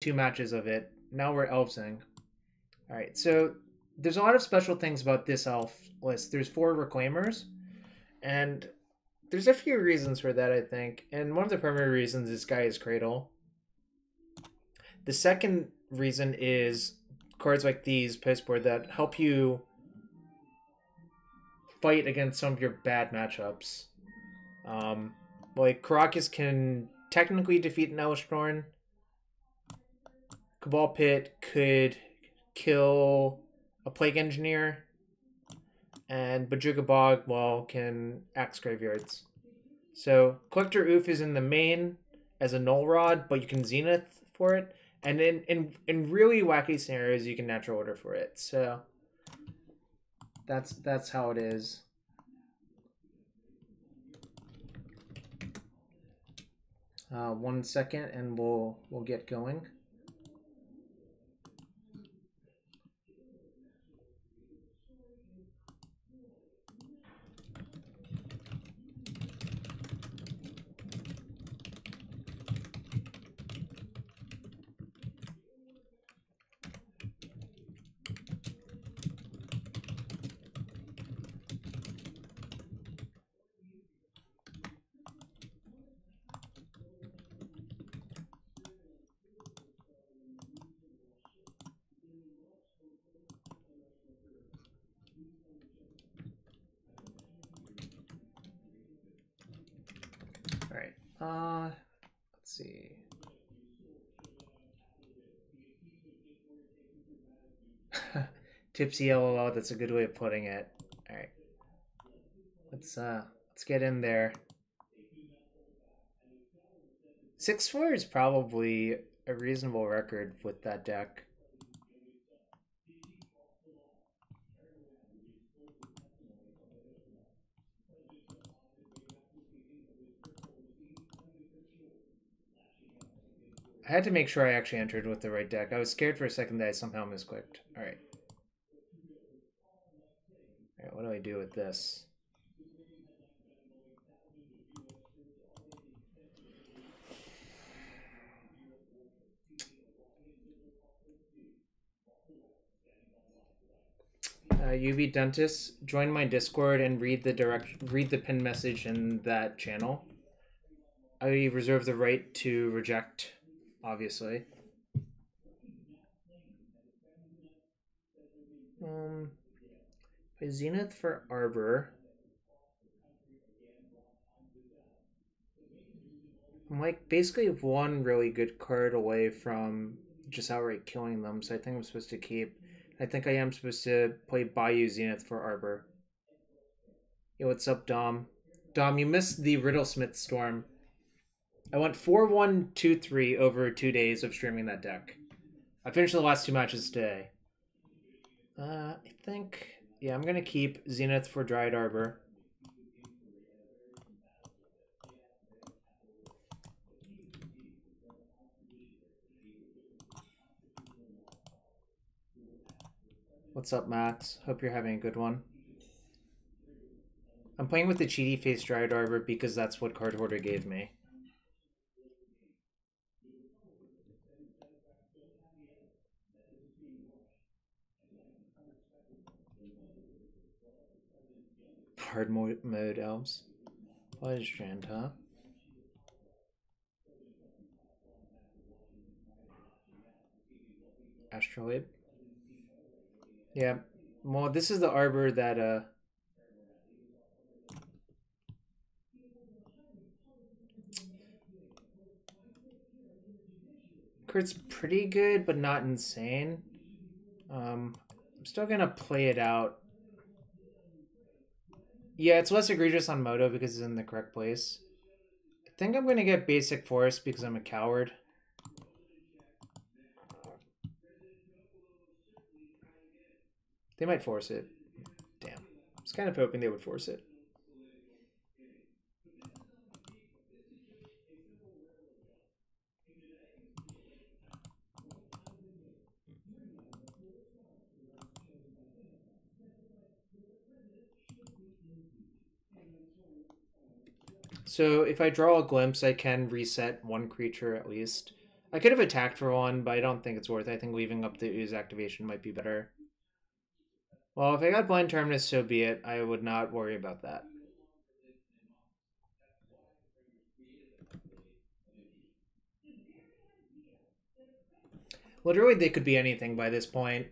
2 matches of it. Now we're Elvesing. Alright, so there's a lot of special things about this elf list. There's 4 Reclaimers, and there's a few reasons for that, I think. And one of the primary reasons is Gaea's Cradle. The second reason is cards like these, postboard, that help you fight against some of your bad matchups. Like, Karakas can technically defeat an Elvish Norn. Cabal Pit could kill a Plague Engineer. And Bojuka Bog, well, can axe graveyards. So, Collector Ouphe is in the main as a Null Rod, but you can Zenith for it. And in really wacky scenarios, you can Natural Order for it. So, that's how it is. One second, and we'll get going. Let's see. Tipsy LOL, that's a good way of putting it. Alright. Let's get in there. 6-4 is probably a reasonable record with that deck. I had to make sure I actually entered with the right deck. I was scared for a second that I somehow misclicked. Alright. Alright, what do I do with this? UV Dentist, join my Discord and read the pinned message in that channel. I reserve the right to reject, obviously. Zenith for Arbor. I'm like basically one really good card away from just outright killing them, so I think I'm supposed to keep. I think I am supposed to play Bayou Zenith for Arbor. Yo, what's up, Dom? Dom, you missed the Riddlesmith Storm. I went 4-1-2-3 over 2 days of streaming that deck. I finished the last 2 matches today. I think... Yeah, I'm going to keep Zenith for Dryad Arbor. What's up, Max? Hope you're having a good one. I'm playing with the cheaty face Dryad Arbor because that's what Card Hoarder gave me. Hard mode Elves. Pleasant, huh? Astrolabe. Yeah. Well, this is the Arbor that Kurt's pretty good, but not insane. I'm still gonna play it out. Yeah, it's less egregious on Moto because it's in the correct place. I think I'm gonna get basic force because I'm a coward. They might force it. Damn. I was kind of hoping they would force it. So if I draw a glimpse, I can reset one creature at least. I could have attacked for one, but I don't think it's worth it. I think leaving up the Ooze activation might be better. Well, if I got Blind Terminus, so be it. I would not worry about that. Literally, they could be anything by this point.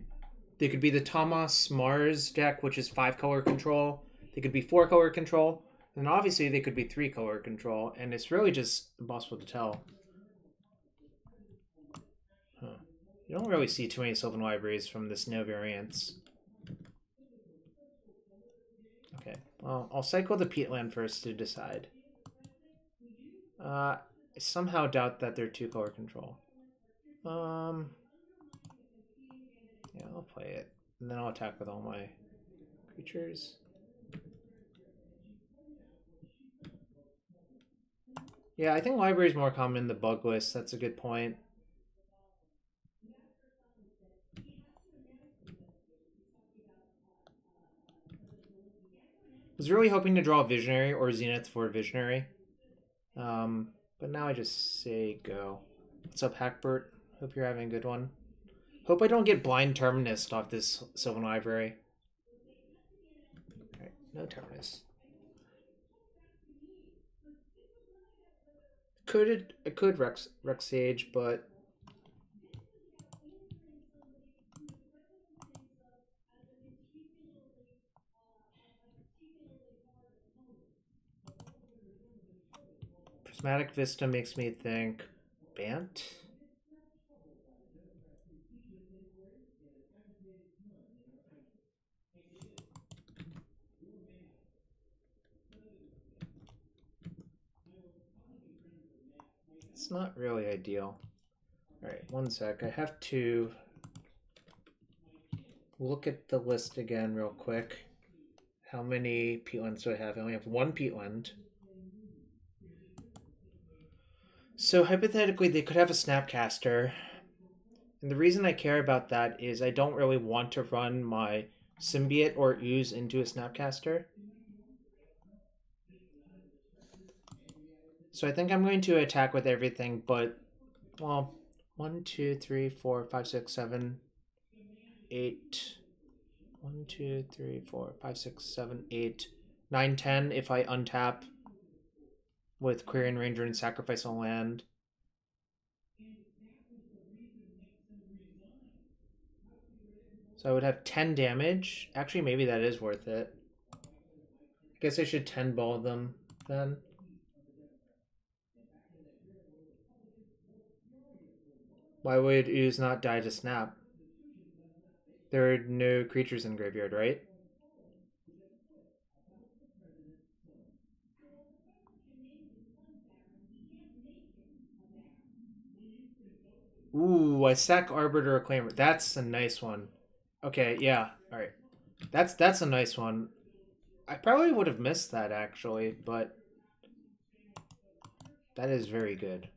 They could be the Thomas Mars deck, which is 5-color control. They could be 4-color control. And obviously, they could be 3-color control. And it's really just impossible to tell. Huh. You don't really see too many Sylvan Libraries from the Snow variants. Okay, well, I'll cycle the Peatland first to decide. I somehow doubt that they're 2-color control. Yeah, I'll play it. And then I'll attack with all my creatures. Yeah, I think library is more common in the bug list. That's a good point. I was really hoping to draw a Visionary or Zenith for a Visionary. But now I just say go. What's up, Hackbert? Hope you're having a good one. Hope I don't get Blind Terminus off this Sylvan Library. Alright, no Terminus. I could Rex Sage, but Prismatic Vista makes me think Bant. It's not really ideal. Alright, one sec. I have to look at the list again real quick. How many peatlands do I have? I only have one peatland. So hypothetically, they could have a Snapcaster. And the reason I care about that is I don't really want to run my Symbiote or Ooze into a Snapcaster. So I think I'm going to attack with everything, but, well, 1, 2, 3, 4, 5, 6, 7, 8. 1, 2, 3, 4, 5, 6, 7, 8, 9, 10 if I untap with Quirion Ranger and sacrifice a land. So I would have 10 damage. Actually, maybe that is worth it. I guess I should 10 ball them then. Why would Ooze not die to snap? There are no creatures in graveyard, right? Ooh, I sack Arbiter Reclaimer. That's a nice one. Okay, yeah. Alright. That's a nice one. I probably would have missed that, actually, but that is very good.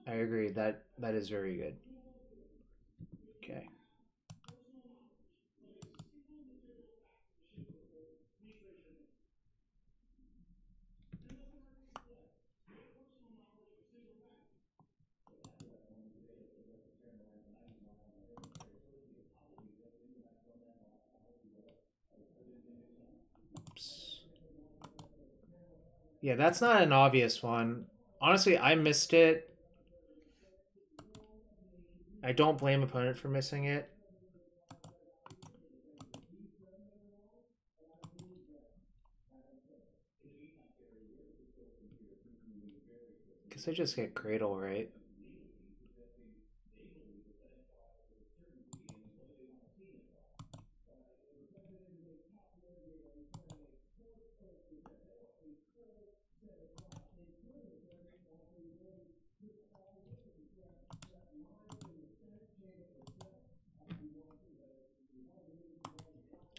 I agree. That is very good. Okay. Oops. Yeah, that's not an obvious one. Honestly, I missed it. I don't blame opponent for missing it. Guess I just get Cradle, right?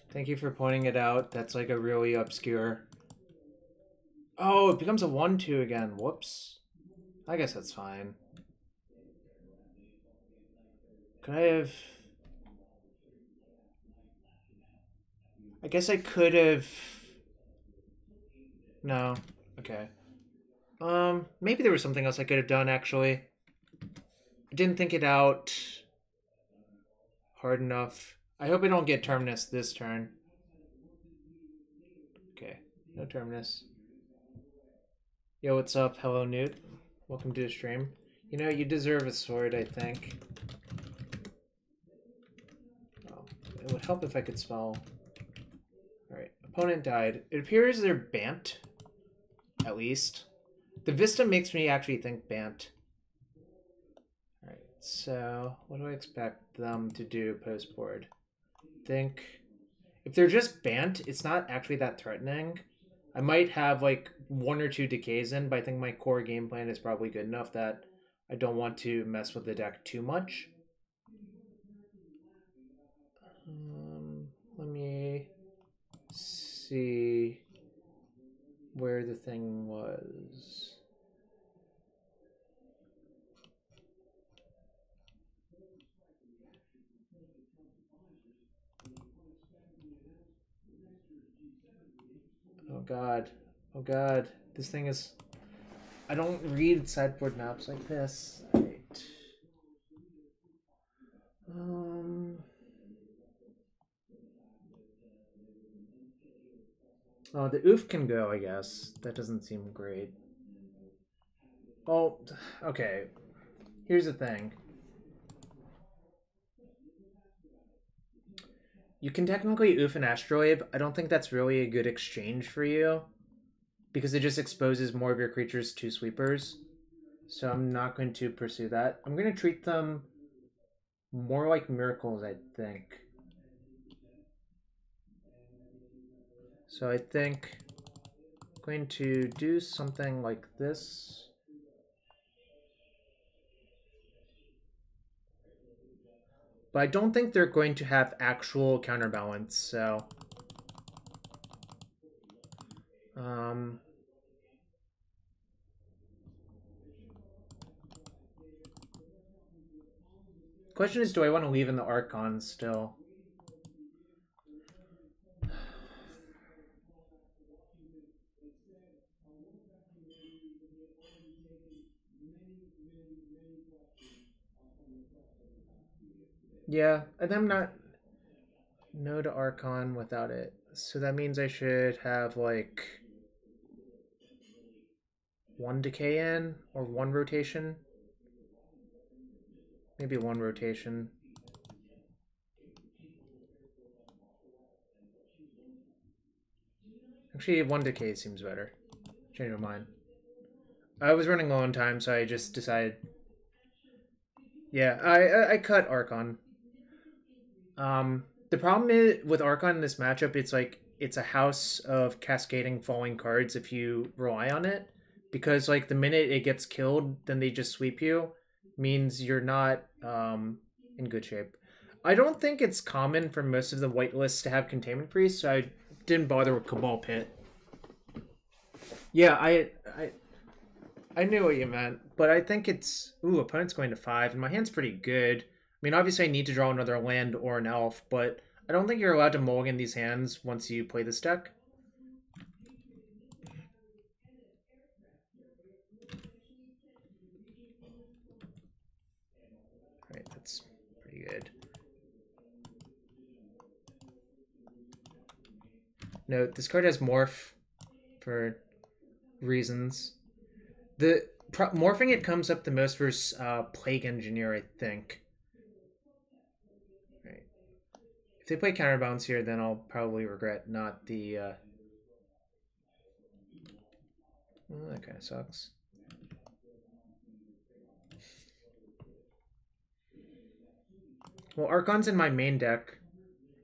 Thank you for pointing it out. That's like a really obscure... Oh, it becomes a 1-2 again. Whoops. I guess that's fine. Could I have... I guess I could have... No. Okay. Maybe there was something else I could have done, actually. I didn't think it out hard enough. I hope I don't get Terminus this turn. Okay, no Terminus. Yo, what's up? Hello, Newt. Welcome to the stream. You know, you deserve a sword, I think. Oh, it would help if I could spell. Alright, opponent died. It appears they're Bant, at least. The Vista makes me actually think Bant. Alright, so what do I expect them to do post-board? Think if they're just Bant, it's not actually that threatening. I might have like 1 or 2 decays in, but I think my core game plan is probably good enough that I don't want to mess with the deck too much. Let me see where the thing was. Oh god. Oh god. This thing is... I don't read sideboard maps like this. Right. Oh, the Ouphe can go, I guess. That doesn't seem great. Well, okay. Here's the thing. You can technically Ouphe an Asteroid. I don't think that's really a good exchange for you, because it just exposes more of your creatures to sweepers. So I'm not going to pursue that. I'm going to treat them more like miracles, I think. So I think I'm going to do something like this. But I don't think they're going to have actual counterbalance, so... Question is, do I want to leave in the Archon still? Yeah, and I'm not... No to Archon without it. So that means I should have, like... 1 decay in? Or 1 rotation? Maybe 1 rotation. Actually, 1 decay seems better. Change my mind. I was running low on time, so I just decided... Yeah, I cut Archon. The problem is with Archon in this matchup, it's like it's a house of cascading falling cards if you rely on it, because like the minute it gets killed, then they just sweep you, means you're not in good shape. I don't think it's common for most of the white lists to have Containment Priest, so I didn't bother with Cabal Pit. Yeah, I knew what you meant, but I think it's... Ooh, opponent's going to 5, and my hand's pretty good. I mean, obviously I need to draw another land or an elf, but I don't think you're allowed to mulligan these hands once you play this deck. Alright, that's pretty good. Note, this card has Morph for reasons. Morphing it comes up the most versus Plague Engineer, I think. Right. If they play Counterbalance here, then I'll probably regret not the... Well, that kind of sucks. Well, Archon's in my main deck,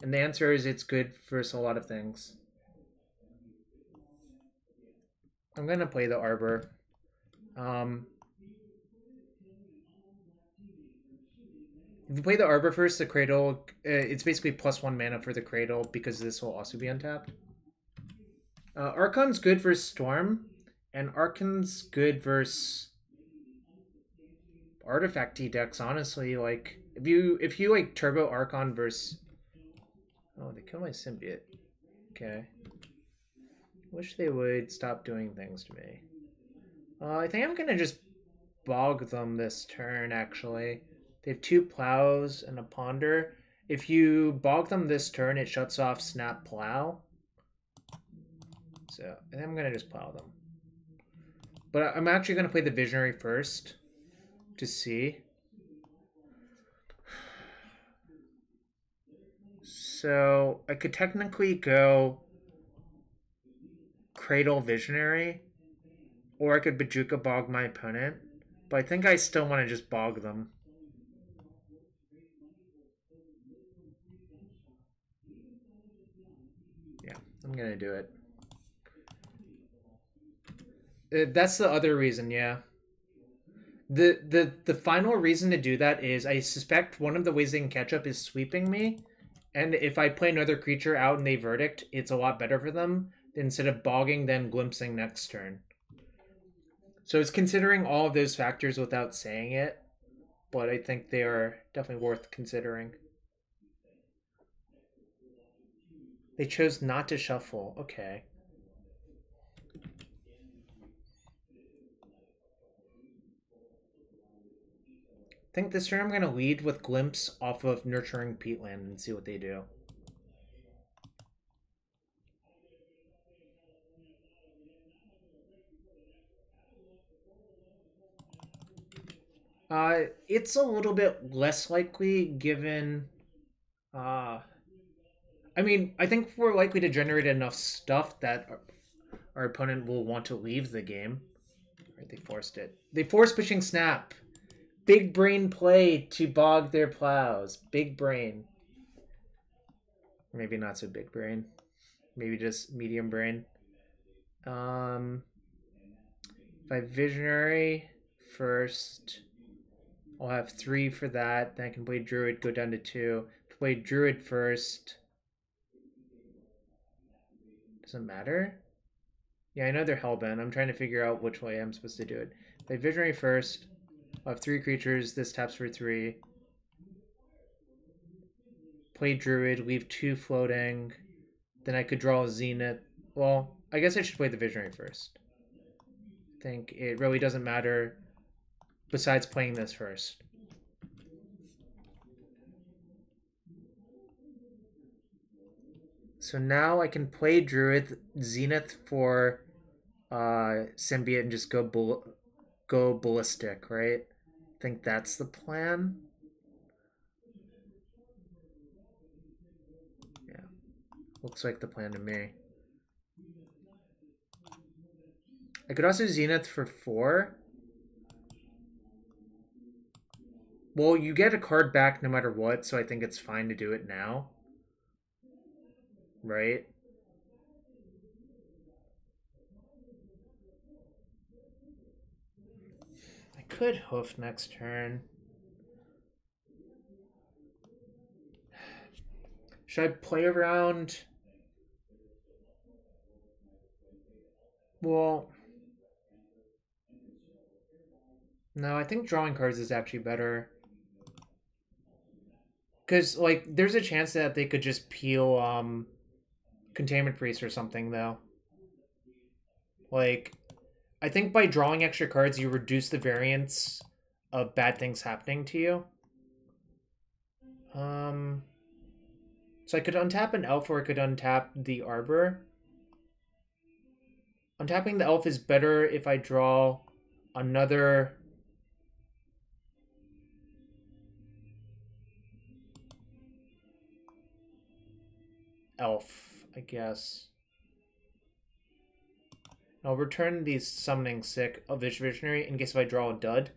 and the answer is it's good versus a lot of things. I'm going to play the Arbor. If you play the Arbor first, the Cradle, it's basically +1 mana for the Cradle because this will also be untapped. Archon's good versus Storm, and Archon's good versus Artifact-y decks, honestly. Like, if you like Turbo Archon versus... Oh, they killed my Symbiote. Okay. Wish they would stop doing things to me. I think I'm gonna just bog them this turn, actually. They have 2 plows and a ponder. If you bog them this turn, it shuts off snap plow. So I think I'm going to just plow them. But I'm actually going to play the Visionary first to see. So I could technically go Cradle Visionary, or I could Bojuka Bog my opponent, but I think I still want to just bog them. Yeah, I'm going to do it. That's the other reason, yeah. The final reason to do that is I suspect one of the ways they can catch up is sweeping me. And if I play another creature out and they verdict, it's a lot better for them instead of bogging then glimpsing next turn. So it's considering all of those factors without saying it, but I think they are definitely worth considering. They chose not to shuffle. Okay. I think this turn I'm going to lead with Glimpse off of Nurturing Peatland and see what they do. It's a little bit less likely given... I mean, I think we're likely to generate enough stuff that our opponent will want to leave the game. Right, they forced it. They forced Pitching Snap. Big brain play to bog their plows. Big brain. Maybe not so big brain. Maybe just medium brain. If I Visionary first, I'll have 3 for that. Then I can play Druid, go down to 2. Play Druid first. Doesn't matter. Yeah, I know they're hellbent. I'm trying to figure out which way I'm supposed to do it. Play Visionary first. I'll have 3 creatures. This taps for 3. Play Druid, leave 2 floating. Then I could draw a Zenith. Well, I guess I should play the Visionary first. I think it really doesn't matter besides playing this first. So now I can play Druid, Zenith for Symbiote, and just go ballistic, right? I think that's the plan. Yeah, looks like the plan to me. I could also Zenith for 4. Well, you get a card back no matter what, so I think it's fine to do it now. Right? I could hoof next turn. Should I play around? Well, no, I think drawing cards is actually better. Because, like, there's a chance that they could just peel Containment Priest or something, though. Like, I think by drawing extra cards, you reduce the variance of bad things happening to you. So I could untap an elf, or I could untap the Arbor. Untapping the elf is better if I draw another... elf, I guess. I'll return the Summoning Sick Elvish Visionary in case if I draw a dud.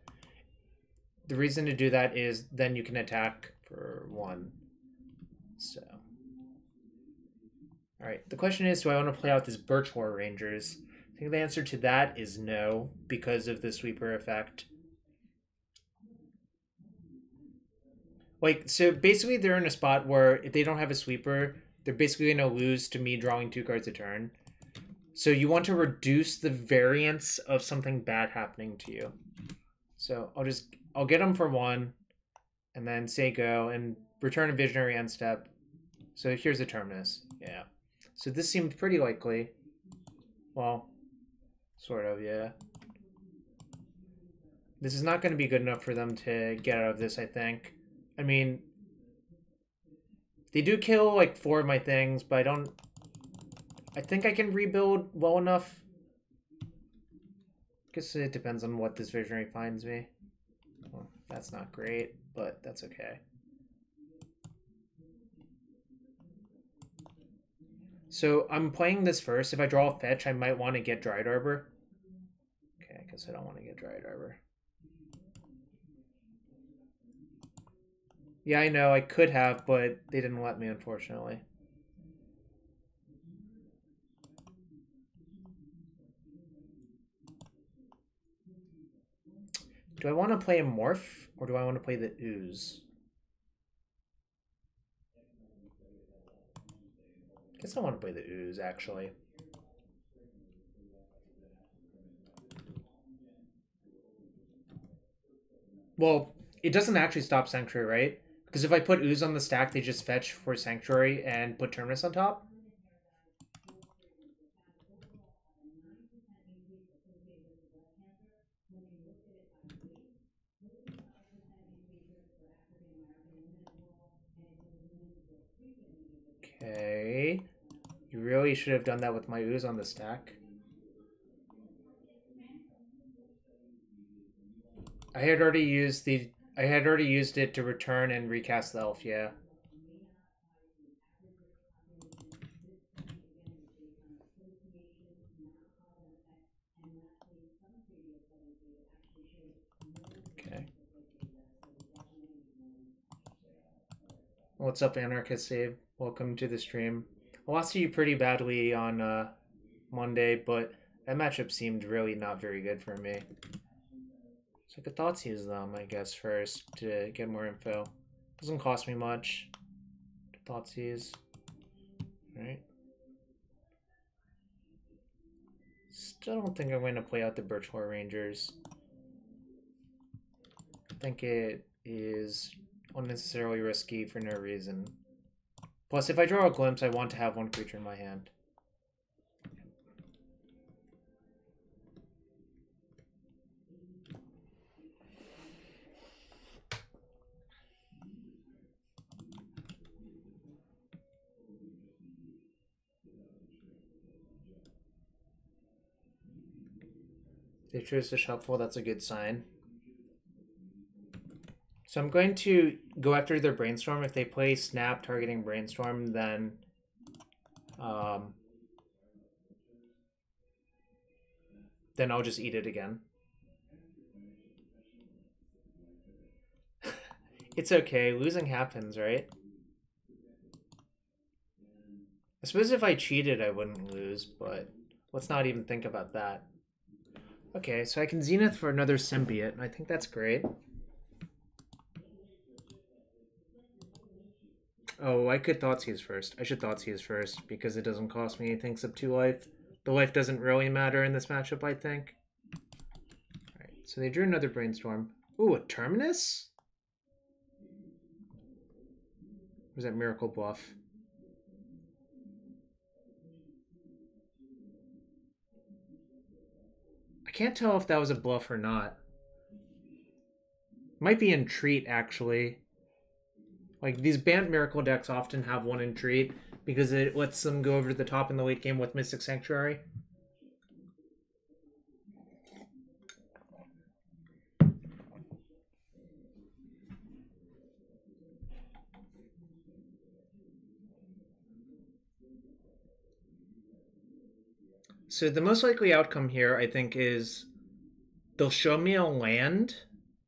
The reason to do that is then you can attack for 1. So. Alright, the question is, do I want to play out this Birchlore Rangers? I think the answer to that is no, because of the sweeper effect. Like, so basically they're in a spot where if they don't have a sweeper, they're basically going to lose to me drawing 2 cards a turn. So you want to reduce the variance of something bad happening to you. So I'll get them for 1, and then say go, and return a Visionary end step. So here's the Terminus. Yeah. So this seemed pretty likely. Well, sort of, yeah. This is not going to be good enough for them to get out of this, I think. I mean, they do kill like 4 of my things, but I don't... I think I can rebuild well enough. Guess it depends on what this Visionary finds me. Well, that's not great, but that's okay. So I'm playing this first. If I draw a fetch, I might want to get Dryad Arbor. Okay, I guess I don't want to get Dryad Arbor. Yeah, I know, I could have, but they didn't let me, unfortunately. Do I want to play a Morph, or do I want to play the Ooze? I guess I want to play the Ooze, actually. Well, it doesn't actually stop Sanctuary, right? Because if I put Ooze on the stack, they just fetch for Sanctuary and put Terminus on top. Okay. You really should have done that with my Ooze on the stack. I had already used it to return and recast the elf, yeah. Okay. What's up, Anarchist Save? Welcome to the stream. I lost to you pretty badly on Monday, but that matchup seemed really not very good for me. So I could Thoughtseize them, I guess, first to get more info. Doesn't cost me much to Thoughtseize. Alright. Still don't think I'm going to play out the Birchlore Rangers. I think it is unnecessarily risky for no reason. Plus, if I draw a Glimpse, I want to have one creature in my hand. They choose to shuffle, that's a good sign. So I'm going to go after their Brainstorm. If they play Snap targeting Brainstorm, then I'll just eat it again. It's okay, losing happens, right? I suppose if I cheated, I wouldn't lose, but let's not even think about that. Okay, so I can Zenith for another Symbiote, and I think that's great. Oh, I could Thoughtseize first. I should Thoughtseize first, because it doesn't cost me anything except 2 life. The life doesn't really matter in this matchup, I think. Alright, so they drew another Brainstorm. Ooh, a Terminus? Or was that Miracle Bluff? I can't tell if that was a bluff or not. Might be Entreat, actually. Like, these Bant Miracle decks often have one Entreat because it lets them go over the top in the late game with Mystic Sanctuary. So the most likely outcome here, I think, is they'll show me a land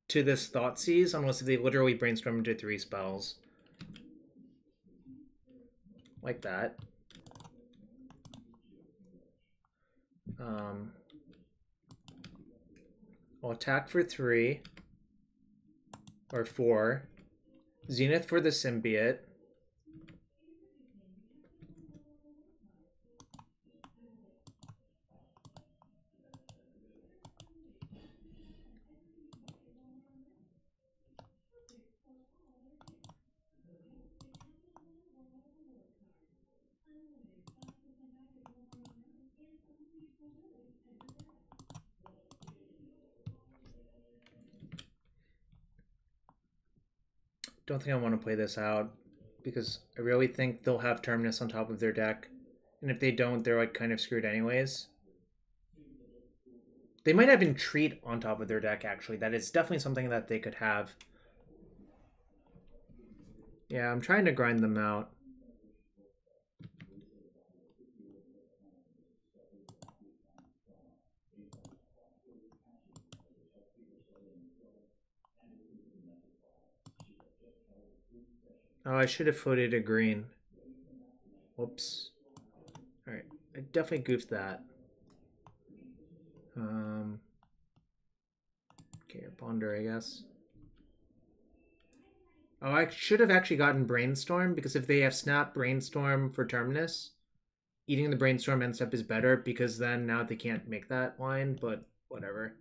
to this Thoughtseize unless they literally brainstorm into 3 spells. Like that. I'll attack for 3 or 4. Zenith for the Symbiote. don't think I want to play this out because I really think they'll have Terminus on top of their deck. And if they don't, they're like kind of screwed anyways. They might have Entreat on top of their deck, actually. That is definitely something that they could have. Yeah, I'm trying to grind them out. Oh, I should have floated a green. Whoops. Alright, I definitely goofed that. Okay, Ponder, I guess. Oh, I should have actually gotten Brainstorm, because if they have Snap Brainstorm for Terminus, eating the Brainstorm end step is better, because then now they can't make that line, but whatever.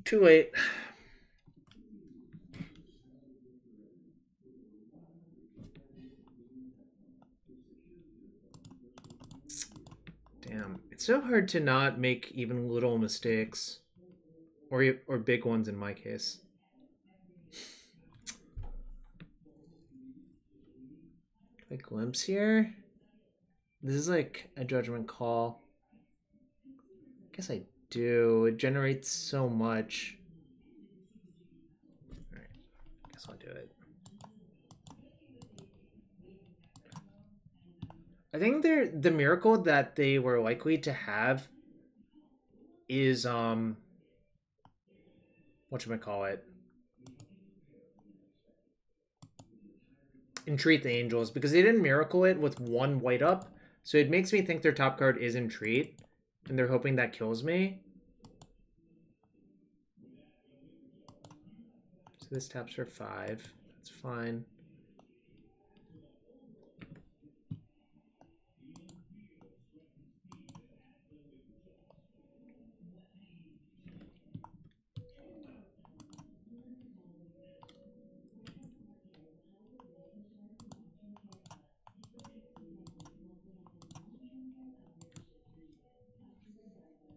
Too late. Damn, it's so hard to not make even little mistakes, or big ones in my case. A glimpse here. This is like a judgment call. I guess I do. It generates so much. All right, I guess I'll do it. I think the miracle that they were likely to have is whatchamacallit? Entreat the Angels, because they didn't miracle it with one white up, so it makes me think their top card is Entreat, and they're hoping that kills me. So this taps for 5. That's fine.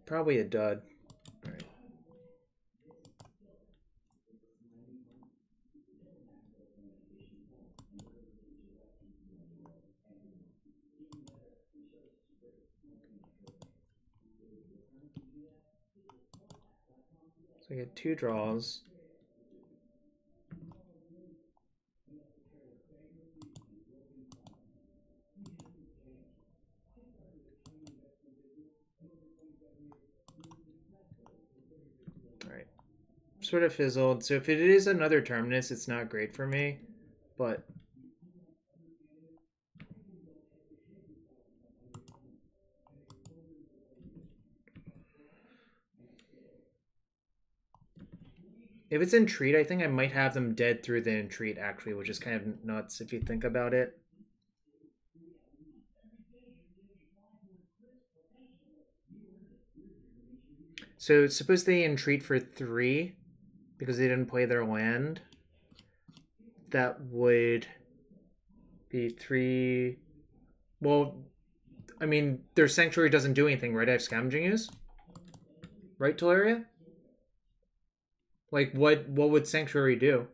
Probably a dud. All right. So I get 2 draws. Sort of fizzled. So if it is another Terminus, it's not great for me, but if it's Entreat, I think I might have them dead through the Entreat, actually, which is kind of nuts if you think about it. So suppose they Entreat for 3 because they didn't play their land. That would be 3. Well, I mean, their Sanctuary doesn't do anything, right? I have Scavenging Ooze? Right, Teleria? Like, what would Sanctuary do?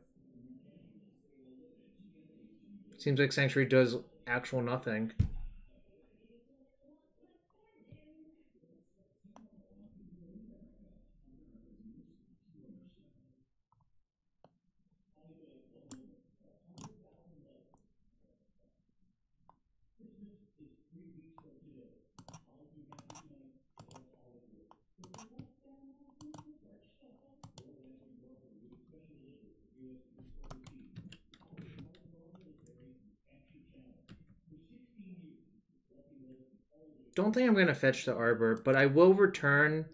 Seems like Sanctuary does actual nothing. Don't think I'm going to fetch the Arbor, but I will return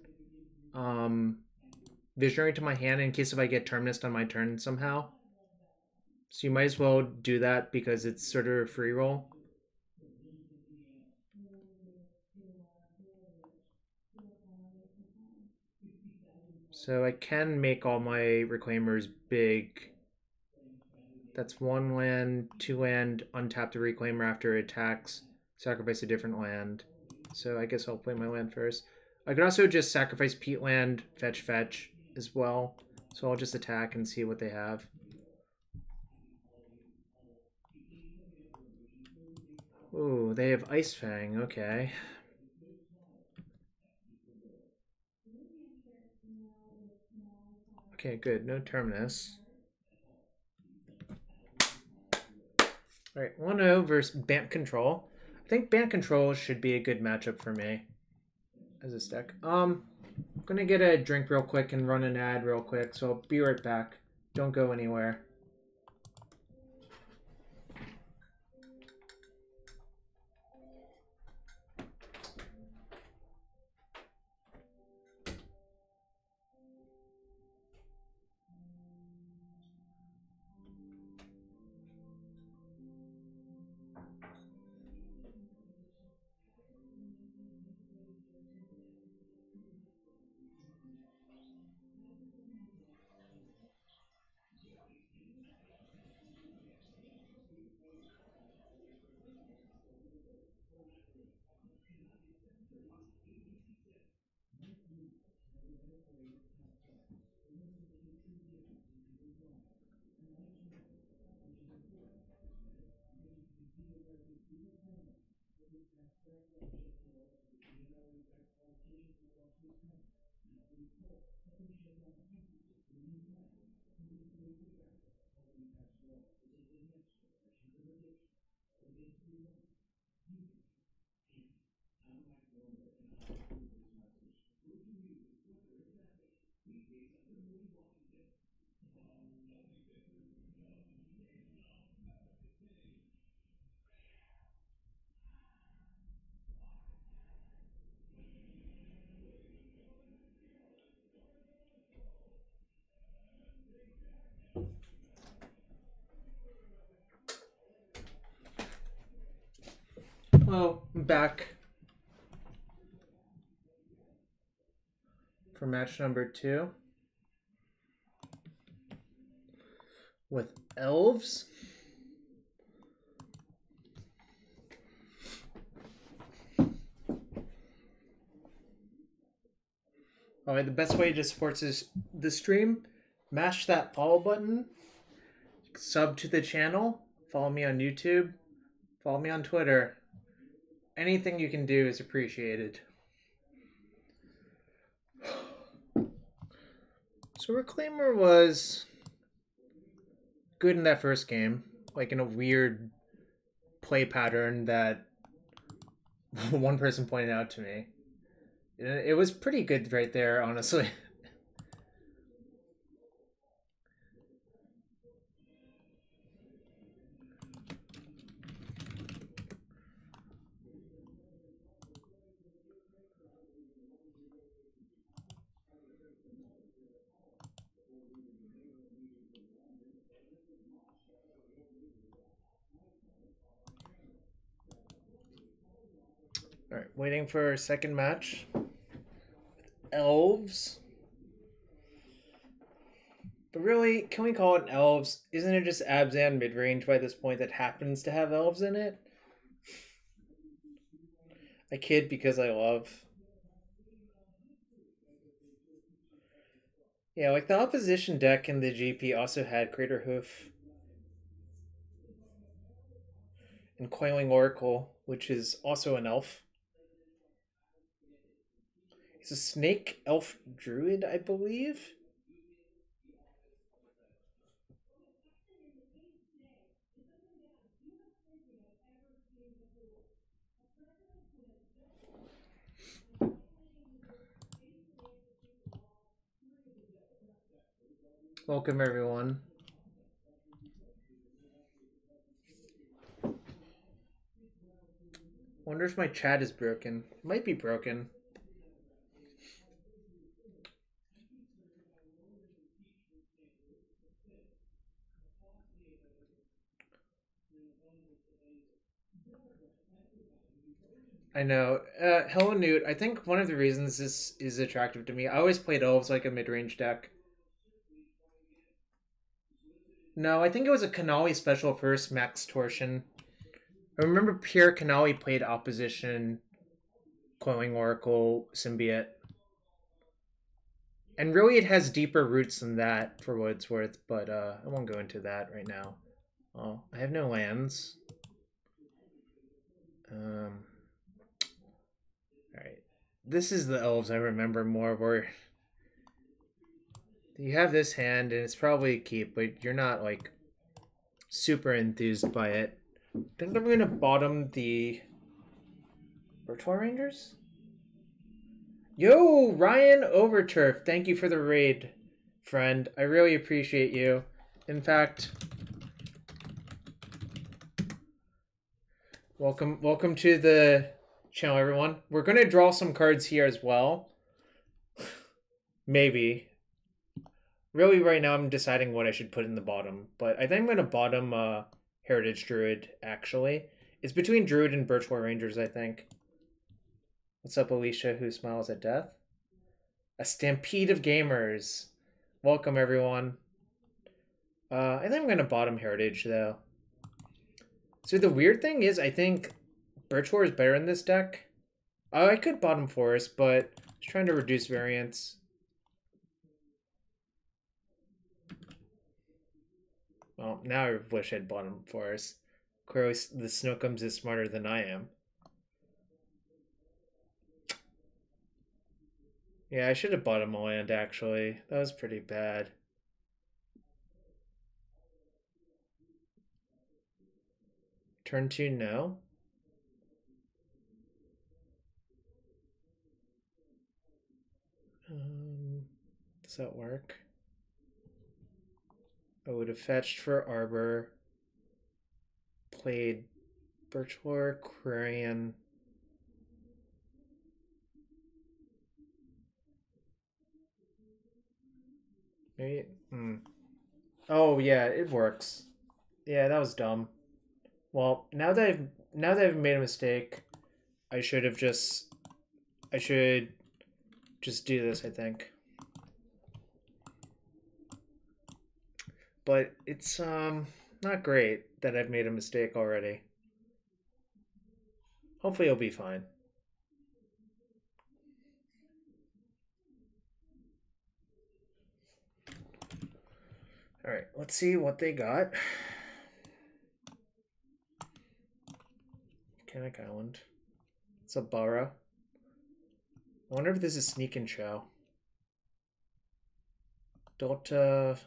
Visionary to my hand in case if I get Terminus on my turn somehow. So you might as well do that because it's sort of a free roll. So I can make all my Reclaimers big. That's 1 land, 2 land, untap the Reclaimer after it attacks, sacrifice a different land. So I guess I'll play my land first. I could also just sacrifice Peatland, fetch as well. So I'll just attack and see what they have. Ooh, they have Ice Fang, okay. Okay, good. No Terminus. Alright, 1-0 versus Bant Control. I think Bant Control should be a good matchup for me as this deck. I'm gonna get a drink real quick and run an ad real quick, so I'll be right back. Don't go anywhere. Well, I'm back for match number 2 with Elves. Alright, the best way to support the stream, mash that follow button, sub to the channel, follow me on YouTube, follow me on Twitter. Anything you can do is appreciated. So Reclaimer was good in that first game, like in a weird play pattern that one person pointed out to me. It was pretty good right there, honestly. All right, waiting for our second match. Elves. But really, can we call it Elves? Isn't it just Abzan mid-range by this point that happens to have Elves in it? I kid because I love. Yeah, like the opposition deck in the GP also had Craterhoof and Coiling Oracle, which is also an elf. He's a snake elf druid, I believe. Welcome, everyone. Wonder if my chat is broken. It might be broken. I know. Hello, Newt. I think one of the reasons this is attractive to me, I always played Elves like a mid-range deck. No, I think it was a Kanali special first, Max Torsion. I remember pure Kanali played opposition, Coiling Oracle, Symbiote. And really it has deeper roots than that, for what it's worth, but I won't go into that right now. Oh, I have no lands. Alright. This is the Elves I remember more, where you have this hand and it's probably a keep, but you're not like super enthused by it. I think I'm gonna bottom the Birchlore Rangers? Yo, Ryan Overturf, thank you for the raid, friend. I really appreciate you. In fact, welcome to the channel, everyone. We're gonna draw some cards here as well. Maybe. Really, right now I'm deciding what I should put in the bottom, but I think I'm gonna bottom Heritage Druid, actually. It's between Druid and Birchlore Rangers, I think. What's up, Alicia, who smiles at death? A stampede of gamers. Welcome, everyone. I think I'm going to bottom Heritage, though. So the weird thing is, I think Birchlore is better in this deck. Oh, I could bottom Forest, but I was trying to reduce variance. Well, now I wish I'd bottom Forest. Clearly, the Snowcombs is smarter than I am. Yeah, I should have bought him a land, actually. That was pretty bad. Turn 2, no. Does that work? I would have fetched for Arbor. Played Birchlore, Quirion. Maybe. Oh yeah, it works. Yeah, that was dumb. Well, now that I've made a mistake, I should just do this, I think. But it's not great that I've made a mistake already. Hopefully it'll be fine. All right, let's see what they got. Mechanic Island. It's a Bara. I wonder if this is Sneak and Show. Delta.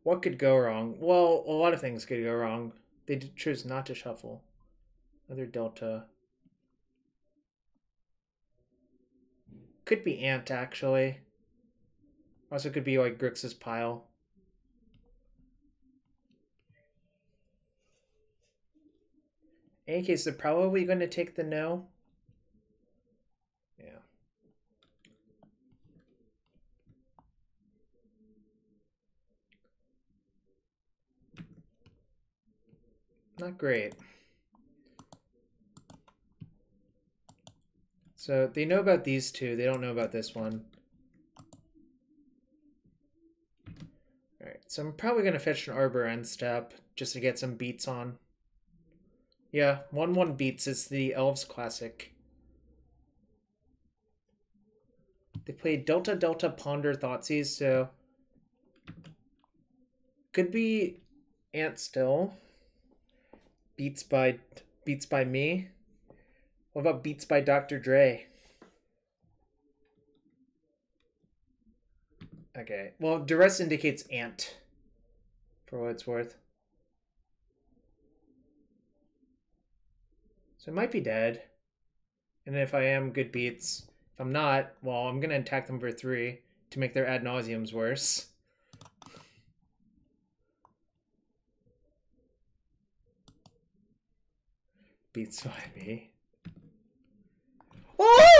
What could go wrong? Well, a lot of things could go wrong. They did choose not to shuffle. Another Delta. Could be Ant, actually. Also could be like Grixis Pile. In any case, they're probably going to take the no. Yeah. Not great. So they know about these two. They don't know about this one. Alright, so I'm probably going to fetch an Arbor end step just to get some beats on. Yeah, 1/1 beats is the Elves classic. They played Delta Delta Ponder Thoughtseize, so could be Ant still. Beats by me. What about Beats by Dr. Dre? Okay, well, Duress indicates Ant, for what it's worth. So it might be dead. And if I am, good beats. If I'm not, well, I'm going to attack them for 3 to make their ad nauseums worse. Beats by me. Oh!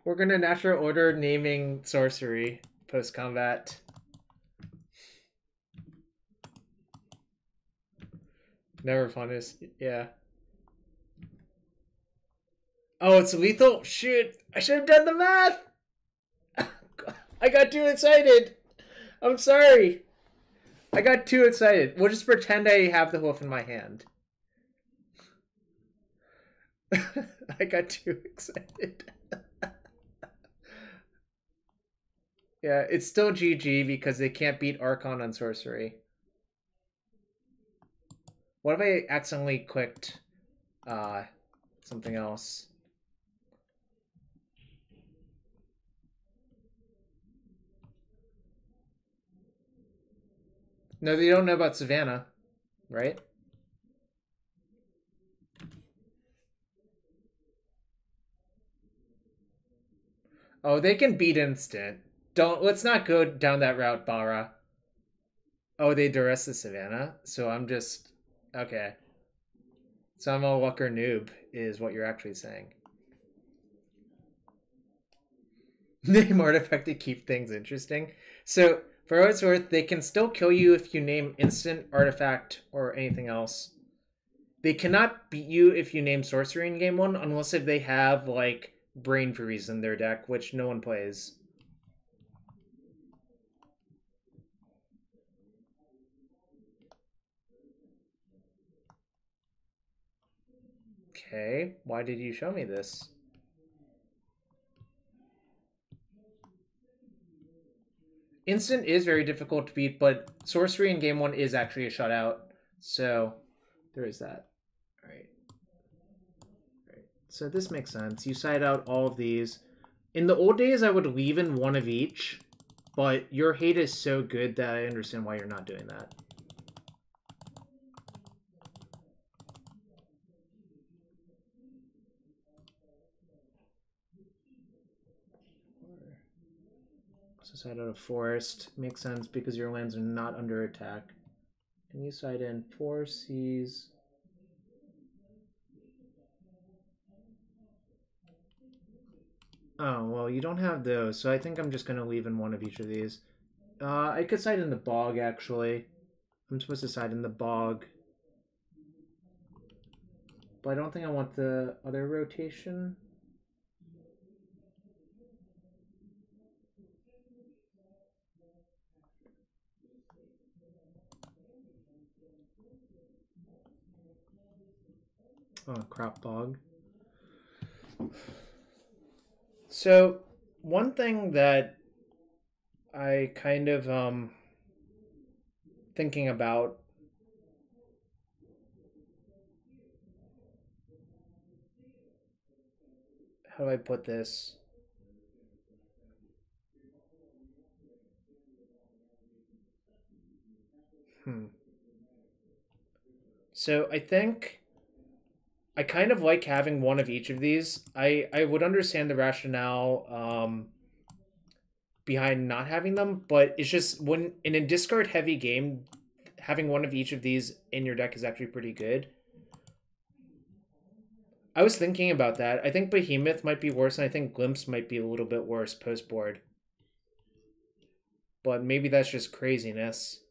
We're going to natural order naming sorcery post-combat. Never punished. Yeah. Oh, it's lethal? Shoot. I should have done the math. I got too excited. I'm sorry. I got too excited. We'll just pretend I have the hoof in my hand. I got too excited. Yeah, it's still GG because they can't beat Archon on sorcery. What if I accidentally clicked something else? No, they don't know about Savannah, right? Oh, they can beat instant. Let's not go down that route, Bara. Oh, they duress the Savannah? So I'm just... Okay. So I'm a Walker noob, is what you're actually saying. Name artifact to keep things interesting. So, for what it's worth, they can still kill you if you name instant, artifact, or anything else. They cannot beat you if you name sorcery in game 1, unless if they have, like, Brain Freeze in their deck, which no one plays. Okay, why did you show me this? Instant is very difficult to beat, but sorcery in game 1 is actually a shutout. So, there is that. Alright. So this makes sense. You side out all of these. In the old days, I would leave in one of each, but your hate is so good that I understand why you're not doing that. So side out a forest. Makes sense because your lands are not under attack. And you side in 4 seas. Oh, well, you don't have those, so I think I'm just going to leave in one of each of these. I could side in the bog, actually. I'm supposed to side in the bog. But I don't think I want the other rotation. Oh, crop bog. So, one thing that I kind of thinking about how do I put this? So I think I kind of like having one of each of these. I would understand the rationale behind not having them, but it's just when in a discard heavy game, having one of each of these in your deck is actually pretty good. I was thinking about that. I think Behemoth might be worse, and I think Glimpse might be a little bit worse post board. But maybe that's just craziness.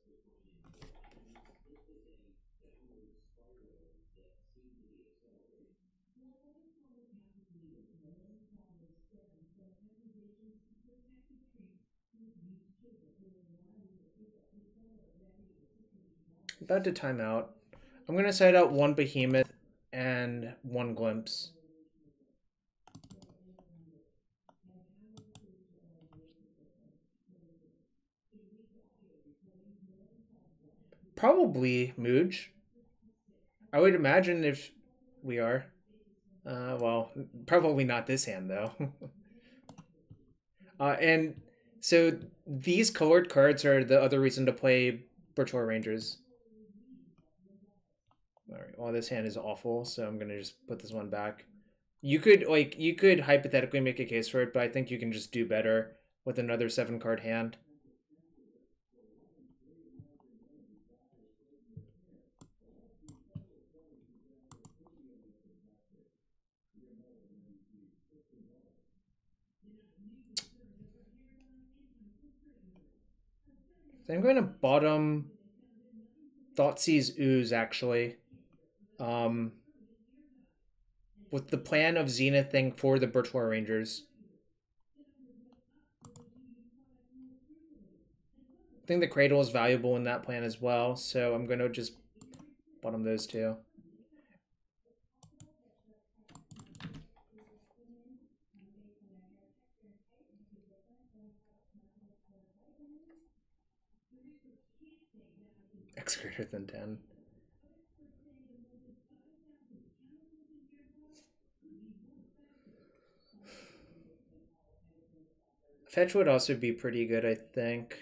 About to time out. I'm going to side out one Behemoth and one Glimpse. Probably Mooj. I would imagine if we are. Well, probably not this hand, though. And so these colored cards are the other reason to play Birchlore Rangers. Alright, well, this hand is awful, so I'm going to just put this one back. You could hypothetically make a case for it, but I think you can just do better with another 7-card hand. So I'm going to bottom Thoughtseize Ooze, actually. With the plan of Zenith thing for the Birchlore Rangers. I think the Cradle is valuable in that plan as well, so I'm going to just bottom those two. X greater than 10. Fetch would also be pretty good, I think.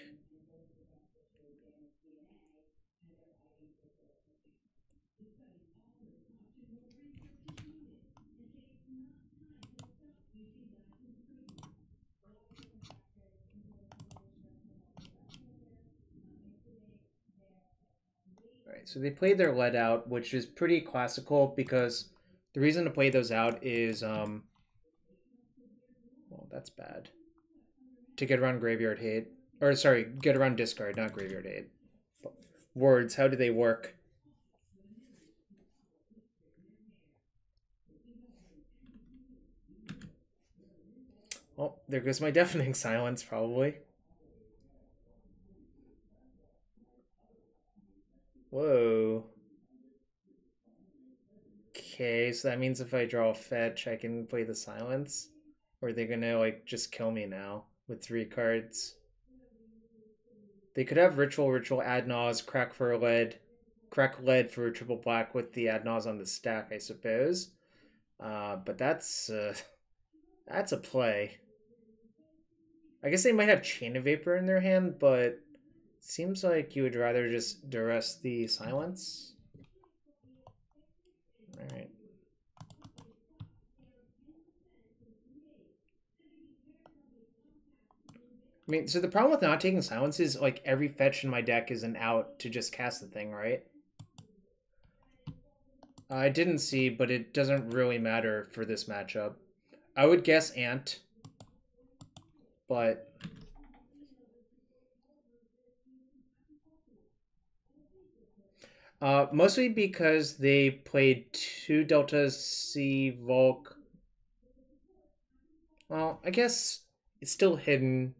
Alright, so they played their lead out, which is pretty classical because the reason to play those out is, well, that's bad. To get around graveyard hate. Or, sorry, get around discard, not graveyard hate. Words, how do they work? Oh, there goes my Deafening Silence, probably. Whoa. Okay, so that means if I draw a fetch, I can play the Silence? Or are they gonna, like, just kill me now with 3 cards? They could have Ritual, Adnaz, Crack Lead for triple black with the Adnaz on the stack, I suppose. But that's a play. I guess they might have Chain of Vapor in their hand, but it seems like you would rather just duress the Silence. Alright. I mean, so the problem with not taking Silence is, like, every fetch in my deck is an out to just cast the thing, right? I didn't see, but it doesn't really matter for this matchup. I would guess Ant, but... mostly because they played 2 Delta C Volk. Well, I guess it's still hidden.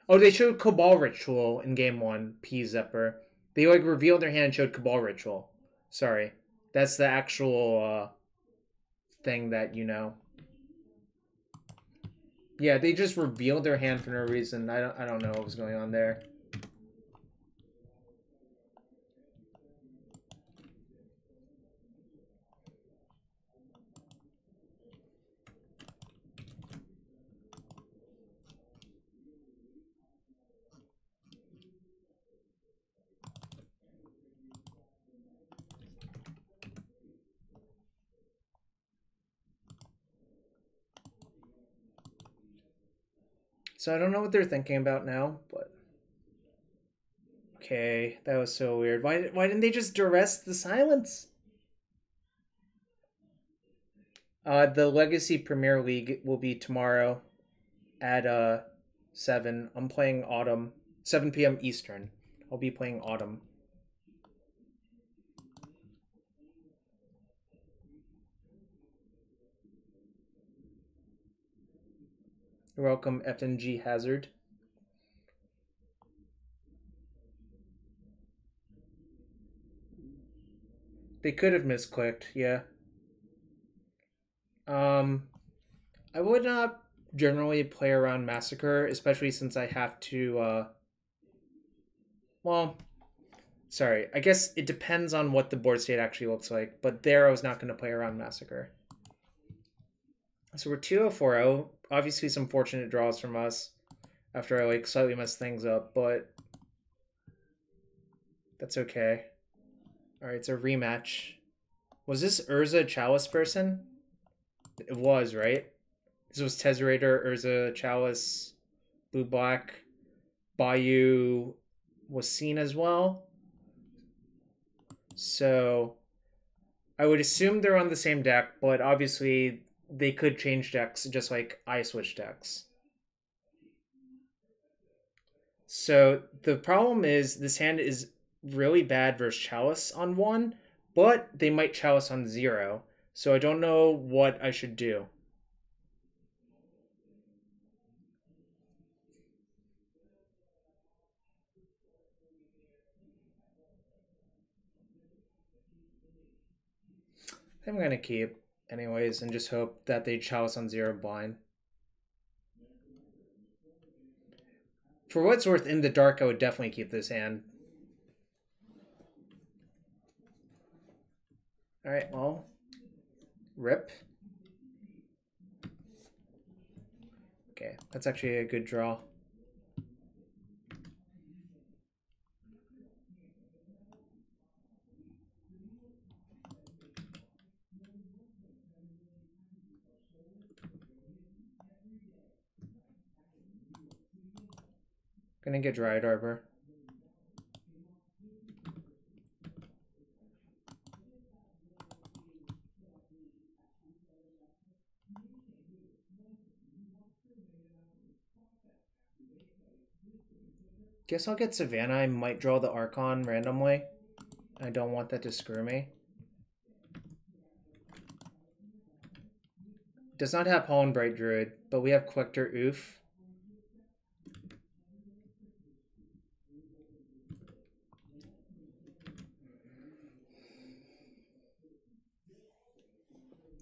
Oh, they showed Cabal Ritual in game 1, P Zepper. They, like, revealed their hand and showed Cabal Ritual. Sorry. That's the actual thing that you know. Yeah, they just revealed their hand for no reason. I don't know what was going on there. So I don't know what they're thinking about now, but... Okay, that was so weird. Why didn't they just duress the Silence? The Legacy Premier League will be tomorrow at 7. I'm playing Autumn. 7 p.m. Eastern. I'll be playing Autumn. You're welcome, FNG Hazard. They could have misclicked, yeah. I would not generally play around Massacre, especially since I have to, well, sorry. I guess it depends on what the board state actually looks like, but there I was not going to play around Massacre. So we're 2-0-4-0. Obviously some fortunate draws from us after I, like, slightly messed things up, but that's okay. Alright, it's a rematch. Was this Urza Chalice person? It was, right? This was Tezzerator, Urza, Chalice, Blue Black. Bayou was seen as well. So I would assume they're on the same deck, but obviously they could change decks just like I switch decks. So the problem is this hand is really bad versus Chalice on 1, but they might Chalice on 0. So I don't know what I should do. I'm going to keep anyways and just hope that they Chalice on 0 blind. For what it's worth, in the dark, I would definitely keep this hand. Alright, well, rip. Okay, that's actually a good draw. Gonna get Dryad Arbor. Guess I'll get Savannah. I might draw the Archon randomly. I don't want that to screw me. Does not have Holland Bright Druid, but we have Collector Ouphe.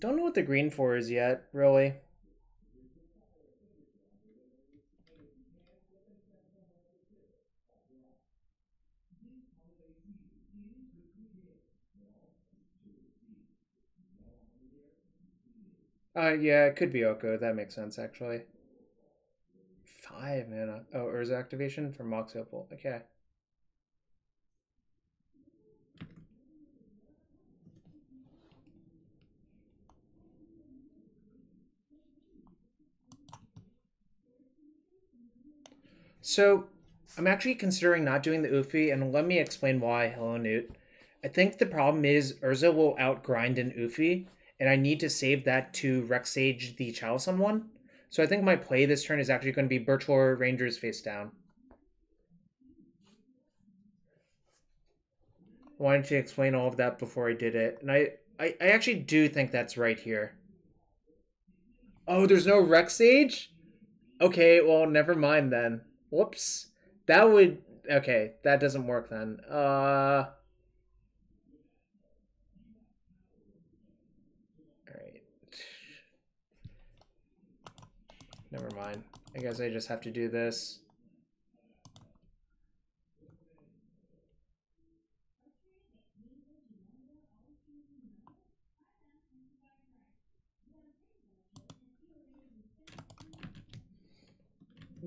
Don't know what the green for is yet, really. Yeah, it could be Oko. That makes sense, actually. 5 mana. Oh, Urza activation for Mox Opal. Okay. So, I'm actually considering not doing the Ouphe, and let me explain why. Hello, Newt. I think the problem is Urza will outgrind an Ouphe, and I need to save that to Rexage the Chalice on one. So I think my play this turn is actually going to be Birchlore Rangers face down. I wanted to explain all of that before I did it, and I actually do think that's right here. Oh, there's no Rexage? Okay, well, never mind then. Whoops. That would... Okay, that doesn't work then. Alright. Never mind. I guess I just have to do this.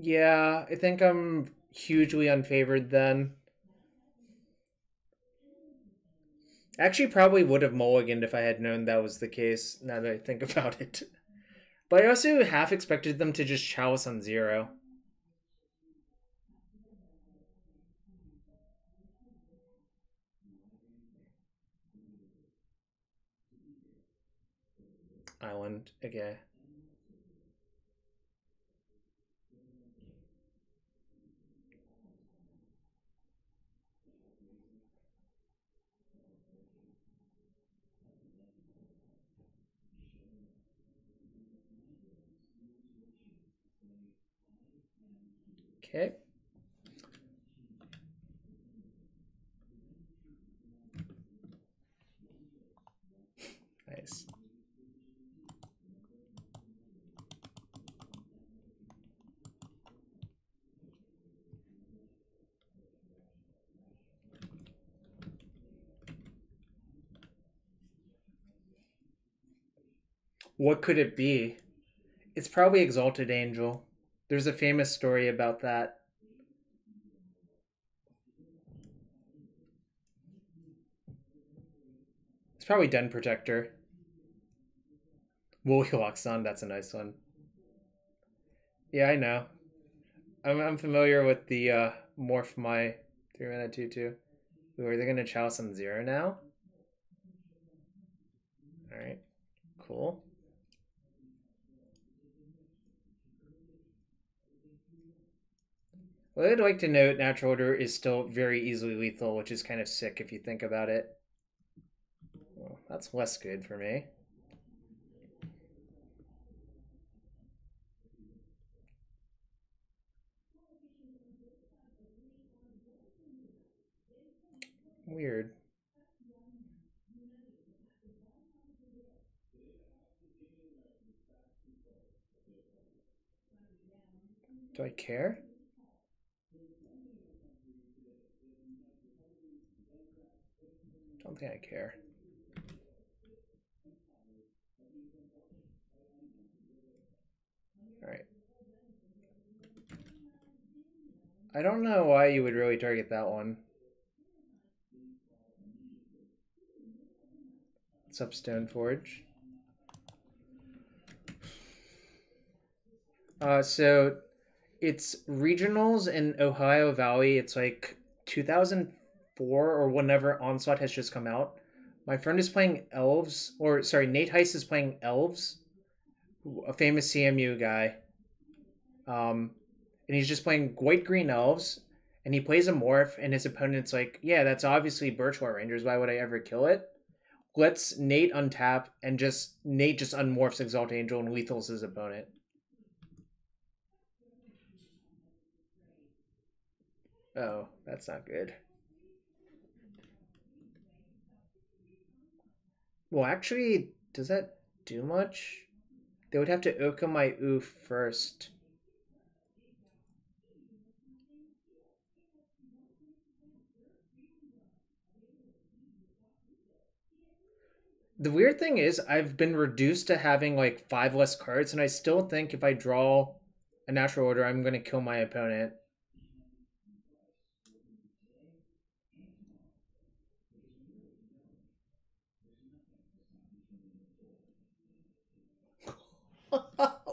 Yeah, I think I'm hugely unfavored then. Actually, probably would have mulliganed if I had known that was the case, now that I think about it. But I also half expected them to just Chalice on 0. Island, okay. Okay. Nice. What could it be? It's probably Exalted Angel. There's a famous story about that. It's probably Den Protector. Woolly Loxodon, that's a nice one. Yeah, I know. I'm familiar with the morph my 3-mana 2/2. Ooh, are they gonna Chalice on 0 now? Alright. Cool. Well, I'd like to note Natural Order is still very easily lethal, which is kind of sick if you think about it. Well, that's less good for me. Weird. Do I care? Don't think I care. Alright. I don't know why you would really target that one. What's up, Stoneforge? So it's regionals in Ohio Valley. It's like 2004 or whenever Onslaught has just come out. My friend is playing Elves, or sorry, Nate Heiss is playing Elves, a famous CMU guy. And he's just playing white-green Elves, and he plays a morph, and his opponent's like, yeah, that's obviously Birchlore Rangers, why would I ever kill it? Lets Nate untap, and Nate just unmorphs Exalt Angel and lethals his opponent. Oh, that's not good. Well, actually, does that do much? They would have to Oka my Ouphe first. The weird thing is, I've been reduced to having like 5 less cards, and I still think if I draw a natural order, I'm going to kill my opponent.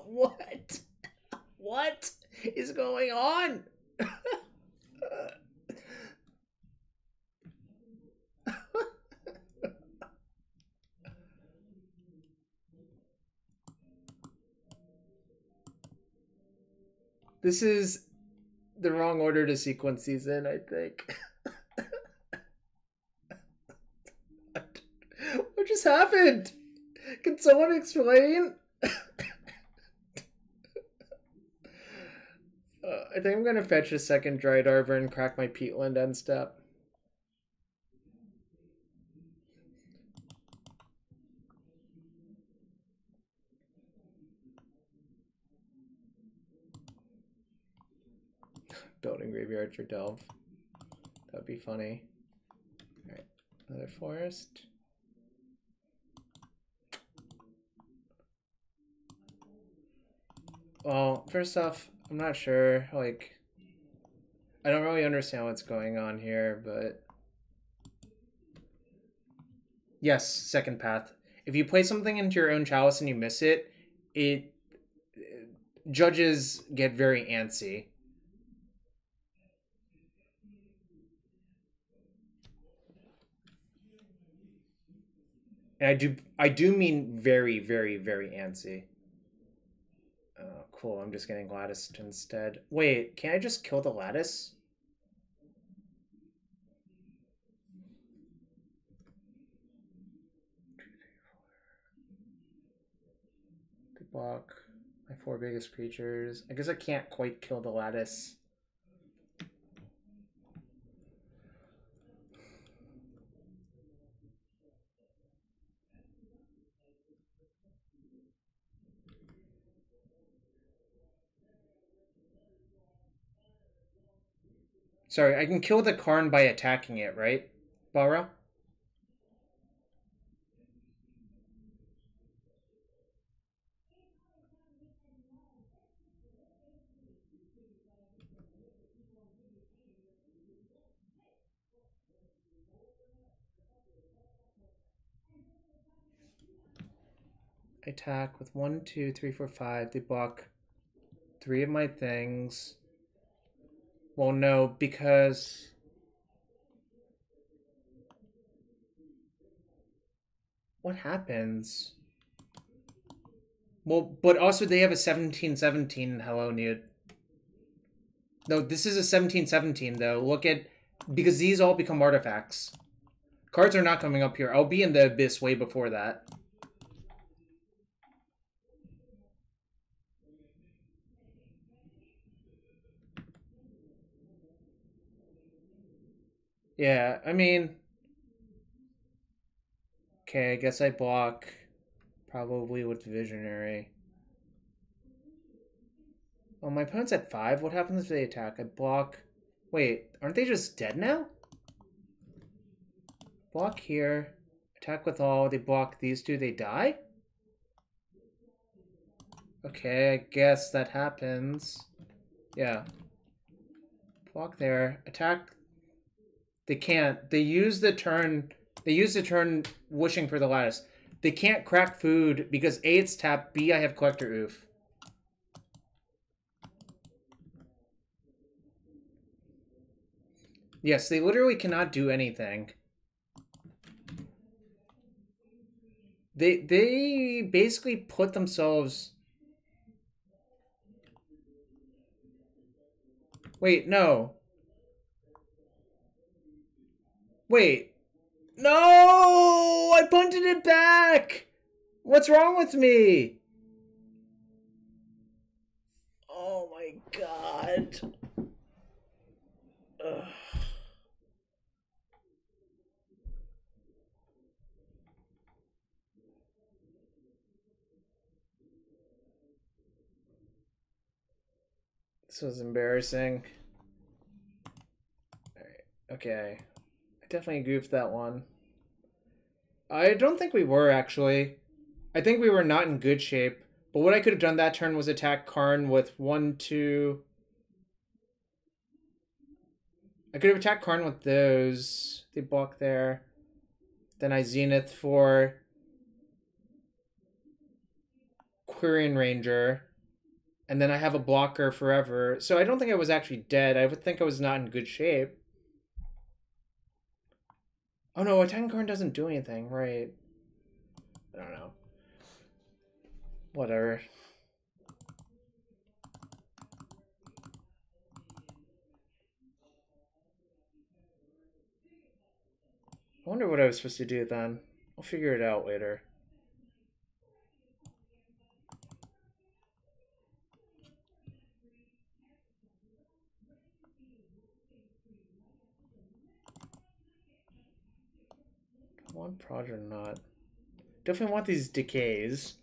What? What is going on? This is the wrong order to sequence these in, I think. What just happened? Can someone explain? I think I'm going to fetch a second Dryad Arbor and crack my Peatland end step. Building graveyard for Delve. That'd be funny. Alright, another forest. Well, first off, I'm not sure, like, I don't really understand what's going on here, but yes, second path. If you play something into your own chalice and you miss it, judges get very antsy. And I do mean very, very, very antsy. Oh, cool. I'm just getting lattice instead. Wait, can I just kill the lattice? To block my 4 biggest creatures. I guess I can't quite kill the lattice. Sorry, I can kill the Karn by attacking it, right, Bara? I attack with 1, 2, 3, 4, 5. They block 3 of my things. Well, no, because what happens? Well, but also they have a 17/17 Hello Nude. No, this is a 17/17 though. Look at, because these all become artifacts. Cards are not coming up here. I'll be in the abyss way before that. Yeah, I mean, okay, I guess I block probably with Visionary. Oh, my opponent's at 5. What happens if they attack? I block. Wait, aren't they just dead now? Block here. Attack with all. They block these 2. They die? Okay, I guess that happens. Yeah. Block there. Attack. They can't. They use the turn. They use the turn wishing for the lattice. They can't crack food because A, it's tapped. B, I have Collector Ouphe. Yes, they literally cannot do anything. They basically put themselves... Wait, no. Wait. No! I punted it back! What's wrong with me? Oh my god. Ugh. This was embarrassing. Alright, okay. I definitely goofed that one. I don't think we were, actually. I think we were not in good shape. But what I could have done that turn was attack Karn with 1, 2... I could have attacked Karn with those. They block there. Then I Zenith for Quirion Ranger. And then I have a blocker forever. So I don't think I was actually dead. I would think I was not in good shape. Oh no, attacking Karn doesn't do anything, right? I don't know. Whatever. I wonder what I was supposed to do then. I'll figure it out later. I want Prod or not. Definitely want these decays.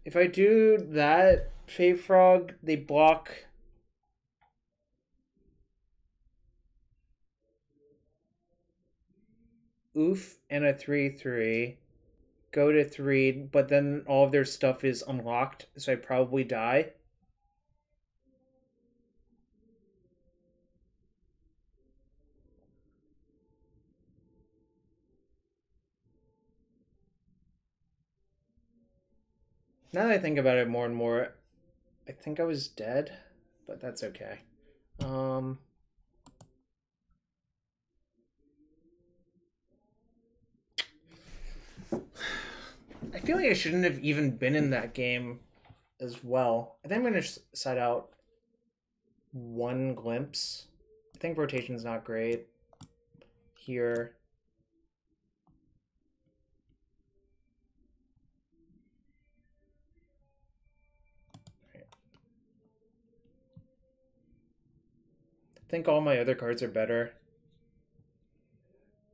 If I do that, Fate Frog, they block. Ouphe and a 3/3. Go to 3, but then all of their stuff is unlocked, so I probably die. Now that I think about it more and more, I think I was dead, but that's okay. I feel like I shouldn't have even been in that game as well. I think I'm going to side out 1 glimpse. I think rotation's not great here. I think all my other cards are better.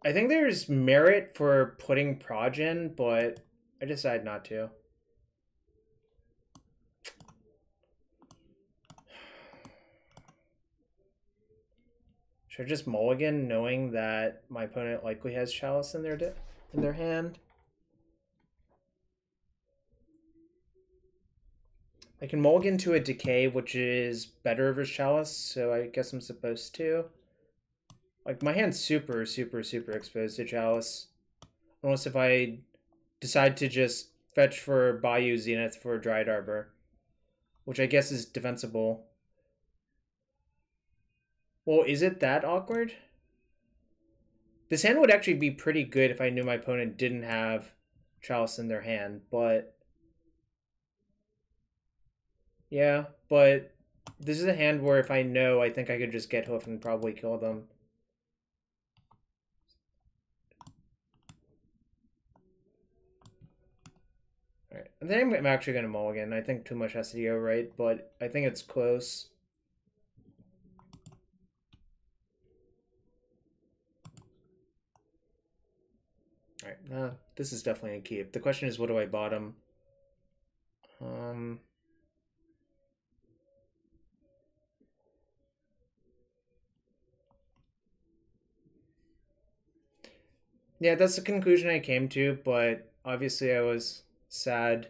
I think there's merit for putting Proj in, but I decided not to. Should I just mulligan, knowing that my opponent likely has Chalice in their hand? I can mulligan to a Decay, which is better over Chalice, so I guess I'm supposed to. Like, my hand's super, super, super exposed to Chalice. Unless if I decide to just fetch for Bayou Zenith for Dryad Arbor, which I guess is defensible. Well, is it that awkward? This hand would actually be pretty good if I knew my opponent didn't have Chalice in their hand, but... Yeah, but this is a hand where if I know, I think I could just get Hoof and probably kill them. Alright, I think I'm actually going to mulligan. I think too much has to go right, but I think it's close. Alright, this is definitely a keep. The question is, what do I bottom? Yeah, that's the conclusion I came to, but obviously I was sad.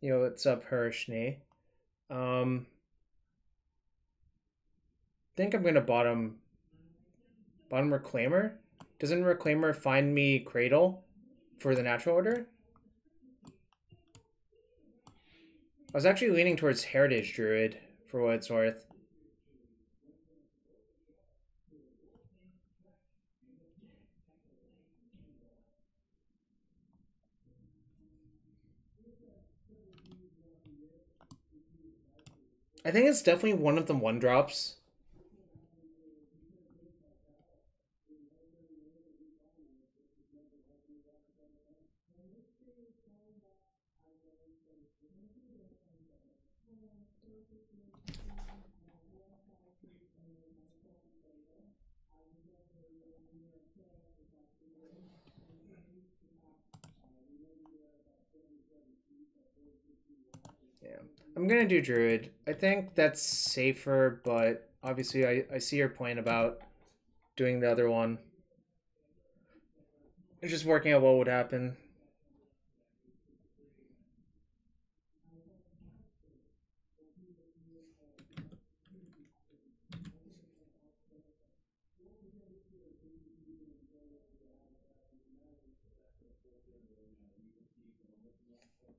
Yo, what's up, Hirschney? Think I'm gonna bottom Reclaimer. Doesn't Reclaimer find me Cradle for the natural order? I was actually leaning towards Heritage Druid for what it's worth. I think it's definitely one of the 1-drops. Yeah, I'm gonna do Druid. I think that's safer, but obviously I see your point about doing the other one. It's just working out what would happen.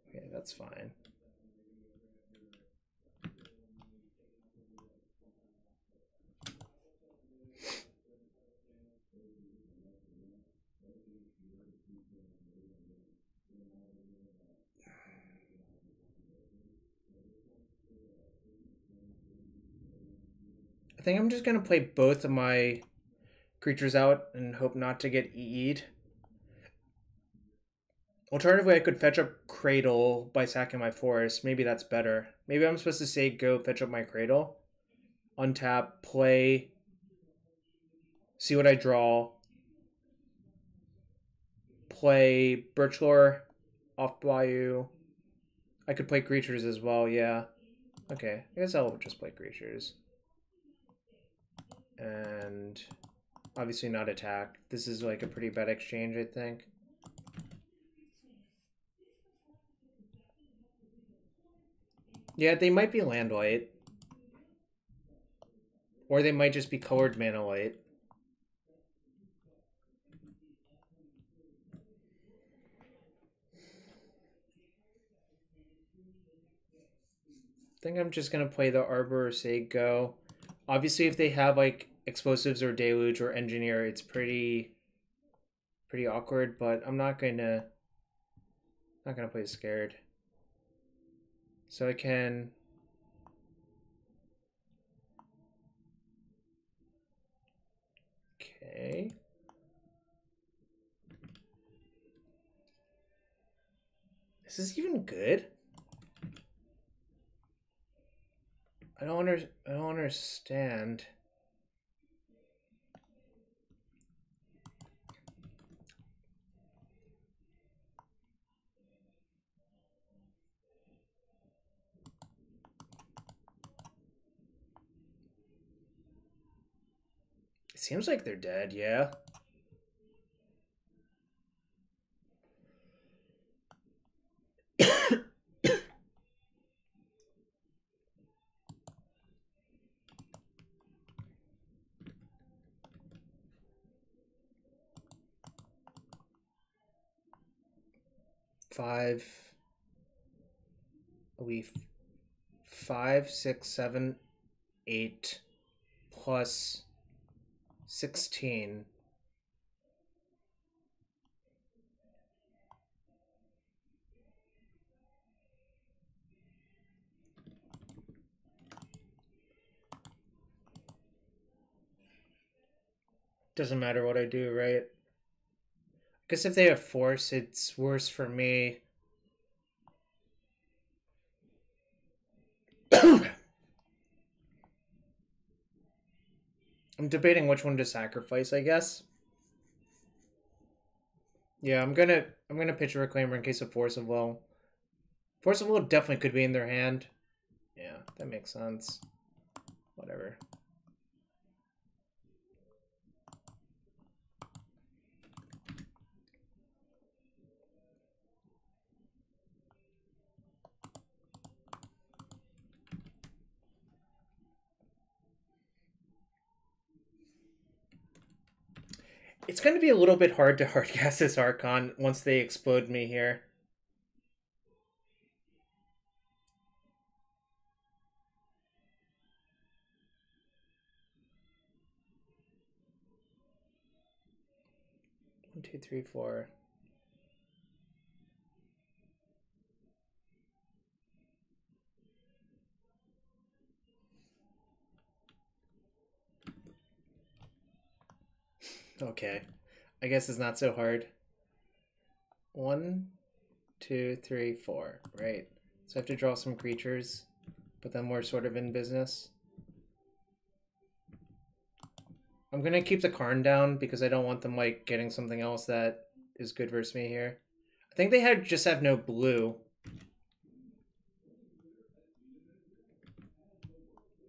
Okay, that's fine. I think I'm just gonna play both of my creatures out and hope not to get EE'd. Alternatively, I could fetch up Cradle by sacking my forest. Maybe that's better. Maybe I'm supposed to say go fetch up my Cradle, untap, play, see what I draw, play Birchlore off Bayou. I could play creatures as well, yeah. Okay, I guess I'll just play creatures. And obviously not attack. This is like a pretty bad exchange, I think. Yeah, they might be land white. Or they might just be colored mana white. I think I'm just gonna play the Arbor or say go. Obviously, if they have like explosives or deluge or engineer, it's pretty awkward. But I'm not gonna play scared. So I can. Okay. Is this even good? I don't understand. It seems like they're dead, yeah. We 5, 6, 7, 8 plus 16. Doesn't matter what I do, right? I guess if they have force, it's worse for me. I'm debating which one to sacrifice, I guess. Yeah, I'm gonna pitch a Reclaimer in case of Force of Will. Force of Will definitely could be in their hand. Yeah, that makes sense. Whatever. It's going to be a little bit hard to hardcast this Archon once they explode me here. One, two, three, four. Okay. I guess it's not so hard. 1, 2, 3, 4. Right. So I have to draw some creatures, but then we're sort of in business. I'm going to keep the Karn down because I don't want them like getting something else that is good versus me here. I think they just have no blue.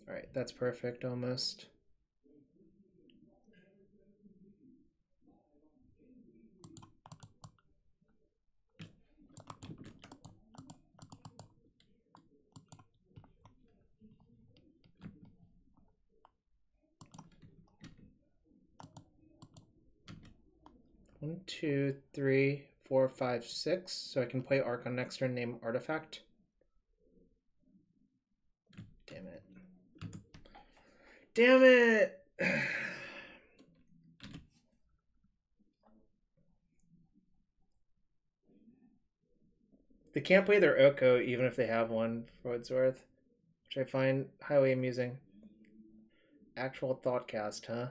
Alright, that's perfect almost. One, two, three, 4, 5, 6. So I can play Archon next turn, name Artifact. Damn it. Damn it! They can't play their Oko even if they have one, for what it's worth. Which I find highly amusing. Actual Thoughtcast, huh?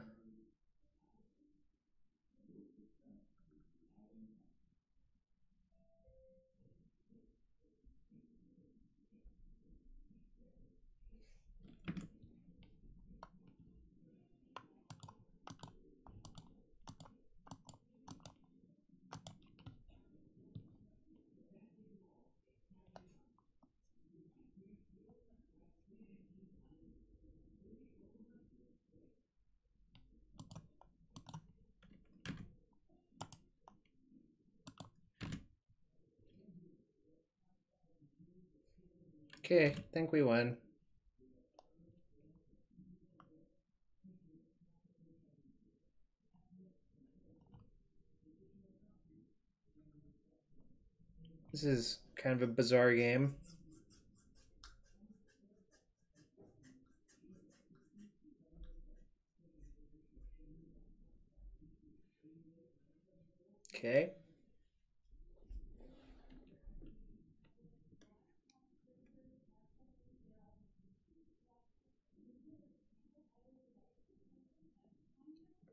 Okay, think we win. This is kind of a bizarre game. Okay.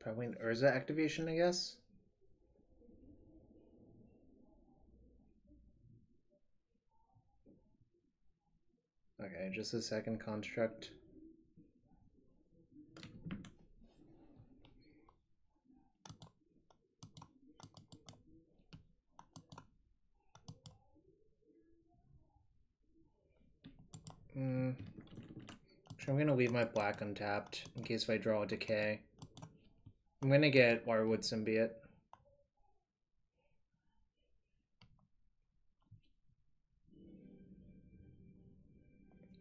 Probably an Urza activation, I guess. Okay, just a second construct. I'm going to leave my black untapped in case if I draw a Decay. I'm going to get Wirewood Symbiote.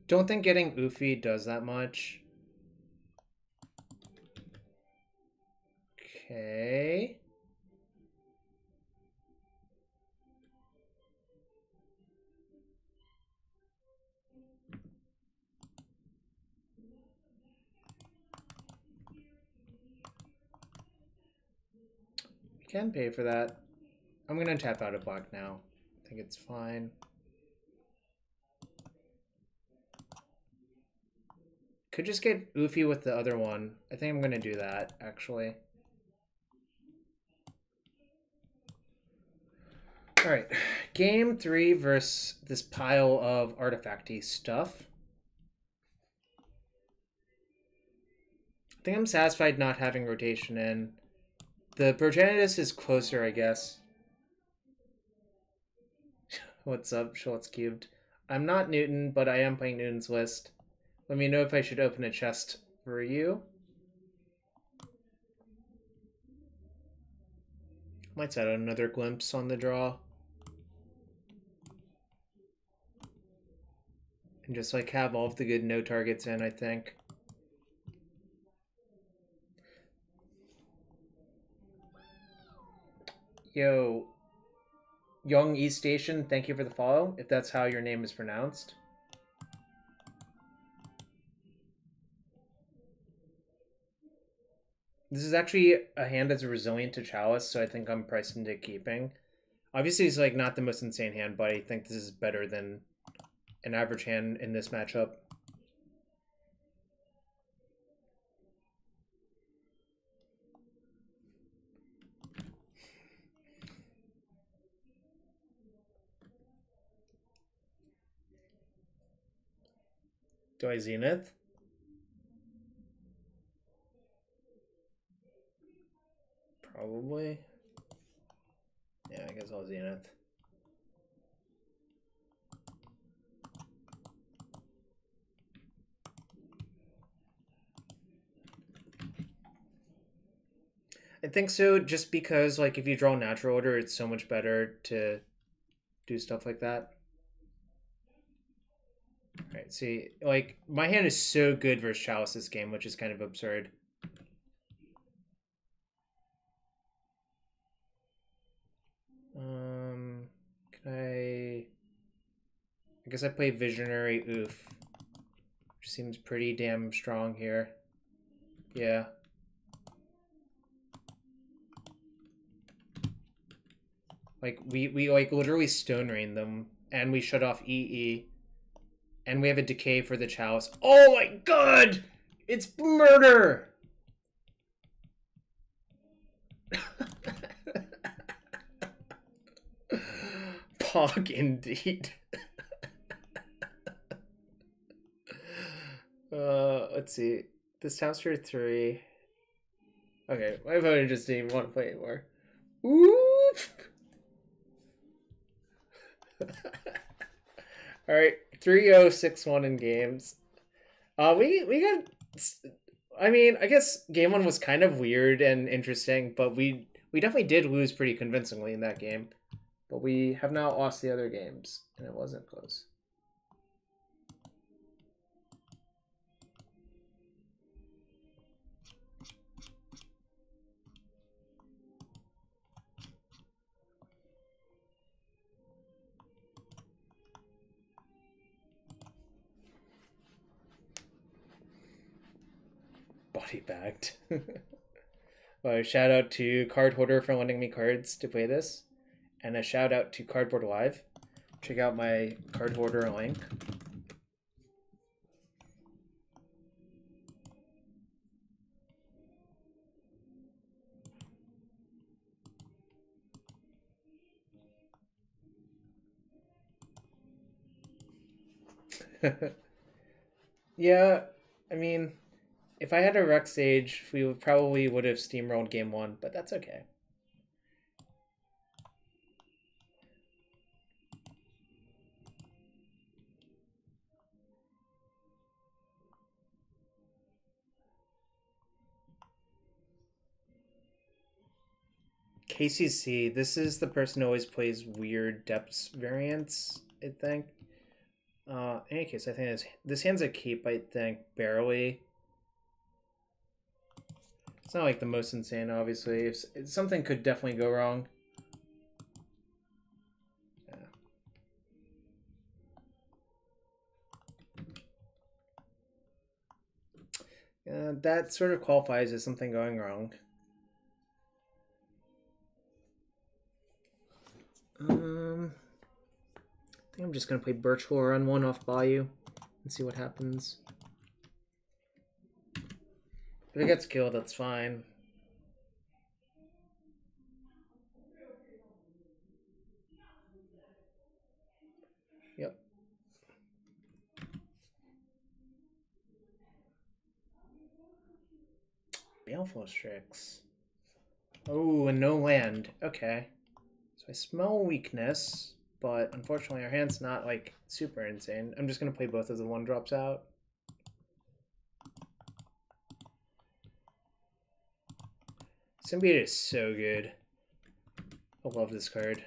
Don't think getting Ouphe does that much. Okay. You can pay for that. I'm going to tap out of black now. I think it's fine. Could just get Ouphe with the other one. I think I'm going to do that, actually. Alright, game 3 versus this pile of artifacty stuff. I think I'm satisfied not having rotation in. The Progenitus is closer, I guess. What's up, Schultz Cubed? I'm not Newton, but I am playing Newton's list. Let me know if I should open a chest for you. Might set another glimpse on the draw. And just like have all of the good no targets in, I think. Yo, Young East Station, thank you for the follow, if that's how your name is pronounced. This is actually a hand that's resilient to Chalice, so I think I'm priced into keeping. Obviously, it's like not the most insane hand, but I think this is better than an average hand in this matchup. Do I Zenith? Probably. Yeah, I guess I'll Zenith. I think so, just because like if you draw natural order, it's so much better to do stuff like that. Alright, see, like my hand is so good versus Chalice this game, which is kind of absurd. Can I guess I play Visionary Ouphe, which seems pretty damn strong here. Yeah. Like we like literally Stone Rain them, and we shut off EE, and we have a decay for the Chalice. Oh my god! It's murder! Pog indeed. Let's see. This house for 3. Okay, my opponent just didn't even want to play anymore. Oof! Alright, 3-0-6-1 in games. We got... I mean, I guess game 1 was kind of weird and interesting, but we definitely did lose pretty convincingly in that game. But we have now lost the other games, and it wasn't close. Body bagged. Well, shout out to Card Hoarder for lending me cards to play this. And a shout out to Cardboard Live. Check out my Card Hoarder link. Yeah, I mean, if I had a Rex Sage, we probably would have steamrolled game 1, but that's okay. KCC, this is the person who always plays weird depths variants, I think. In any case, I think this hand's a keep, I think, barely. It's not like the most insane, obviously. If something could definitely go wrong. Yeah. That sort of qualifies as something going wrong. I think I'm just going to play Birchlore on 1 off Bayou and see what happens. If it gets killed, that's fine. Yep. Baleful Strix. Oh, and no land. Okay. So I smell weakness. but unfortunately our hand's not like super insane. I'm just gonna play both of the 1-drops out. Symbiote is so good. I love this card.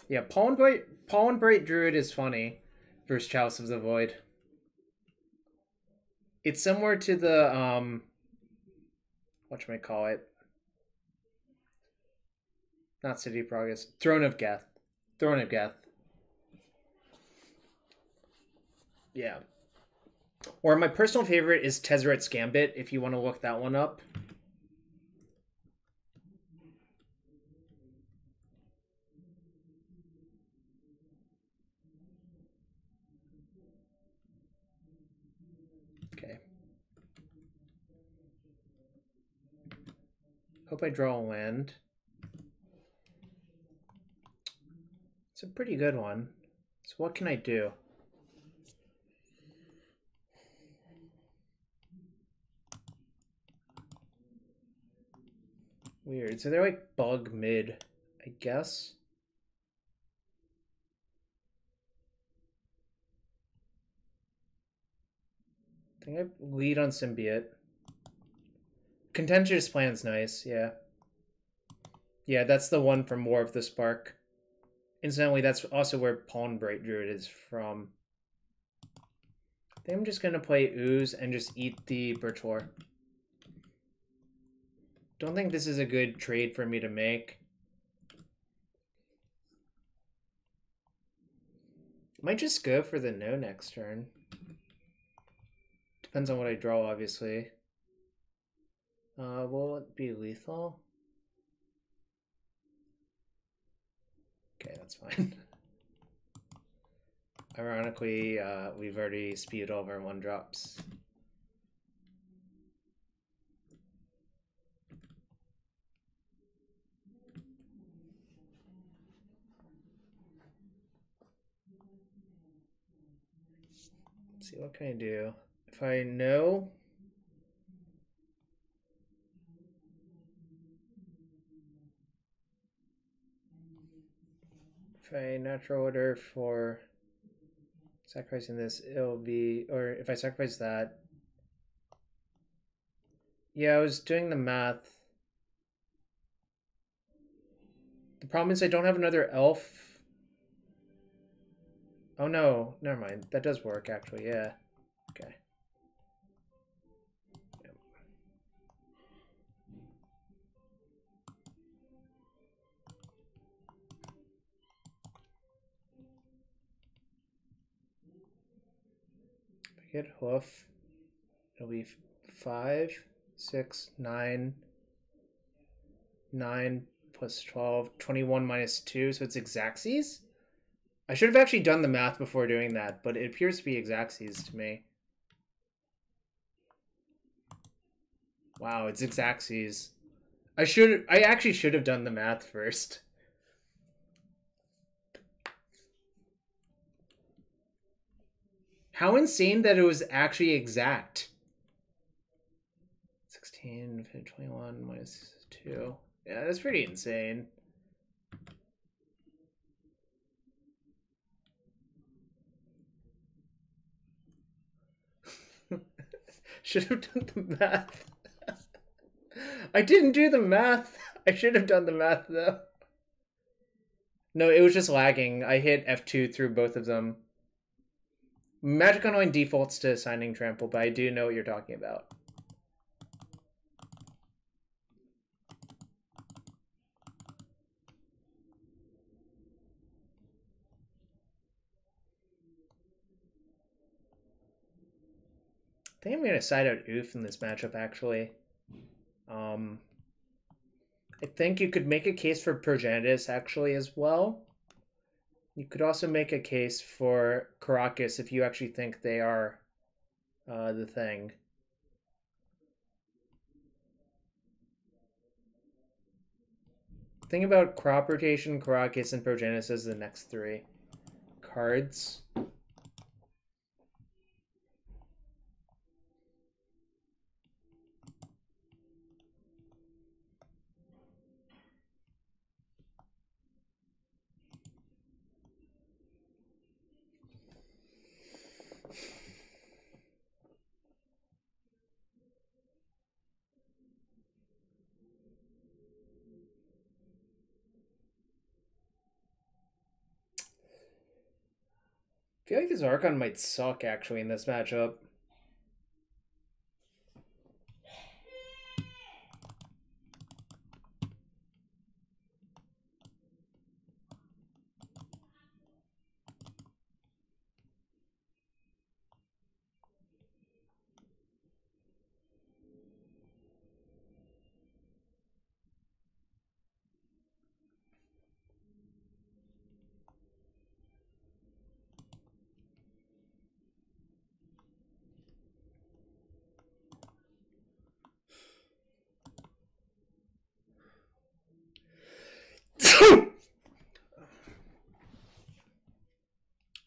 Yeah, Pollen Bright Druid is funny versus Chalice of the Void. It's similar to the whatchamacallit? Not City of Progress. Throne of Geth. Throne of Geth. Yeah. Or my personal favorite is Tezzeret's Gambit, if you want to look that one up. Okay. Hope I draw a land. It's a pretty good one. So what can I do? Weird. So they're like bug mid, I guess. I think I lead on Symbiote. Contentious Plan's nice, yeah. Yeah, that's the one from War of the Spark. Incidentally, that's also where Pollen Bright Druid is from. I think I'm just gonna play Ooze and just eat the Birchlore. Don't think this is a good trade for me to make. Might just go for the no next turn. Depends on what I draw, obviously. Will it be lethal? Okay, that's fine. Ironically, we've already spewed all of our 1-drops. Let's see, what can I do? If I know... If I natural order for sacrificing this, it'll be... Or if I sacrifice that... Yeah, I was doing the math. The problem is I don't have another elf. Oh no, never mind. That does work, actually, yeah. Okay. Yep. If I get Hoof, it'll be 5, 6, 9, 9 plus 12, 21 minus 2, so it's Xaxes? I should have actually done the math before doing that, but it appears to be Xaxes to me. Wow, it's Xaxes. I actually should have done the math first. How insane that it was actually exact. 16, 21 minus 2. Yeah, that's pretty insane. Should have done the math. I didn't do the math. I should have done the math, though. No, it was just lagging. I hit F2 through both of them. Magic Online defaults to assigning Trample, but I do know what you're talking about. I think I'm going to side out Ouphe in this matchup, actually. I think you could make a case for Progenitus, actually, as well. You could also make a case for Karakas if you actually think they are the thing. Think about Crop Rotation, Karakas, and Progenitus as the next 3 cards. I feel like this Archon might suck, actually, in this matchup.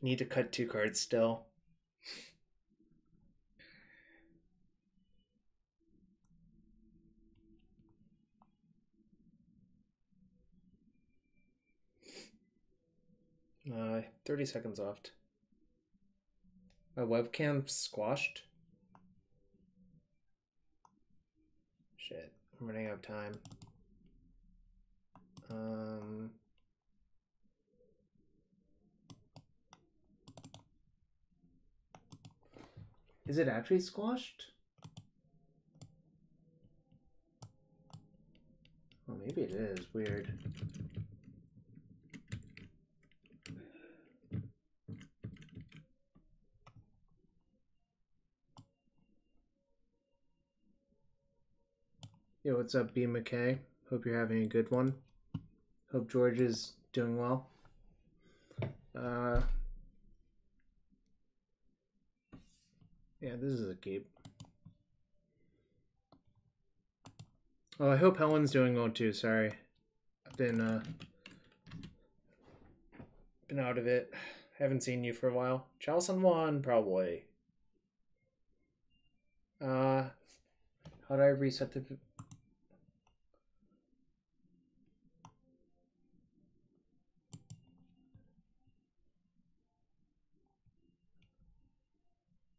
Need to cut 2 cards still. Uh, 30 seconds left. My webcam squashed. Shit, I'm running out of time. Is it actually squashed? Well, maybe it is. Weird. Yo, what's up, B. McKay? Hope you're having a good one. Hope George is doing well. Yeah, this is a cape. Oh, I hope Helen's doing well too. Sorry, I've been out of it. Haven't seen you for a while. Chalson won, probably. How do I reset the?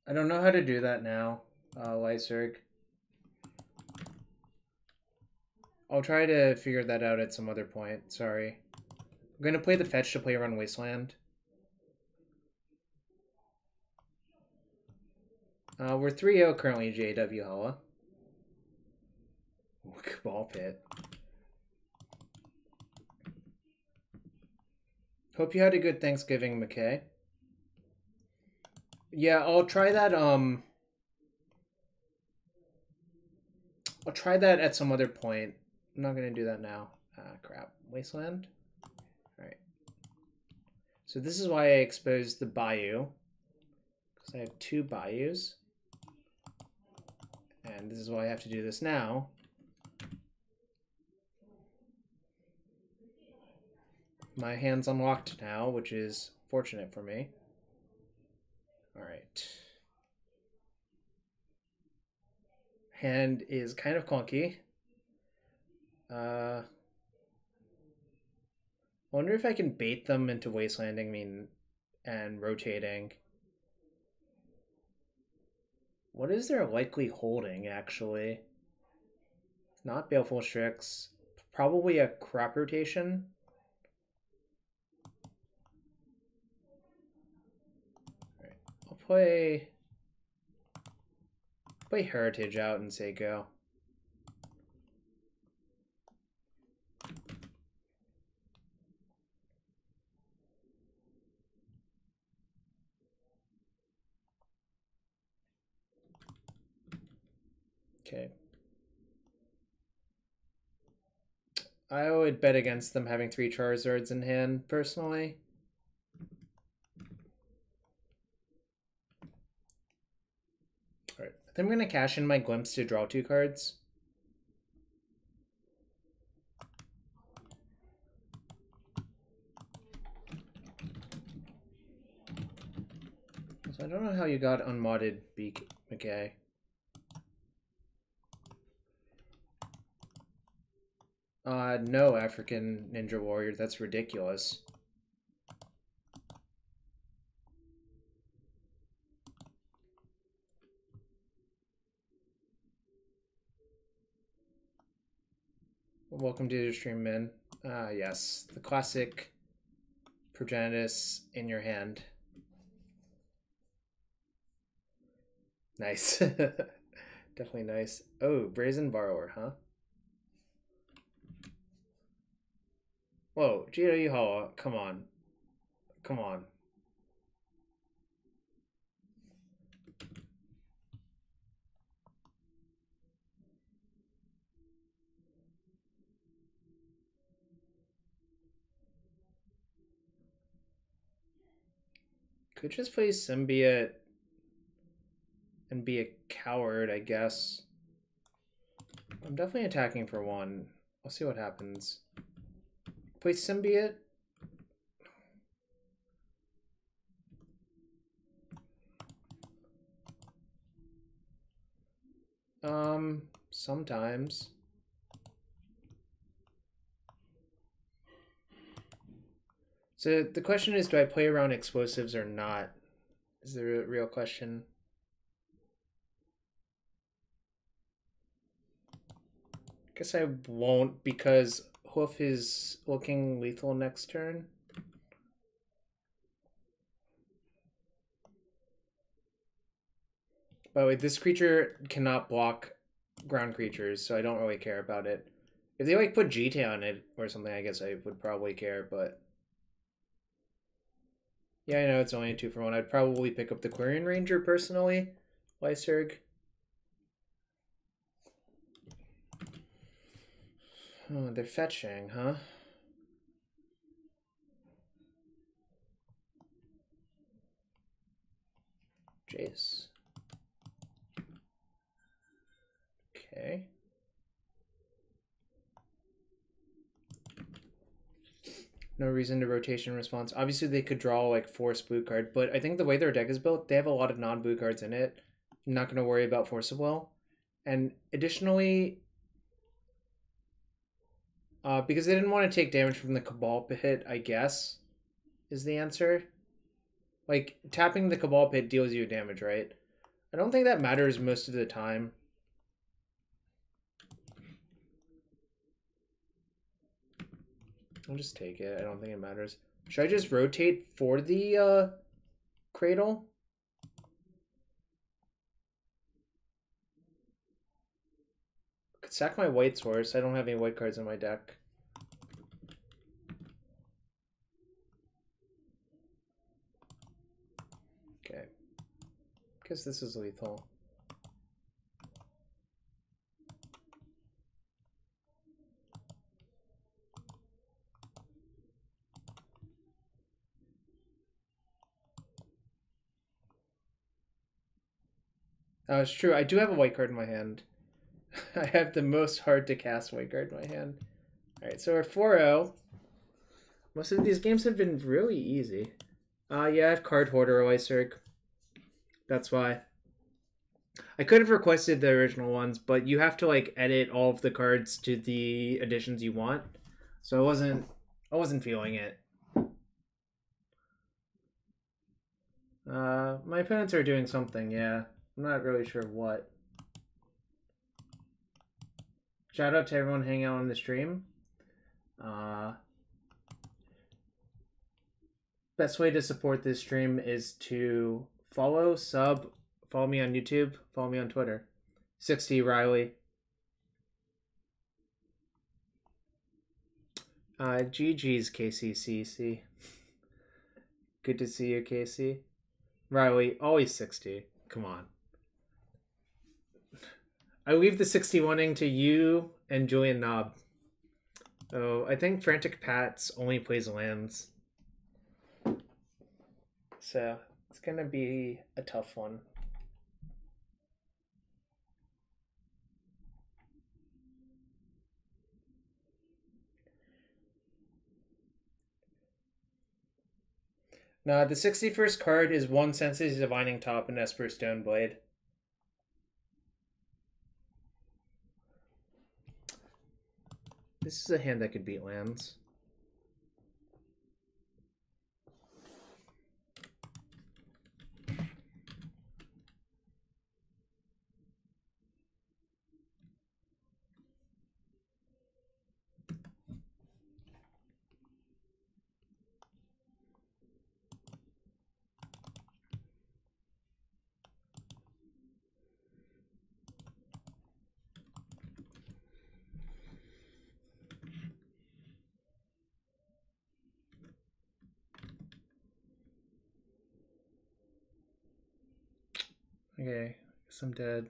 I don't know how to do that now, Lyserg. I'll try to figure that out at some other point. Sorry. I'm going to play the fetch to play around Wasteland. We're 3-0 currently, JW Hala. Cabal Pit. Hope you had a good Thanksgiving, McKay. Yeah, I'll try that, I'll try that at some other point. I'm not going to do that now. Crap. Wasteland? Alright. So this is why I exposed the Bayou. Because I have 2 Bayous. And this is why I have to do this now. My hand's unlocked now, which is fortunate for me. Alright. Hand is kind of clunky. I wonder if I can bait them into wastelanding and rotating. What is their likely holding, actually? Not Baleful Strix. Probably a crop rotation. Alright, I'll play Heritage out and say go. Okay. I would bet against them having 3 Charizards in hand, personally. Alright, I think I'm going to cash in my Glimpse to draw 2 cards. So I don't know how you got unmodded, McKay. No, African Ninja Warrior, that's ridiculous. Welcome to the stream, Min. Yes, the classic Progenitus in your hand. Nice. Definitely nice. Oh, Brazen Borrower, huh? Whoa, Gio Yuhawa, come on. Come on. Could just play Symbiote and be a coward, I guess. I'm definitely attacking for one. I'll see what happens. Play Symbiote. Sometimes. So the question is, do I play around explosives or not? Is the real question. Guess I won't because Hoof is looking lethal next turn. By the way, this creature cannot block ground creatures, so I don't really care about it. If they like put GT on it or something, I guess I would probably care, but yeah, I know it's only a 2-for-1. I'd probably pick up the Quirion Ranger personally. Lyserg. Oh, they're fetching, huh? Jace. Okay. No reason to rotation response. Obviously, they could draw like force blue card, but I think the way their deck is built, they have a lot of non-blue cards in it. I'm not going to worry about Force of Will. And additionally, because they didn't want to take damage from the Cabal Pit, I guess, is the answer. Like, tapping the Cabal Pit deals you damage, right? I don't think that matters most of the time. I'll just take it. I don't think it matters. Should I just rotate for the Cradle? Could sack my white source. I don't have any white cards in my deck. Okay. Guess this is lethal. Oh, it's true. I do have a white card in my hand. I have the most hard to cast white card in my hand. Alright, so we're 4-0. Most of these games have been really easy. Yeah, I have Card Hoarder Lyserg. That's why. I could have requested the original ones, but you have to like edit all of the cards to the editions you want. So I wasn't feeling it. My opponents are doing something, yeah. I'm not really sure what. Shout out to everyone hanging out on the stream. Best way to support this stream is to follow, sub, follow me on YouTube, follow me on Twitter. 60 Riley. GG's KCCC. Good to see you, Casey. Riley, always 60. Come on. I leave the 61ing to you and Julian Knob. Oh, I think Frantic Pats only plays lands. So it's going to be a tough one. Nah, the 61st card is one Sensei's Divining Top and Esper Stoneblade. This is a hand that could beat lands. Okay, guess I'm dead.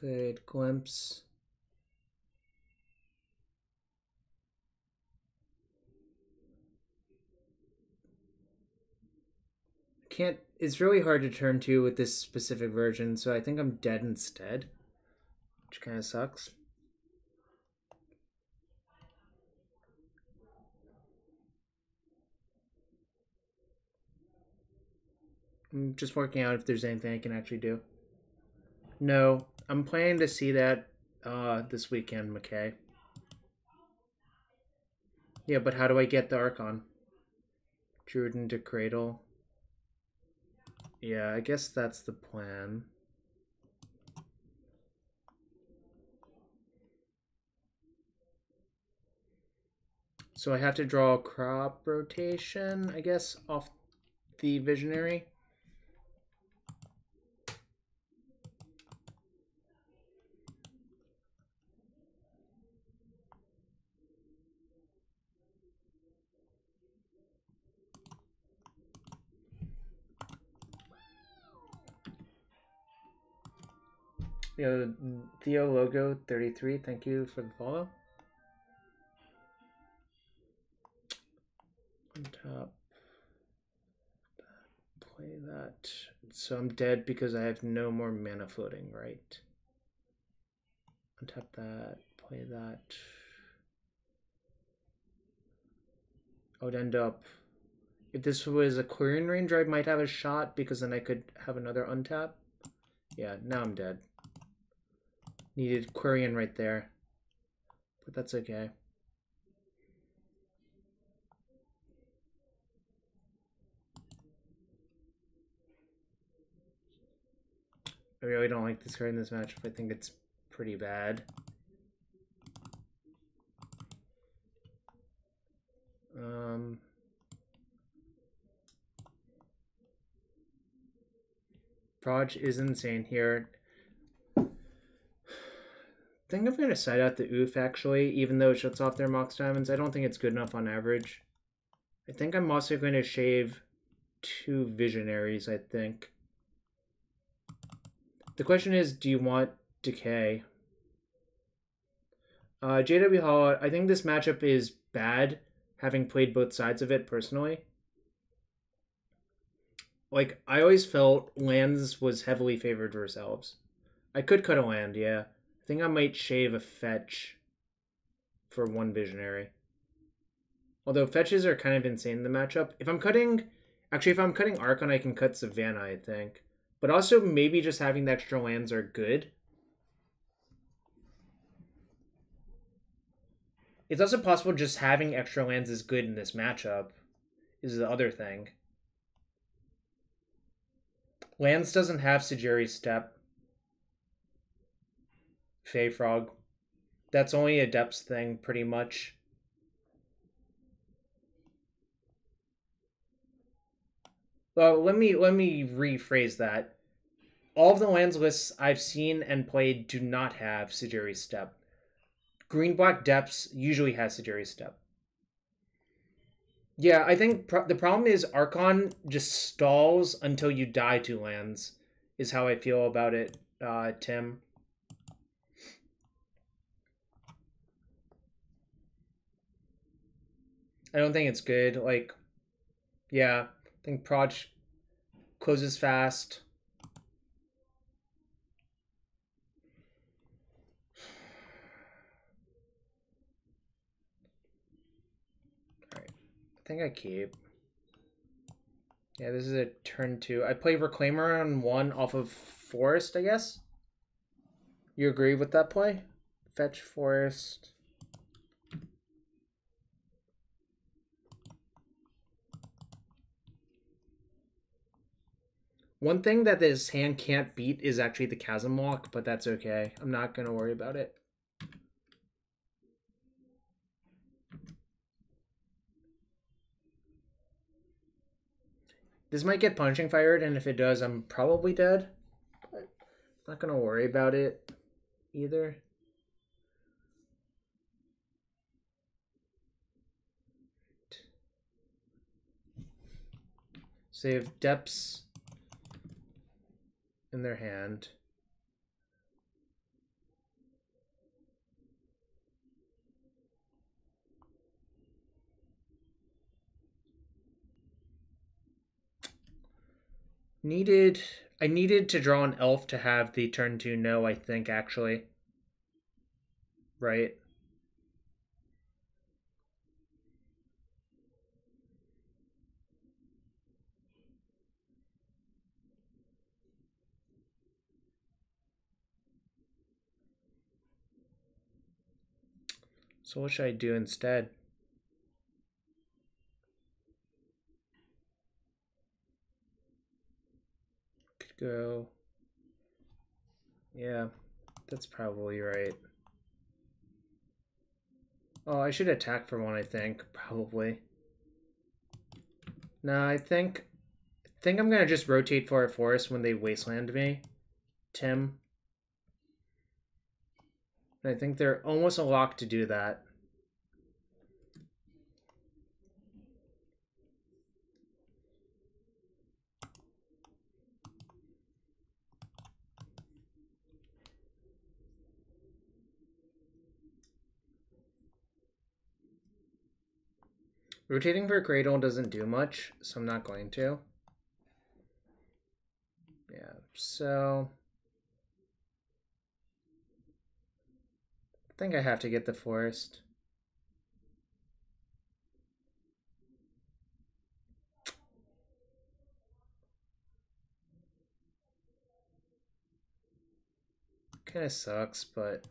Good glimpse. Can't. It's really hard to turn to with this specific version, so I think I'm dead instead, which kind of sucks. I'm just working out if there's anything I can actually do. No, I'm planning to see that this weekend, McKay. Yeah, but how do I get the Archon? Druid into Cradle. Yeah, I guess that's the plan. So I have to draw a crop rotation, I guess, off the Visionary. Theo Logo 33, thank you for the follow. On top. Play that. So I'm dead because I have no more mana floating, right? Untap that. Play that. I would end up... If this was a Quirion Ranger, I might have a shot because then I could have another untap. Yeah, now I'm dead. Needed Quirion right there. But that's okay. I really don't like this card in this matchup. I think it's pretty bad. Proj is insane here. I think I'm going to side out the Ouphe, actually, even though it shuts off their Mox Diamonds. I don't think it's good enough on average. I think I'm also going to shave 2 Visionaries, I think. The question is, do you want Decay? JW Hall, I think this matchup is bad, having played both sides of it personally. Like, I always felt lands was heavily favored versus elves. I could cut a land, yeah. I think I might shave a fetch for 1 Visionary. Although fetches are kind of insane in the matchup. If I'm cutting... Actually, if I'm cutting Archon, I can cut Savannah, I think. But also, maybe just having the extra lands are good. It's also possible just having extra lands is good in this matchup. Is the other thing. Lands doesn't have Sejiri's Step. Fey Frog. That's only a depths thing, pretty much. Well, let me rephrase that. All of the lands lists I've seen and played do not have Sejiri's Step. Green-black depths usually has Sejiri's Step. Yeah, I think the problem is Archon just stalls until you die 2 lands, is how I feel about it, Tim. I don't think it's good. Like, yeah, I think Proj closes fast. Alright, I think I keep. Yeah, this is a turn 2. I play Reclaimer on 1 off of Forest, I guess? You agree with that play? Fetch Forest. One thing that this hand can't beat is actually the Chasm Walk, but that's okay. I'm not going to worry about it. This might get punching fired, and if it does, I'm probably dead. But I'm not gonna worry about it either. So they have depths in their hand. I needed to draw an elf to have the turn 2 no, I think, actually. Right? So what should I do instead? Could go... Yeah, that's probably right. Oh, I should attack for one, I think. Probably. No, I think I'm gonna just rotate for a forest when they wasteland me. Tim. I think they're almost a lock to do that. Rotating for Cradle doesn't do much, so I'm not going to. Yeah, so... I think I have to get the forest. Kind of sucks, but...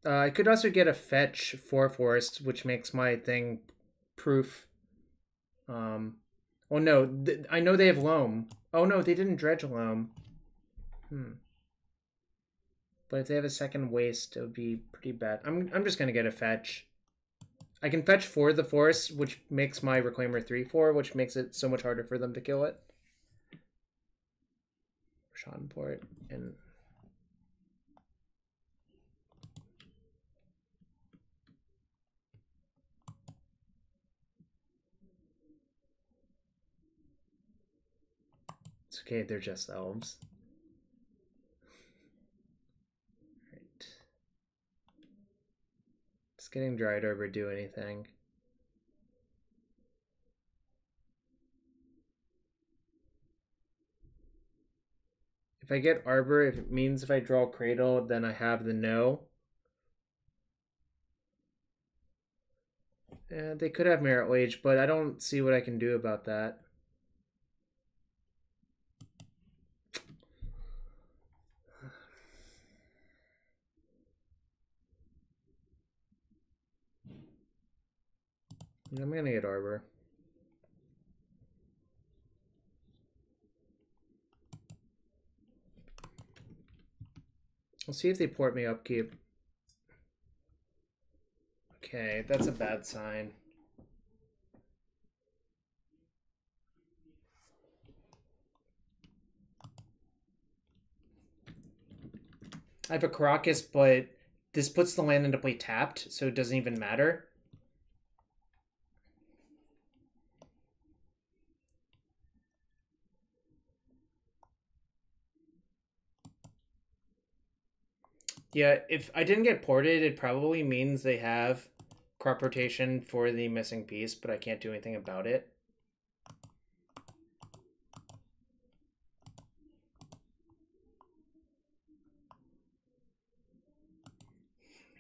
I could also get a fetch for forest, which makes my thing proof. Oh no, I know they have loam. Oh no, they didn't dredge loam. But if they have a second waste, it would be pretty bad. I'm just gonna get a fetch. I can fetch for the forest, which makes my Reclaimer 3/4, which makes it so much harder for them to kill it. Schadenport and... It's okay, they're just elves. Right. Just getting Dryad Arbor do anything. If I get Arbor, if it means if I draw Cradle, then I have the no. They could have Merit Wage, but I don't see what I can do about that. I'm gonna get Arbor. I'll see if they port me upkeep. Okay, that's a bad sign. I have a Karakas, but this puts the land into play tapped, so it doesn't even matter. Yeah, if I didn't get ported, it probably means they have crop rotation for the missing piece, but I can't do anything about it.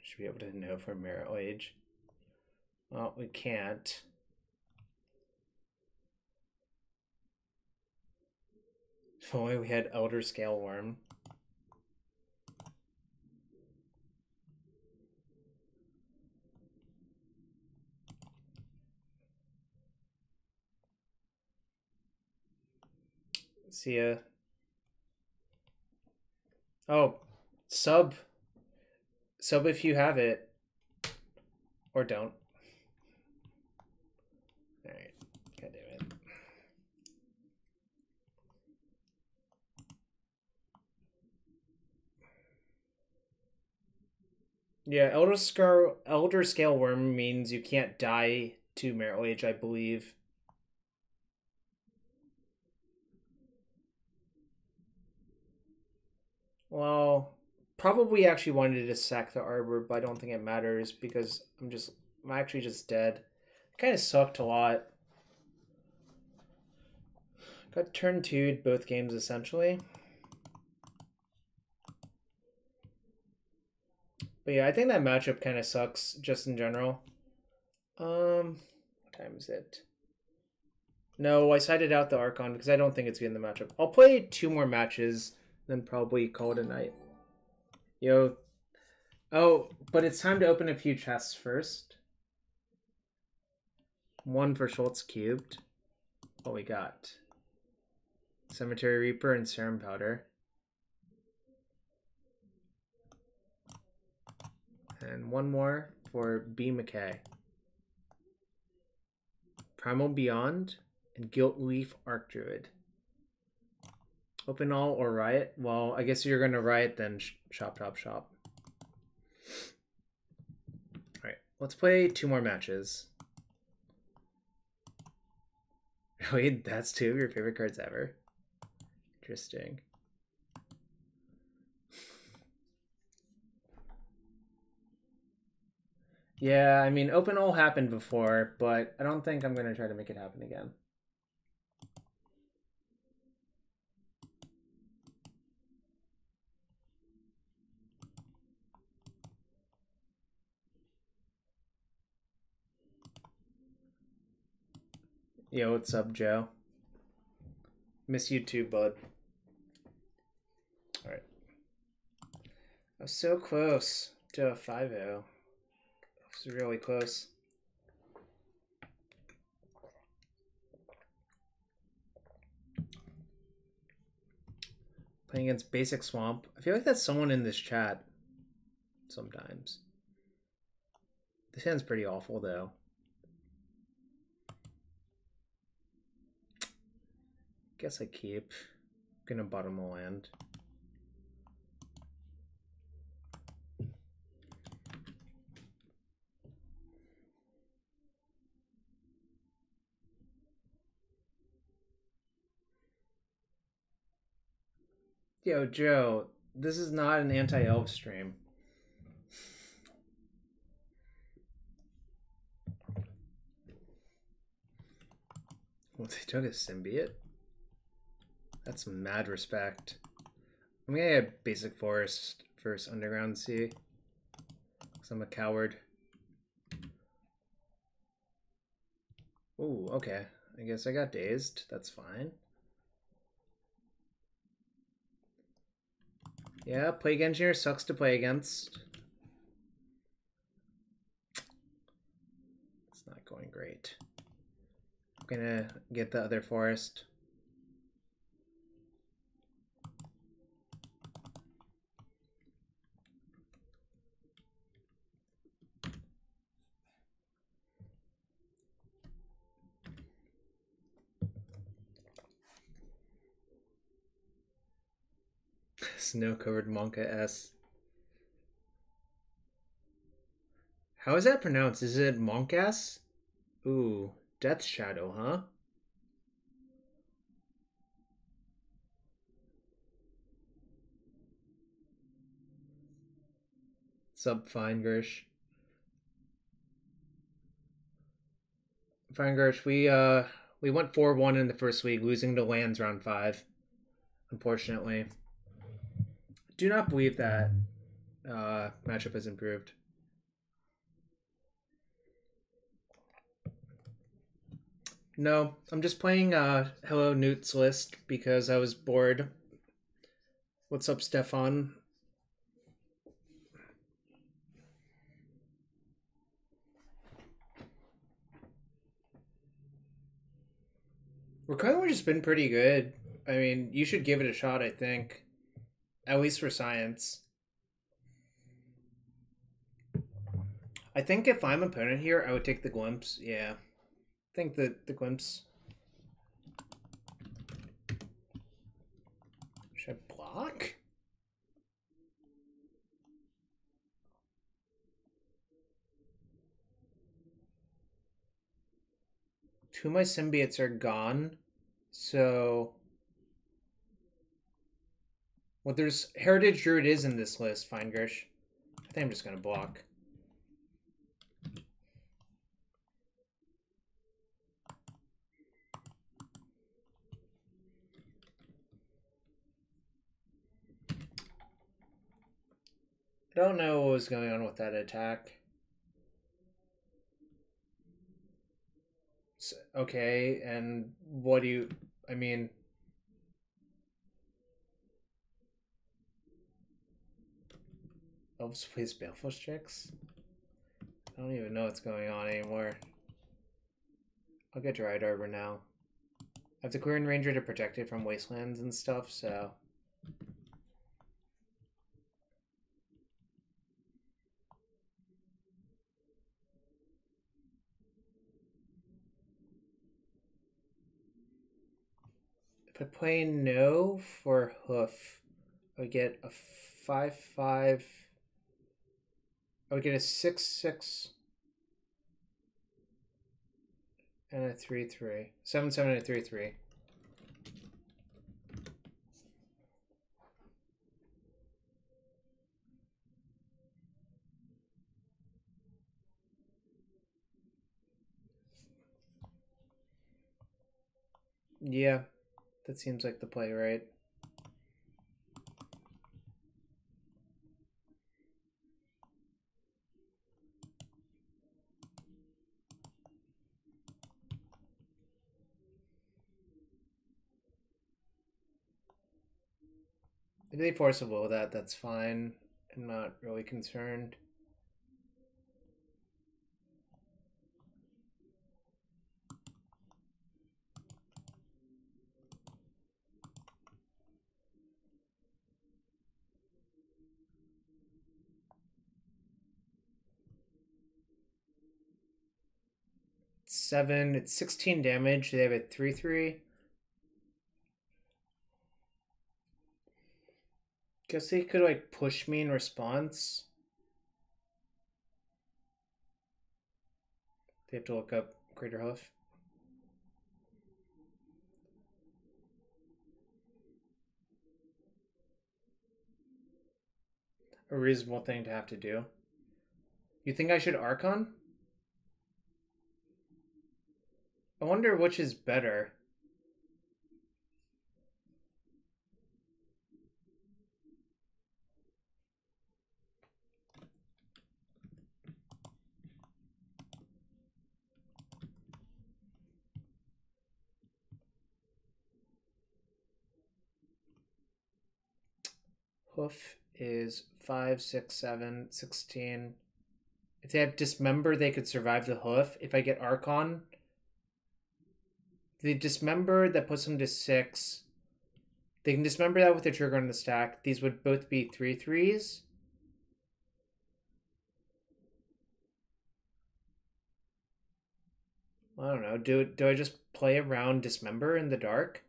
Should be able to know for Merit Wage. Well, we can't. If only we had Elder Scaleworm. See ya. Oh, sub if you have it. Or don't. Alright. God damn it. Yeah, Elder Scale Worm means you can't die to Merit Age, I believe. Well, probably actually wanted to sack the Arbor, but I don't think it matters because I'm actually just dead. It kind of sucked a lot. Got turn 2'd both games essentially. But yeah, I think that matchup kind of sucks just in general. What time is it? No, I sided out the Archon because I don't think it's good in the matchup. I'll play 2 more matches, then probably call it a night. Yo. Oh, but it's time to open a few chests first. 1 for Schultz Cubed. What we got? Cemetery Reaper and Serum Powder. And 1 more for B. McKay. Primal Beyond and Gilt Leaf Archdruid. Open all or riot? Well, I guess you're going to riot then shop. Alright, let's play 2 more matches. Wait, that's 2 of your favorite cards ever? Interesting. Yeah, I mean, open all happened before, but I don't think I'm going to try to make it happen again. Yo, what's up, Joe? Miss you too, bud. Alright. I was so close to a 5-0. It was really close. Playing against Basic Swamp. I feel like that's someone in this chat sometimes. This hand's pretty awful, though. Guess I keep. I'm gonna bottom the land. Yo, Joe, this is not an anti-elf stream. Well, they took a symbiote? That's mad respect. I'm gonna get Basic Forest versus Underground Sea. Because I'm a coward. Ooh, okay. I guess I got dazed. That's fine. Yeah, Plague Engineer sucks to play against. It's not going great. I'm gonna get the other forest. Snow-covered Monka S. How is that pronounced? Is it Monkas? Ooh, Death Shadow, huh? Sub Fine Gersh. Fine Gersh, we went 4-1 in the first week, losing to lands round 5. Unfortunately. Do not believe that matchup has improved. No, I'm just playing Hello Newt's List because I was bored. What's up, Stefan? Reclaimer has been pretty good. I mean, you should give it a shot, I think. At least for science. I think if I'm opponent here, I would take the glimpse. Yeah. I think that the glimpse. Should I block? Two of my symbiotes are gone. So. Well, there's Heritage Druid is in this list, Feingersh. I think I'm just going to block. I don't know what was going on with that attack. So, okay, and what do you... I mean... Elves plays Baleful checks? I don't even know what's going on anymore. I'll get Dryad Arbor now. I have the Quirion Ranger to protect it from wastelands and stuff, so... If I play no for Hoof, I would get a 5/5. I would get a 6/6 and a 3/3. 7/7 and a 3/3. Yeah, that seems like the play, right? If they force a will that, that's fine. I'm not really concerned. It's 16 damage. They have a 3/3. Guess they could like push me in response. They have to look up Craterhoof. A reasonable thing to have to do. You think I should Archon? I wonder which is better. Hoof is 5, 6, 7, 16. If they have Dismember, they could survive the Hoof. If I get Archon, the Dismember that puts them to 6. They can Dismember that with the trigger on the stack. These would both be 3/3s. I don't know. Do I just play around Dismember in the dark?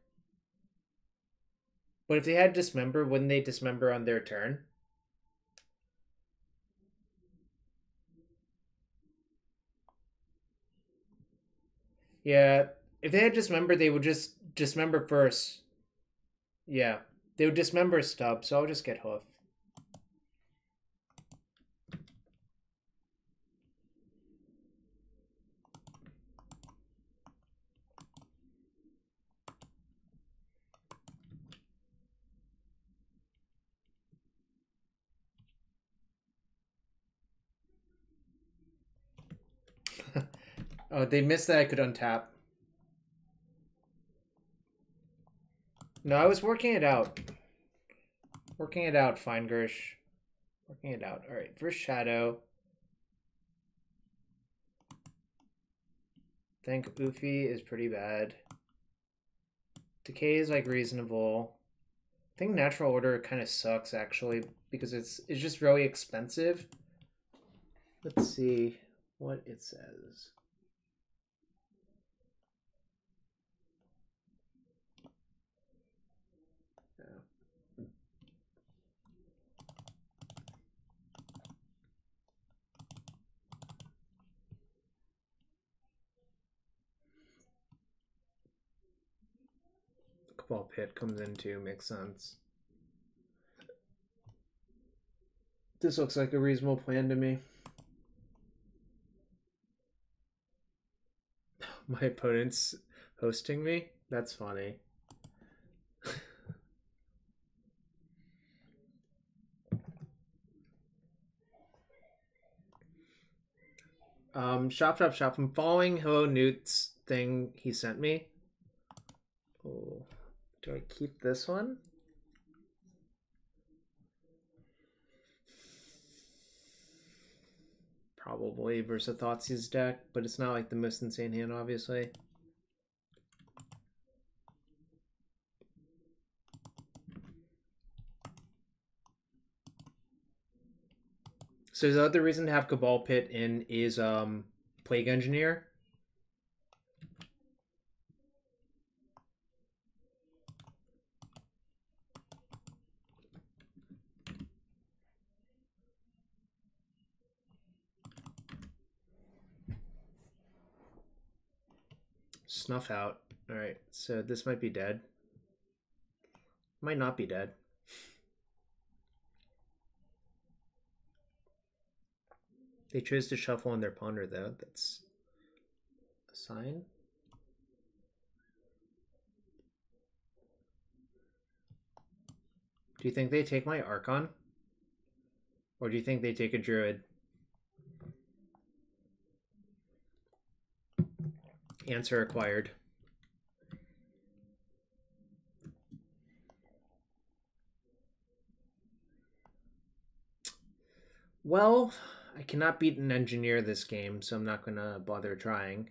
But if they had Dismember, wouldn't they Dismember on their turn? Yeah, if they had Dismember, they would just Dismember first. Yeah, they would Dismember Stub, so I'll just get Hoof. Oh, they missed that I could untap. No, I was working it out. Working it out, Feingersh. Working it out. Alright, first Shadow. I think Ouphe is pretty bad. Decay is like reasonable. I think Natural Order kind of sucks actually because it's just really expensive. Let's see what it says. Cabal Pit comes into, makes sense. This looks like a reasonable plan to me. My opponent's hosting me? That's funny. Shop. I'm following Hello Newt's thing he sent me. Oh, do I keep this one? Probably versus a Thoughtseize deck, but it's not like the most insane hand, obviously. So the other reason to have Cabal Pit in is Plague Engineer. Snuff out. Alright, so this might be dead. Might not be dead. They chose to shuffle on their ponder, though. That's a sign. Do you think they take my Archon? Or do you think they take a Druid? Answer acquired. Well, I cannot beat an engineer this game, so I'm not going to bother trying.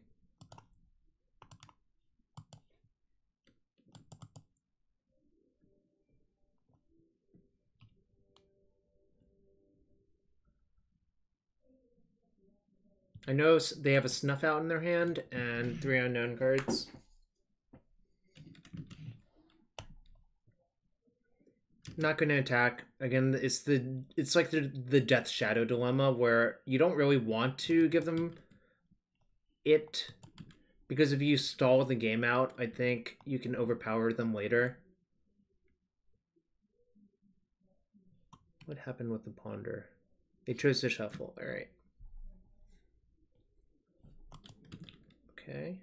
I know they have a Snuff Out in their hand and 3 unknown cards. Not going to attack. Again, it's like the Death Shadow dilemma where you don't really want to give them it, because if you stall the game out, I think you can overpower them later. What happened with the ponder? They chose to shuffle. All right. Okay.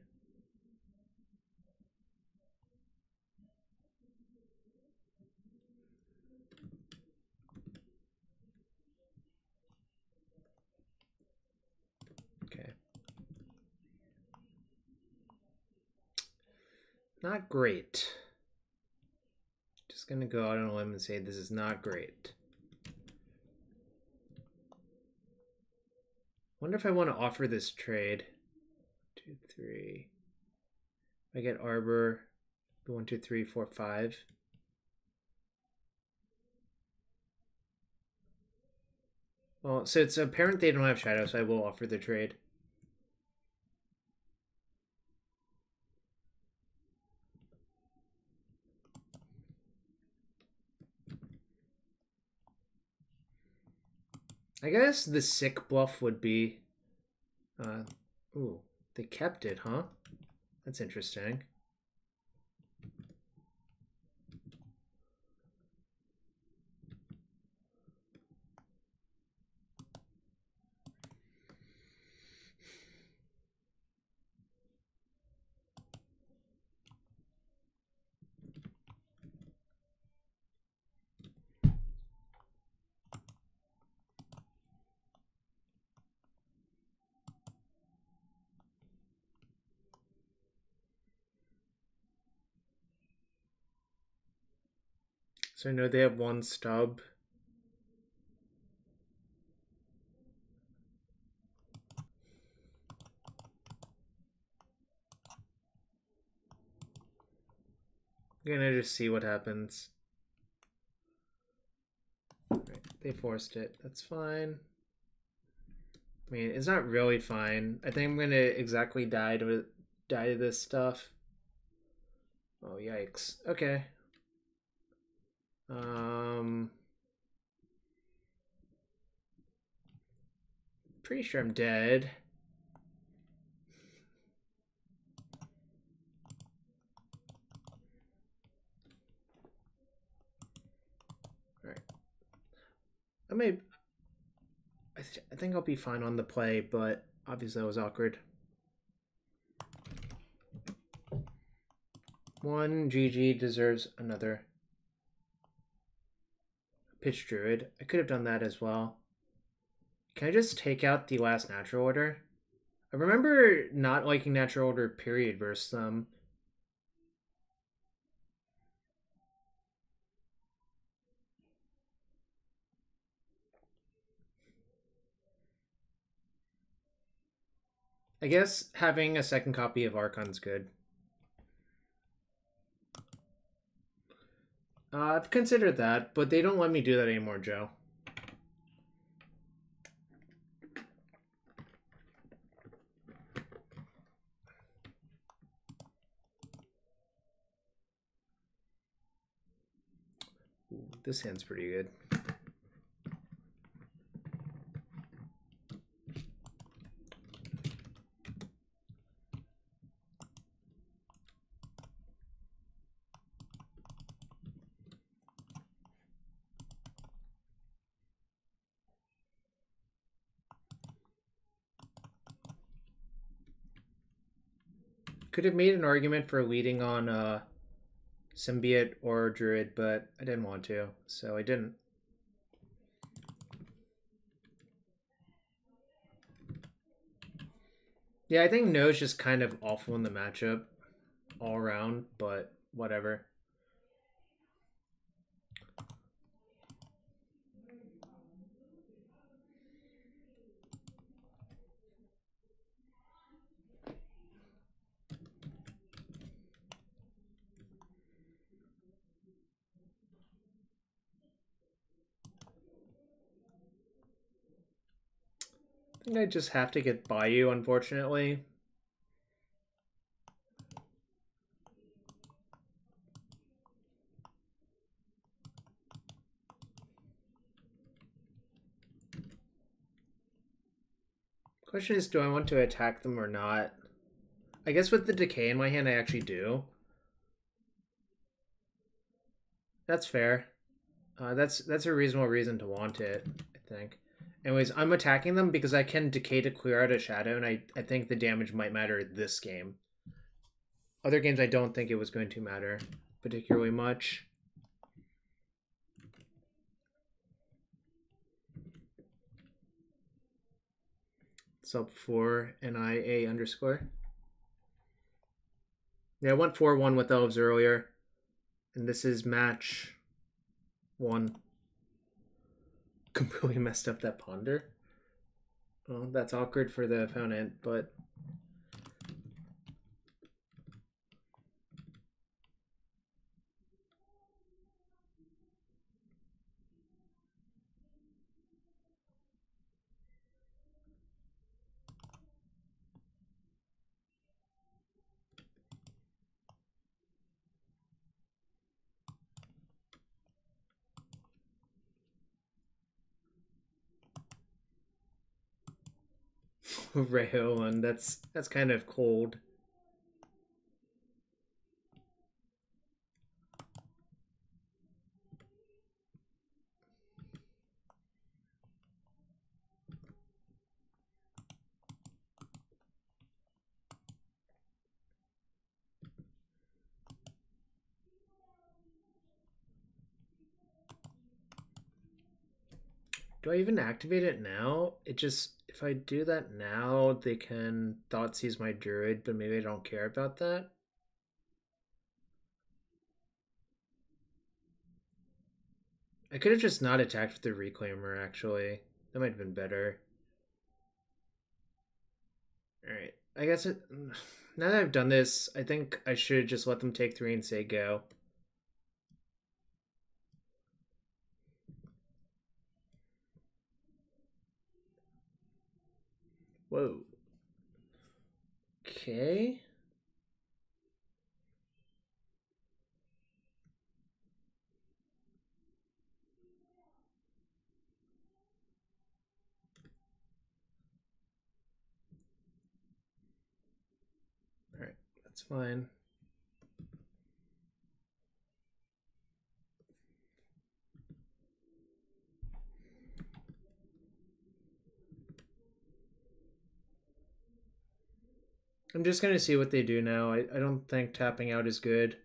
Okay. Not great. Just gonna go out on a limb and say this is not great. Wonder if I want to offer this trade. 2, 3. I get Arbor. 1, 2, 3, 4, 5. Well, so it's apparent they don't have Shadow, so I will offer the trade. I guess the sick bluff would be... ooh, they kept it, huh? That's interesting. So I know they have 1 stub. I'm gonna just see what happens. Right, they forced it. That's fine. I mean, it's not really fine. I think I'm gonna exactly die to this stuff. Oh, yikes. Okay. Pretty sure I'm dead. All right. I think I'll be fine on the play, but obviously that was awkward. One GG deserves another. Pitch Druid. I could have done that as well. Can I just take out the last natural order? I remember not liking natural order period versus them. I guess having a second copy of Archon's good. I've considered that, but they don't let me do that anymore, Joe. Ooh, this hand's pretty good. Could have made an argument for leading on Symbiote or Druid, but I didn't want to, so I didn't. Yeah, I think No's just kind of awful in the matchup all around, but whatever. I think I just have to get Bayou, unfortunately. Question is, do I want to attack them or not? I guess with the decay in my hand, I actually do. That's fair. That's a reasonable reason to want it, I think. Anyways, I'm attacking them because I can decay to clear out a shadow, and I think the damage might matter this game. Other games, I don't think it was going to matter particularly much. Sub 4 NIA underscore. Yeah, I went 4-1 with Elves earlier, and this is match 1. Completely messed up that ponder. Well, that's awkward for the opponent, but Rayolan, that's kind of cold. Do I even activate it now? It just, if I do that now, they can Thoughtseize my Druid, but maybe I don't care about that. I could have just not attacked with the Reclaimer, actually. That might have been better. Alright, I guess now that I've done this, I think I should just let them take 3 and say go. Whoa. Okay. All right, that's fine. I'm just going to see what they do now. I don't think tapping out is good.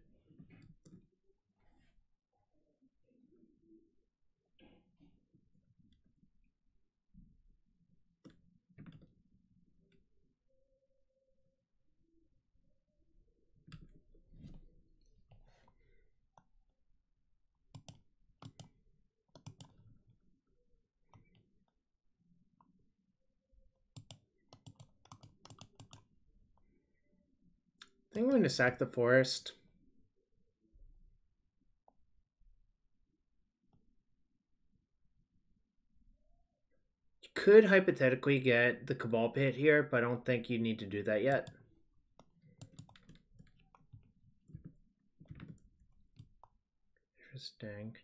I think I'm going to sack the forest. You could hypothetically get the Cabal Pit here, but I don't think you need to do that yet. Interesting.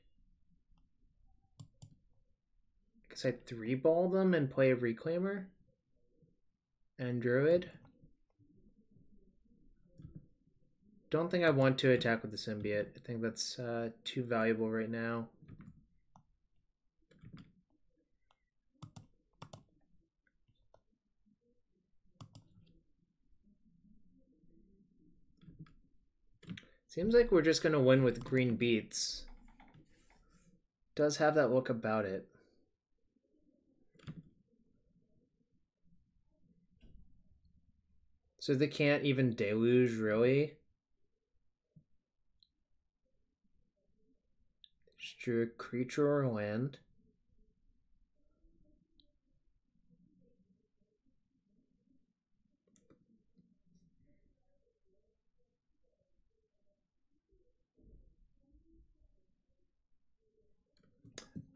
Guess I 3-ball them and play a Reclaimer and Druid. Don't think I want to attack with the Symbiote. I think that's too valuable right now. Seems like we're just going to win with green beats. Does have that look about it. So they can't even deluge, really? Just drew a creature or land.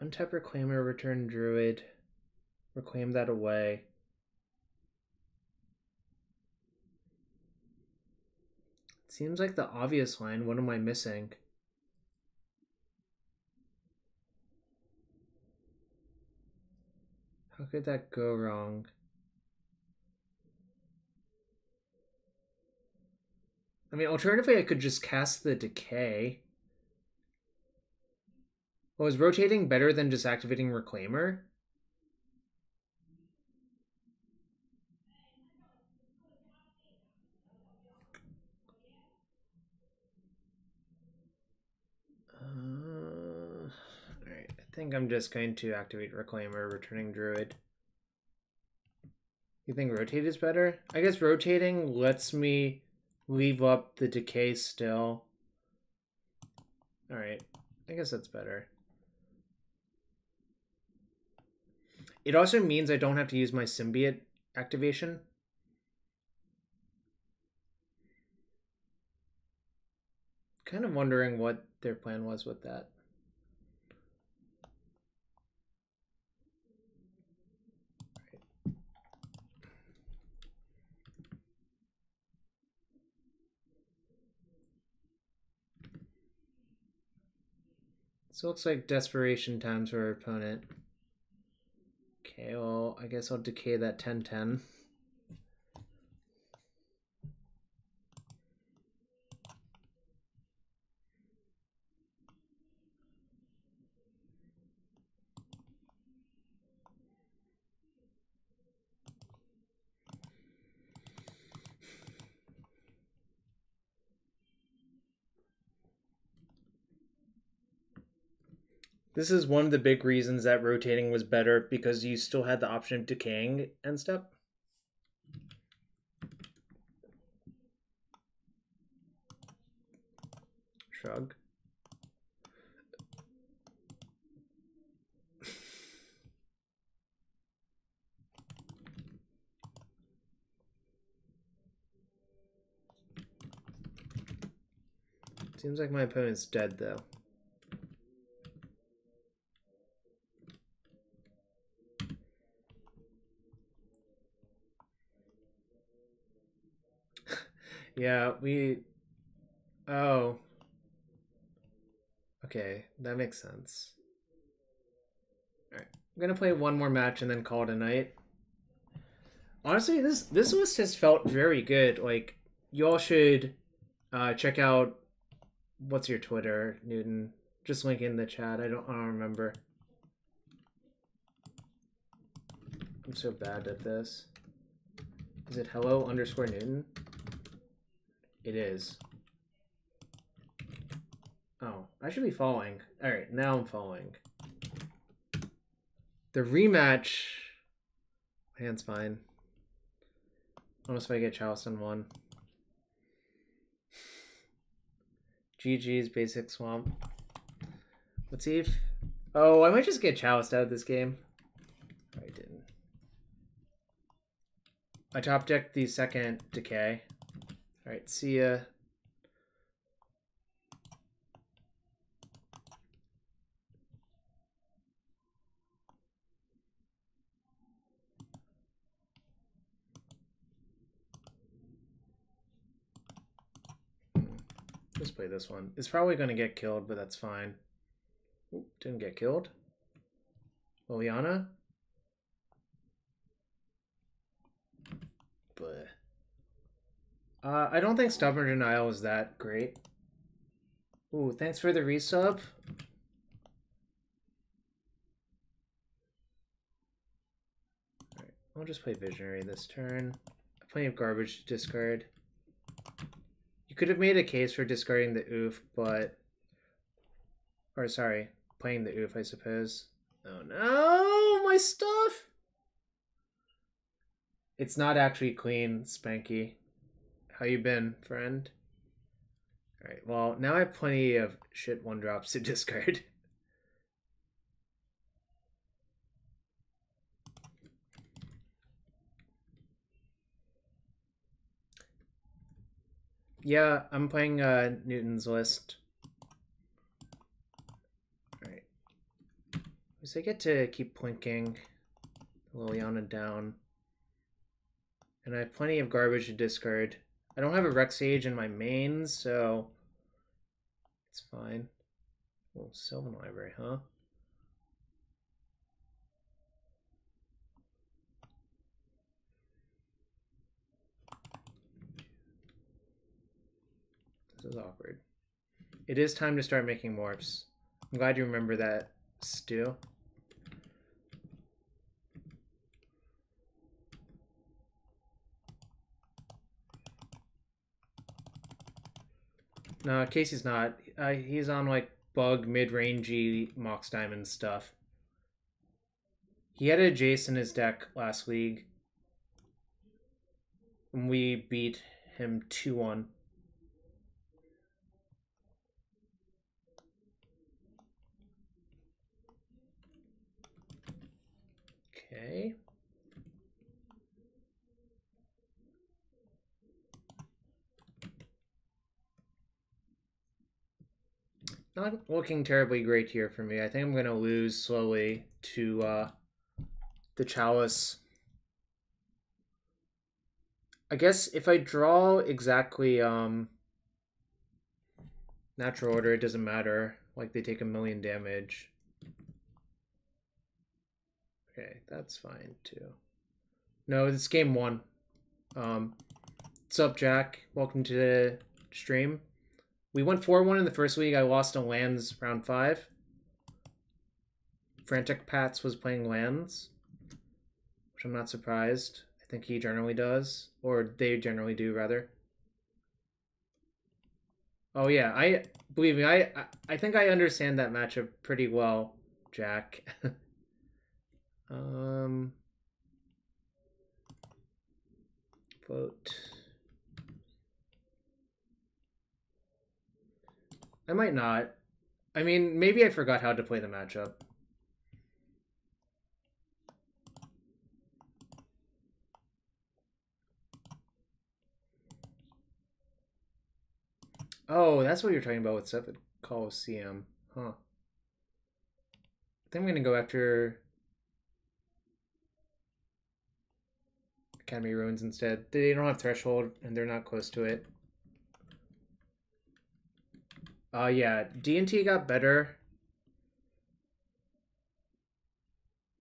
Untap Reclaimer, return Druid. Reclaim that away. Seems like the obvious line. What am I missing? How could that go wrong? I mean, alternatively, I could just cast the Decay. Well, is rotating better than just activating Reclaimer? Alright, I think I'm just going to activate Reclaimer, returning Druid. You think rotate is better? I guess rotating lets me leave up the Decay still. Alright, I guess that's better. It also means I don't have to use my Symbiote activation. Kind of wondering what their plan was with that. So it looks like desperation times for our opponent. Okay, well, I guess I'll decay that 10/10. This is one of the big reasons that rotating was better, because you still had the option of decaying and stuff. Shrug. Seems like my opponent's dead, though. Yeah, we... Oh. Okay, that makes sense. Alright, I'm gonna play one more match and then call it a night. Honestly, this list has felt very good. Like, you all should check out... What's your Twitter, Newton? Just link in the chat. I don't remember. I'm so bad at this. Is it hello_Newton? It is. Oh, I should be following. Alright, now I'm following. The rematch... My hand's fine. Almost if I get Chalice on one. GG's basic swamp. Let's see if... Oh, I might just get Chalice out of this game. I didn't. I top decked the second Decay. Alright, see ya. Let's play this one. It's probably going to get killed, but that's fine. Ooh, didn't get killed. Liliana? But I don't think Stubborn Denial is that great. Ooh, thanks for the resub. Alright, I'll just play Visionary this turn. Plenty of garbage to discard. You could have made a case for discarding the Ouphe, but... Or, sorry, playing the Ouphe, I suppose. Oh no, my stuff! It's not actually clean, Spanky. How you been, friend? Alright, well, now I have plenty of shit 1-drops to discard. Yeah, I'm playing Newton's list. Alright. So I get to keep plinking Liliana down. And I have plenty of garbage to discard. I don't have a Rex Sage in my main, so it's fine. Oh, Sylvan Library, huh? This is awkward. It is time to start making morphs. I'm glad you remember that, Stu. No, Casey's not. He's on like bug mid-rangey Mox Diamond stuff. He had a Jace in his deck last league. And we beat him 2-1. Okay. Not looking terribly great here for me. I think I'm going to lose slowly to the Chalice. I guess if I draw exactly natural order, it doesn't matter. Like, they take 1,000,000 damage. Okay, that's fine too. No, it's game 1. What's up, Jack? Welcome to the stream. We went 4-1 in the first week. I lost on lands round 5. Frantic Pats was playing lands, which I'm not surprised. I think he generally does, or they generally do, rather. Oh yeah, believe me, I think I understand that matchup pretty well, Jack. Vote. I might not. I mean, maybe I forgot how to play the matchup. Oh, that's what you're talking about with Seven Coliseum. Huh. I think I'm going to go after Academy Ruins instead. They don't have Threshold, and they're not close to it. Yeah, D&T got better.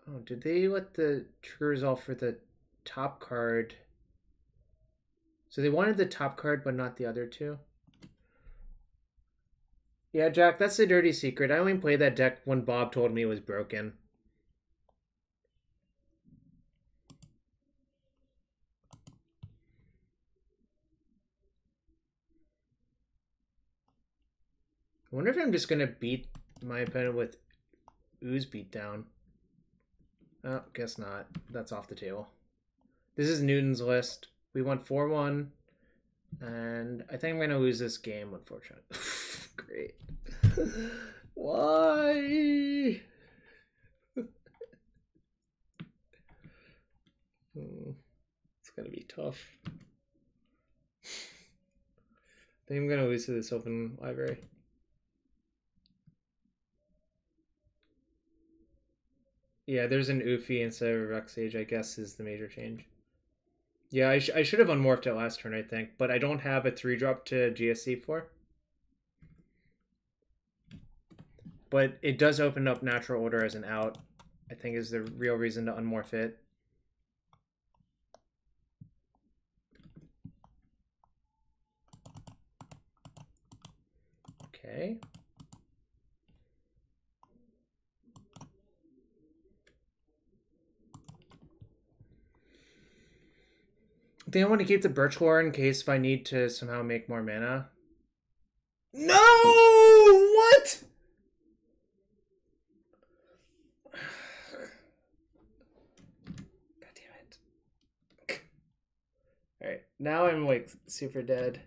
Oh, did they let the trigger resolve for the top card? So they wanted the top card, but not the other two? Yeah, Jack, that's the dirty secret. I only played that deck when Bob told me it was broken. I wonder if I'm just going to beat my opponent with Ooze Beatdown. Oh, guess not. That's off the table. This is Newton's list. We went 4-1. And I think I'm going to lose this game, unfortunately. Great. Why? It's going to be tough. I think I'm going to lose to this open library. Yeah, there's an Ouphe instead of a Rexage, I guess, is the major change. Yeah, I should have unmorphed it last turn, I think, but I don't have a 3-drop to GSC for. But it does open up Natural Order as an out, I think is the real reason to unmorph it. Okay. I think I want to keep the Birchlore in case if I need to somehow make more mana. No! What? God damn it. Alright, now I'm like super dead.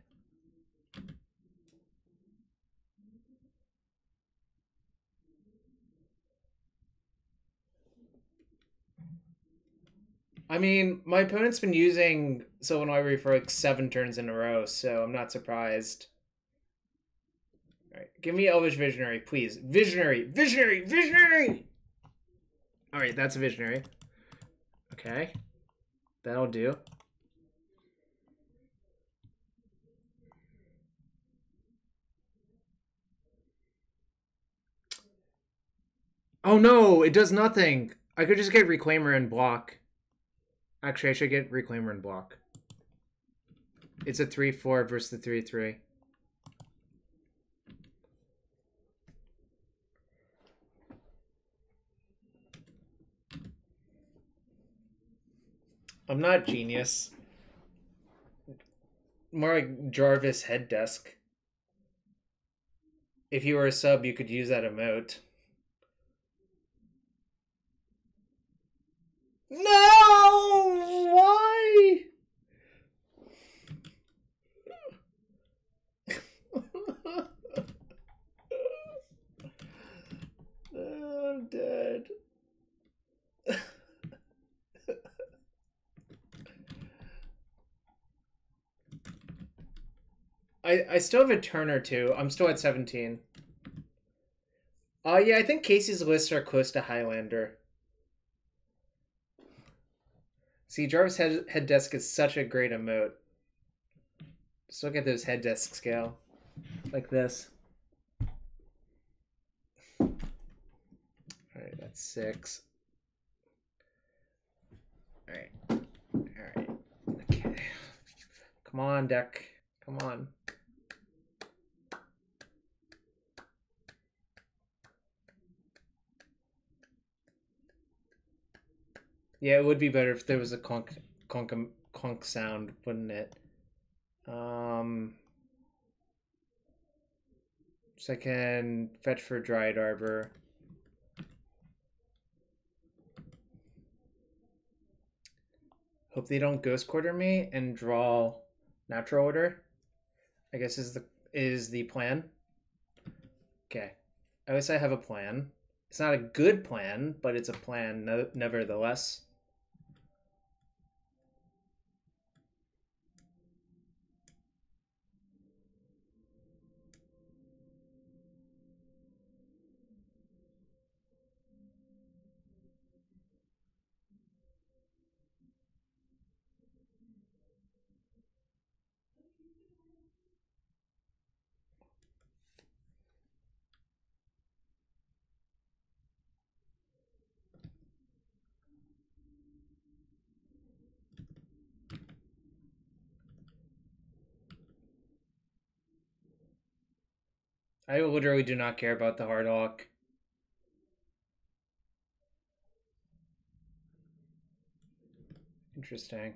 I mean, my opponent's been using Sylvan Library for like 7 turns in a row, so I'm not surprised. Alright, give me Elvish Visionary, please. Visionary! Visionary! Visionary! Alright, that's a Visionary. Okay. That'll do. Oh no, it does nothing. I could just get Reclaimer and block. Actually, I should get Reclaimer and block. It's a 3-4 versus the 3-3. I'm not genius. More like Jarvis Head Desk. If you were a sub, you could use that emote. No! Why? I'm dead. I still have a turn or two. I'm still at 17. Yeah, I think Casey's lists are close to Highlander. See, Jarvis head desk is such a great emote. Just look at those head desk scale. Like this. Alright, that's 6. Alright. Alright. Okay. Come on, deck. Come on. Yeah, it would be better if there was a conk sound, wouldn't it? So I can fetch for Dryad Arbor. Hope they don't Ghost Quarter me and draw Natural Order. I guess is the plan. Okay. At least I have a plan. It's not a good plan, but it's a plan nevertheless. I literally do not care about the Hardhawk. Interesting.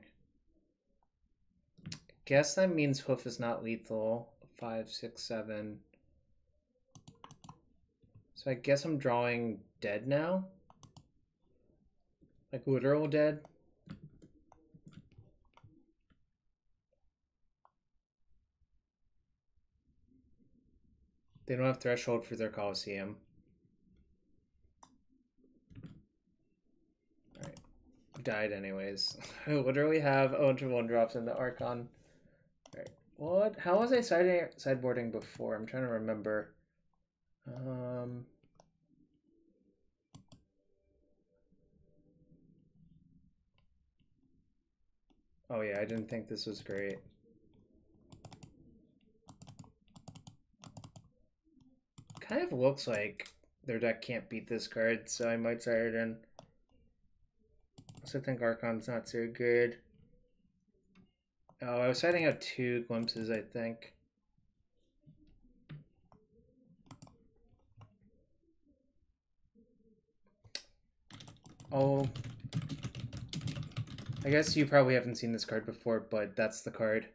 Guess that means Hoof is not lethal. 5, 6, 7. So I guess I'm drawing dead now? Like literal dead? They don't have threshold for their Coliseum. Alright. Died anyways. I literally have a bunch of 1-drops in the Archon. Alright. What? How was I sideboarding before? I'm trying to remember. Oh yeah, I didn't think this was great. Kind of looks like their deck can't beat this card, so I might side it in. Also think Archon's not so good. Oh, I was siding out 2 glimpses, I think. Oh, I guess you probably haven't seen this card before, but that's the card.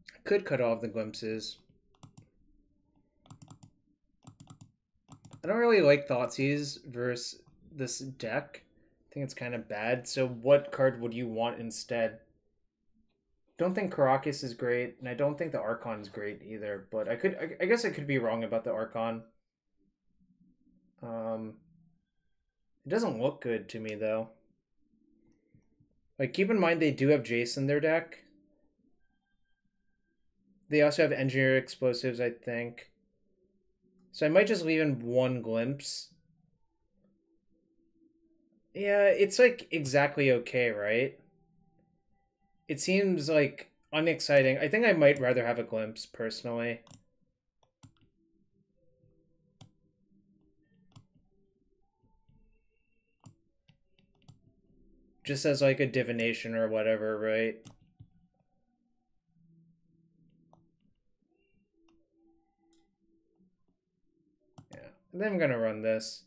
I could cut off the glimpses. I don't really like Thoughtseize versus this deck. I think it's kind of bad. So what card would you want instead? Don't think Karakas is great, and I don't think the Archon is great either. But I guess I could be wrong about the Archon. It doesn't look good to me though. Like, keep in mind they do have Jace in their deck. They also have Engineer Explosives, I think. So I might just leave in 1 glimpse. Yeah, it's like exactly okay, right? It seems like unexciting. I think I might rather have a glimpse, personally. Just as like a divination or whatever, right? Yeah, and then I'm gonna run this.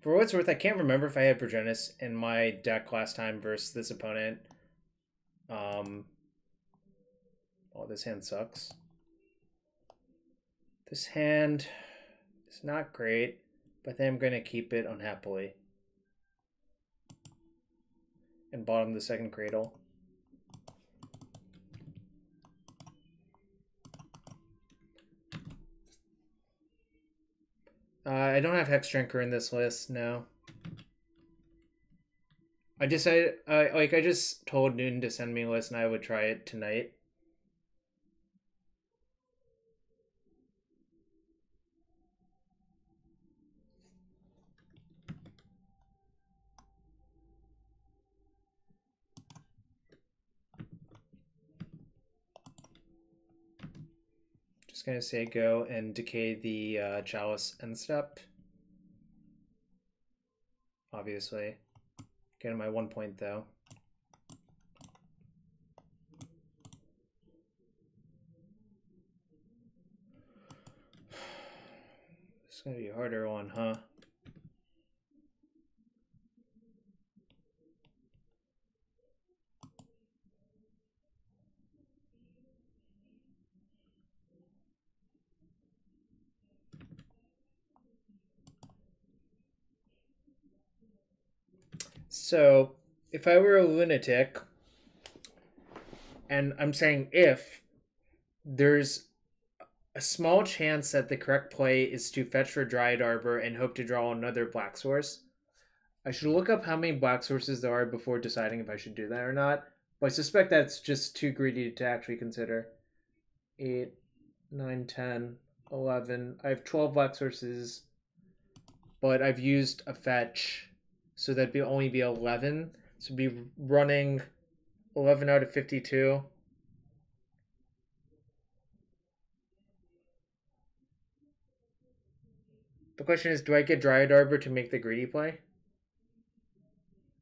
For what it's worth, I can't remember if I had Progenitus in my deck last time versus this opponent. Oh, this hand sucks. This hand is not great, but then I'm going to keep it unhappily. And bottom the second Cradle. I don't have Hex Drinker in this list, no. I decided, I just told Newton to send me a list and I would try it tonight. Just gonna say go and decay the Chalice end step. Obviously. Getting my 1 point though. This is gonna be a harder one, huh? So, if I were a lunatic, and I'm saying if, there's a small chance that the correct play is to fetch for Dryad Arbor and hope to draw another black source. I should look up how many black sources there are before deciding if I should do that or not, but I suspect that's just too greedy to actually consider. 8, 9, 10, 11. I have 12 black sources, but I've used a fetch So that'd be only be 11. So be running 11 out of 52. The question is, do I get Dryad Arbor to make the greedy play?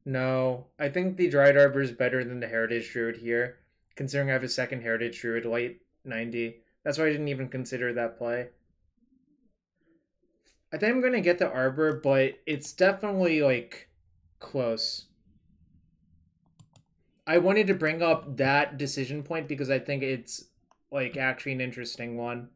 No. I think the Dryad Arbor is better than the Heritage Druid here, considering I have a second Heritage Druid, late 90. That's why I didn't even consider that play. I think I'm going to get the Arbor, but it's definitely, like, close. I wanted to bring up that decision point because I think it's, like, actually an interesting one.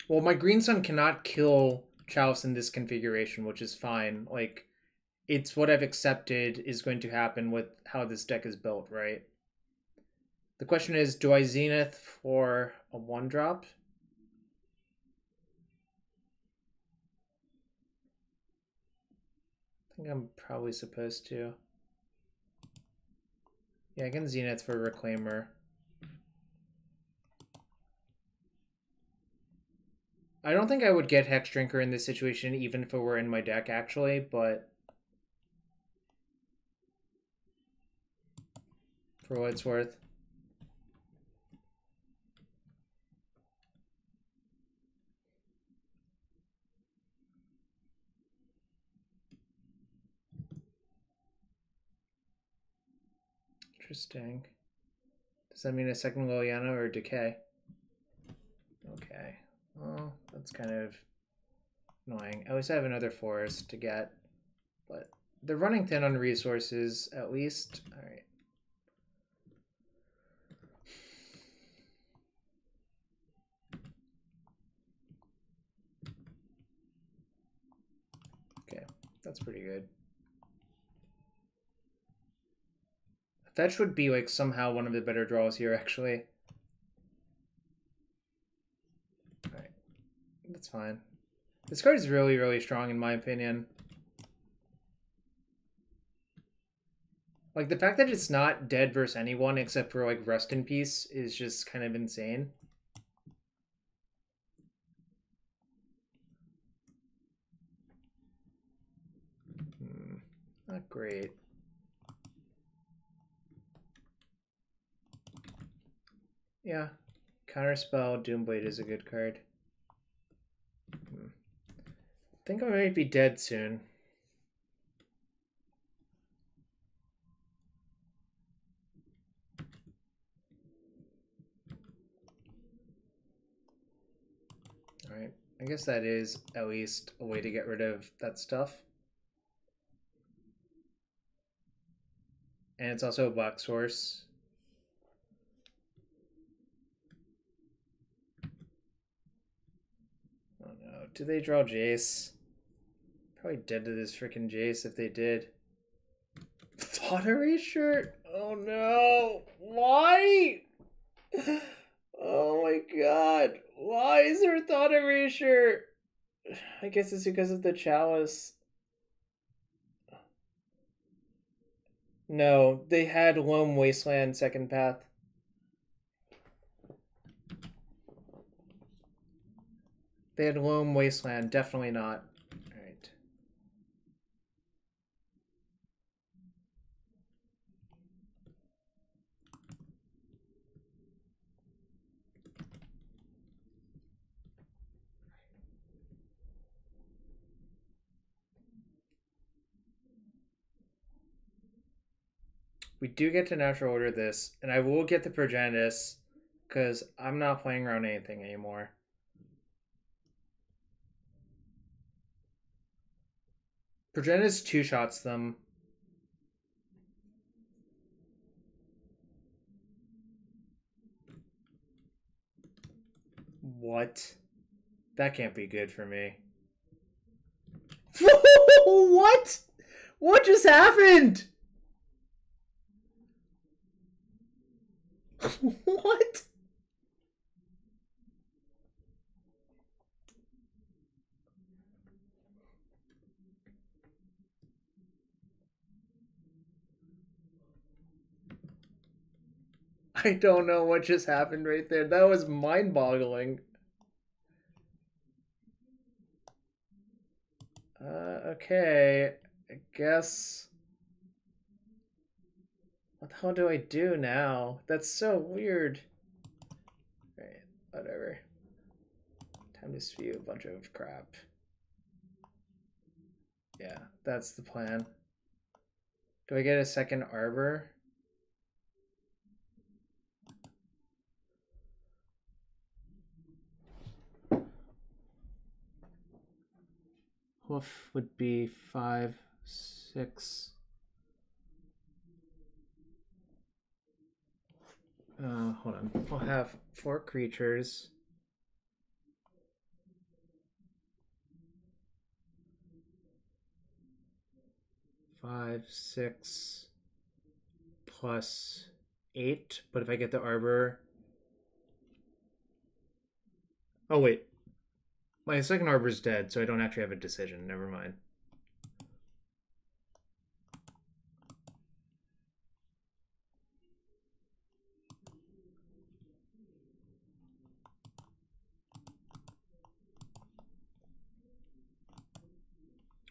Well, my Green Sun cannot kill Chalice in this configuration, which is fine. Like, it's what I've accepted is going to happen with how this deck is built, right? The question is, do I Zenith for a 1-drop? I think I'm probably supposed to. Yeah, I can Zenith for Reclaimer. I don't think I would get Hex Drinker in this situation, even if it were in my deck, actually, but for what it's worth. Interesting. Does that mean a second Liliana or Decay? Okay. Well, that's kind of annoying. I always have another forest to get, but they're running thin on resources, at least. Alright. Okay, that's pretty good. Fetch would be, like, somehow one of the better draws here, actually. Alright. That's fine. This card is really, really strong, in my opinion. Like, the fact that it's not dead versus anyone except for, like, Rest in Peace is just kind of insane. Not great. Yeah. Counterspell, Doomblade is a good card. I think I might be dead soon. Alright. I guess that is at least a way to get rid of that stuff. And it's also a black source. Oh no. Do they draw Jace? Probably dead to this freaking Jace if they did. Thought Erasure? Oh no. Why? Oh my god. Why is there a Thought Erasure? I guess it's because of the Chalice. No, they had Loam Wasteland second path. They had Loam Wasteland, definitely not. Alright. We do get to natural order this, and I will get the Progenitus, because I'm not playing around anything anymore. Progenitus two-shots them. What? That can't be good for me. What? What just happened? What? I don't know what just happened right there. That was mind-boggling. Okay. I guess... What the hell do I do now? That's so weird. Alright, whatever. Time to spew a bunch of crap. Yeah, that's the plan. Do I get a second arbor? Hoof would be 5, 6. Hold on. We'll have 4 creatures. Five, 6 plus 8. But if I get the arbor, oh wait, my second arbor's dead, so I don't actually have a decision. Never mind.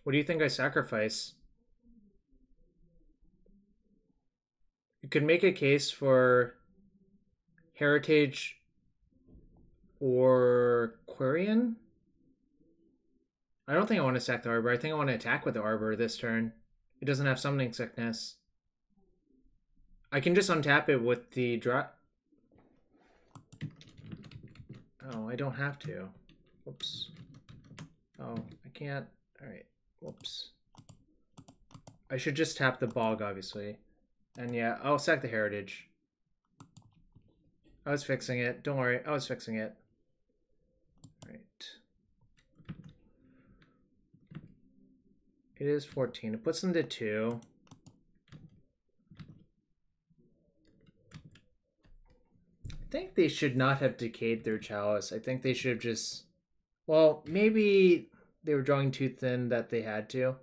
What do you think I sacrifice? You could make a case for Heritage or Quirion. I don't think I want to sack the Arbor. I think I want to attack with the Arbor this turn. It doesn't have Summoning Sickness. I can just untap it with the draw. Oh, I don't have to. Whoops. Oh, I can't. Alright. Whoops. I should just tap the Bog, obviously. And yeah, I'll sack the Heritage. I was fixing it. Don't worry, I was fixing it. Right. It is 14. It puts them to 2. I think they should not have decayed their Chalice. I think they should have just... Well, maybe they were drawing too thin that they had to.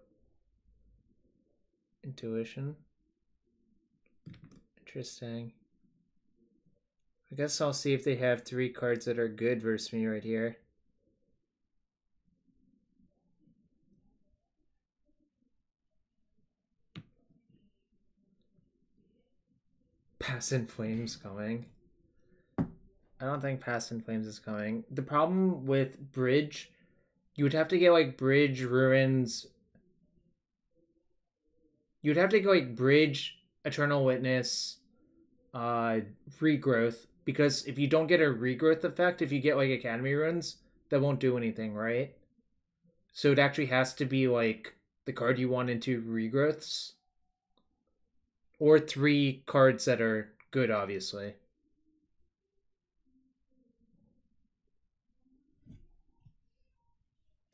Intuition. Interesting. I guess I'll see if they have 3 cards that are good versus me right here. Pass in Flames coming. I don't think Pass in Flames is coming. The problem with Bridge, you would have to get like Bridge, Ruins. You'd have to go like Bridge, Eternal Witness, Regrowth. Because if you don't get a regrowth effect, if you get like Academy Runes, that won't do anything, right? So it actually has to be like the card you want into regrowths. Or 3 cards that are good, obviously.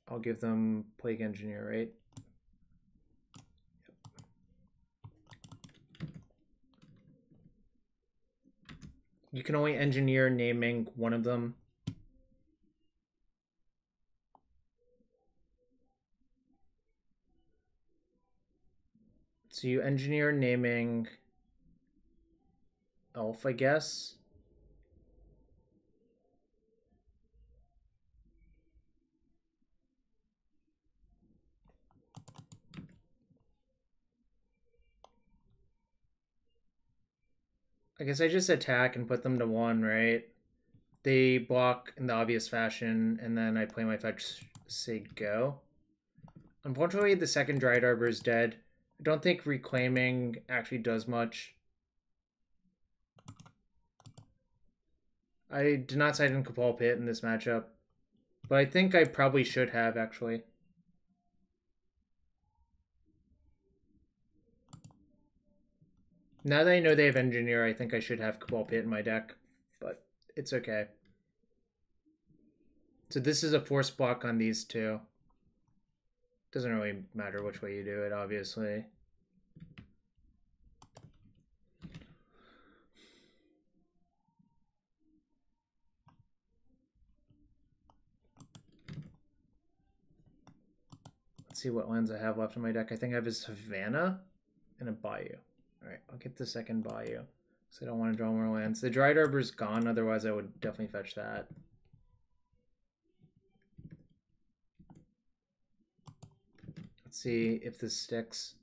I'll give them Plague Engineer, right? You can only engineer naming one of them. So you engineer naming Elf, I guess. I guess I just attack and put them to 1, right? They block in the obvious fashion, and then I play my fetch, say go. Unfortunately, the second Dryad Arbor is dead. I don't think Reclaiming actually does much. I did not side in Cabal Pit in this matchup, but I think I probably should have, actually. Now that I know they have Engineer, I think I should have Cabal Pit in my deck, but it's okay. So this is a force block on these 2. Doesn't really matter which way you do it, obviously. Let's see what lands I have left in my deck. I think I have a Savannah and a Bayou. Alright, I'll get the second Bayou. So I don't want to draw more lands. The Dryad Arbor's gone, otherwise I would definitely fetch that. Let's see if this sticks.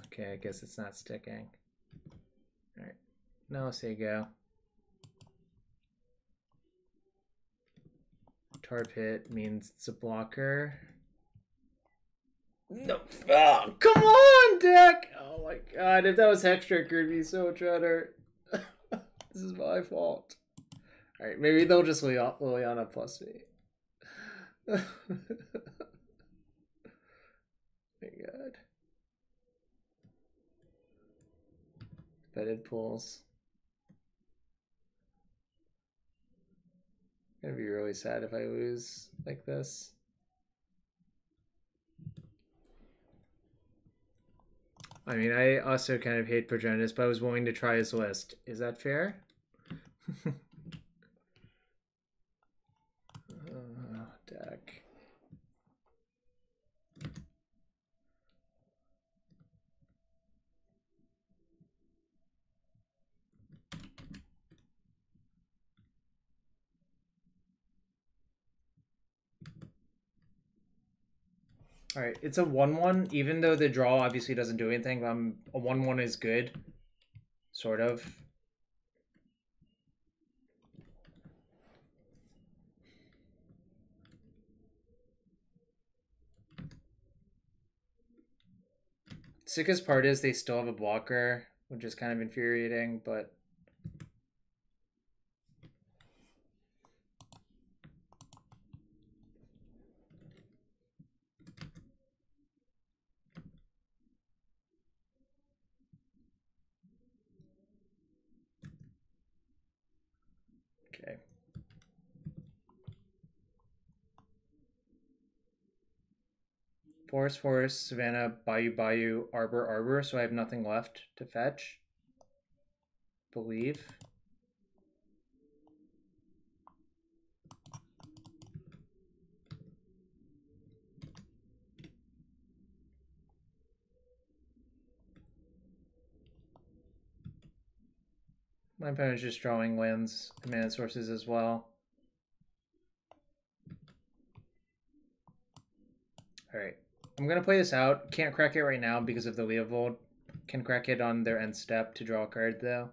Okay, I guess it's not sticking. Alright. Now let's say go. Tar Pit means it's a blocker. No. Oh, come on, deck! Oh my god, if that was Hextrick, it'd be so much better. This is my fault. Alright, maybe they'll just Liliana plus me. My god. Bedded pools. I'm gonna be really sad if I lose like this. I mean, I also kind of hate Progenitus, but I was willing to try his list. Is that fair? Deck. Alright, it's a 1-1, even though the draw obviously doesn't do anything. A 1-1 is good. Sort of. Sickest part is they still have a blocker, which is kind of infuriating, but... Okay. Forest, Savannah, Bayou, Arbor, so I have nothing left to fetch. Believe. My opponent's just drawing lands and mana sources as well. Alright. I'm going to play this out. Can't crack it right now because of the Leovold. Can crack it on their end step to draw a card, though.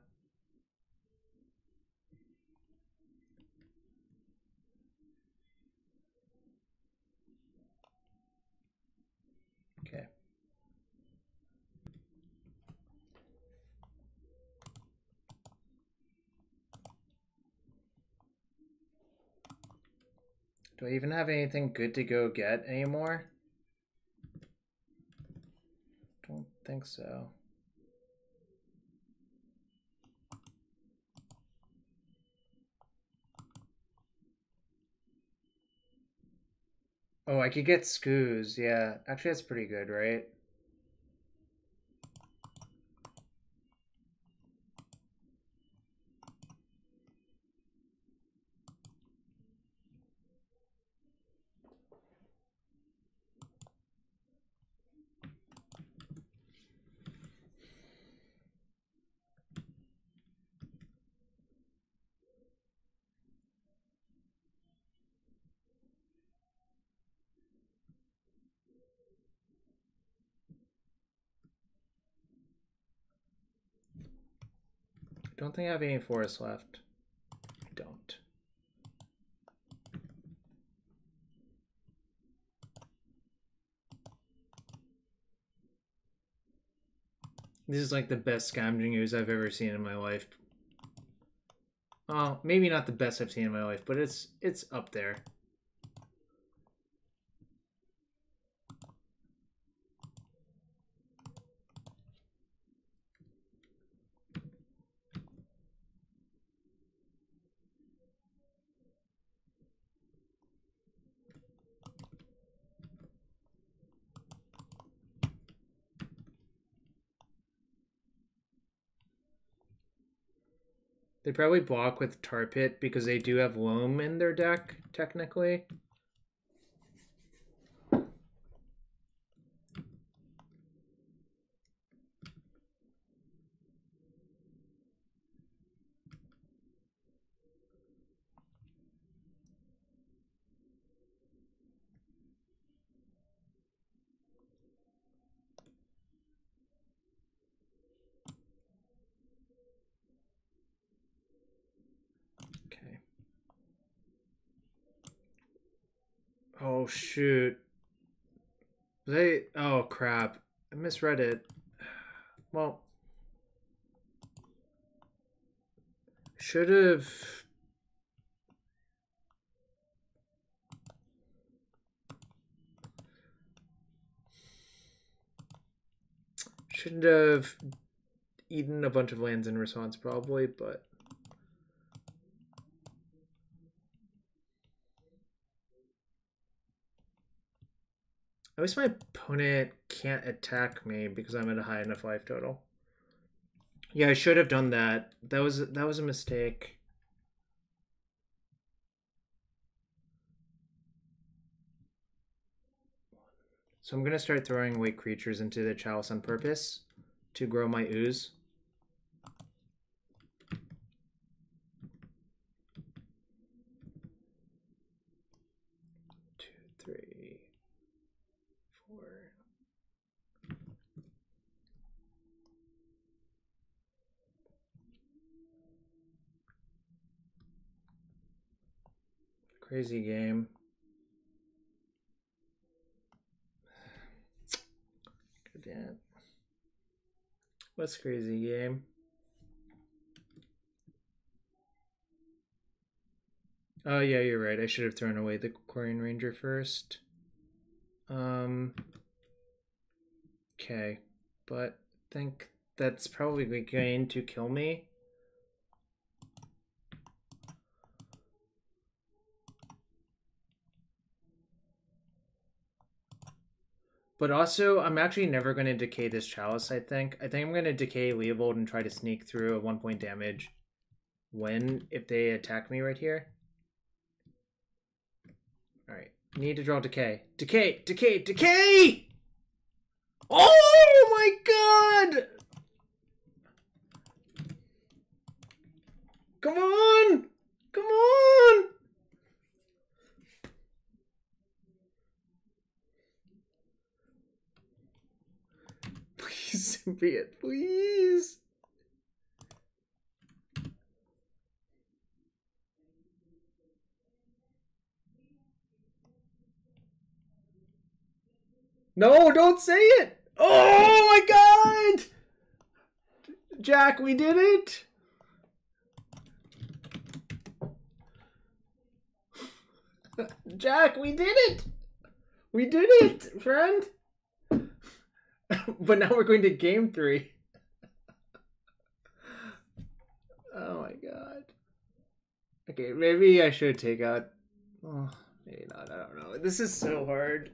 Okay. Do I even have anything good to go get anymore? Don't think so. Oh, I could get Scooze, yeah. Actually, that's pretty good, right? Don't think I have any forests left. I don't. This is like the best Scavenging Ooze I've ever seen in my life. Oh, maybe not the best I've seen in my life, but it's up there. They probably block with Tar Pit because they do have Loam in their deck, technically. Oh, shoot. They... Oh, crap. I misread it. Well... Should have... Shouldn't have eaten a bunch of lands in response, probably, but... At least my opponent can't attack me because I'm at a high enough life total. Yeah, I should have done that. That was a mistake. So I'm going to start throwing away creatures into the chalice on purpose to grow my ooze. Two, three, four. Crazy game. Good damn. What's crazy game? Oh yeah, you're right. I should have thrown away the Quirion Ranger first. Okay, but I think that's probably going to kill me. But also, I'm actually never going to decay this chalice, I think. I think I'm going to decay Leovold and try to sneak through a 1-point damage if they attack me right here. Alright, need to draw decay. Decay! Decay! Decay! Oh my god! Come on! Come on! Please, Symbiote, please. No, don't say it. Oh my god! Jack, we did it. Jack, we did it. We did it, friend. But now we're going to game 3. Oh my god. Okay, maybe I should take out... Oh, maybe not, I don't know. This is so hard.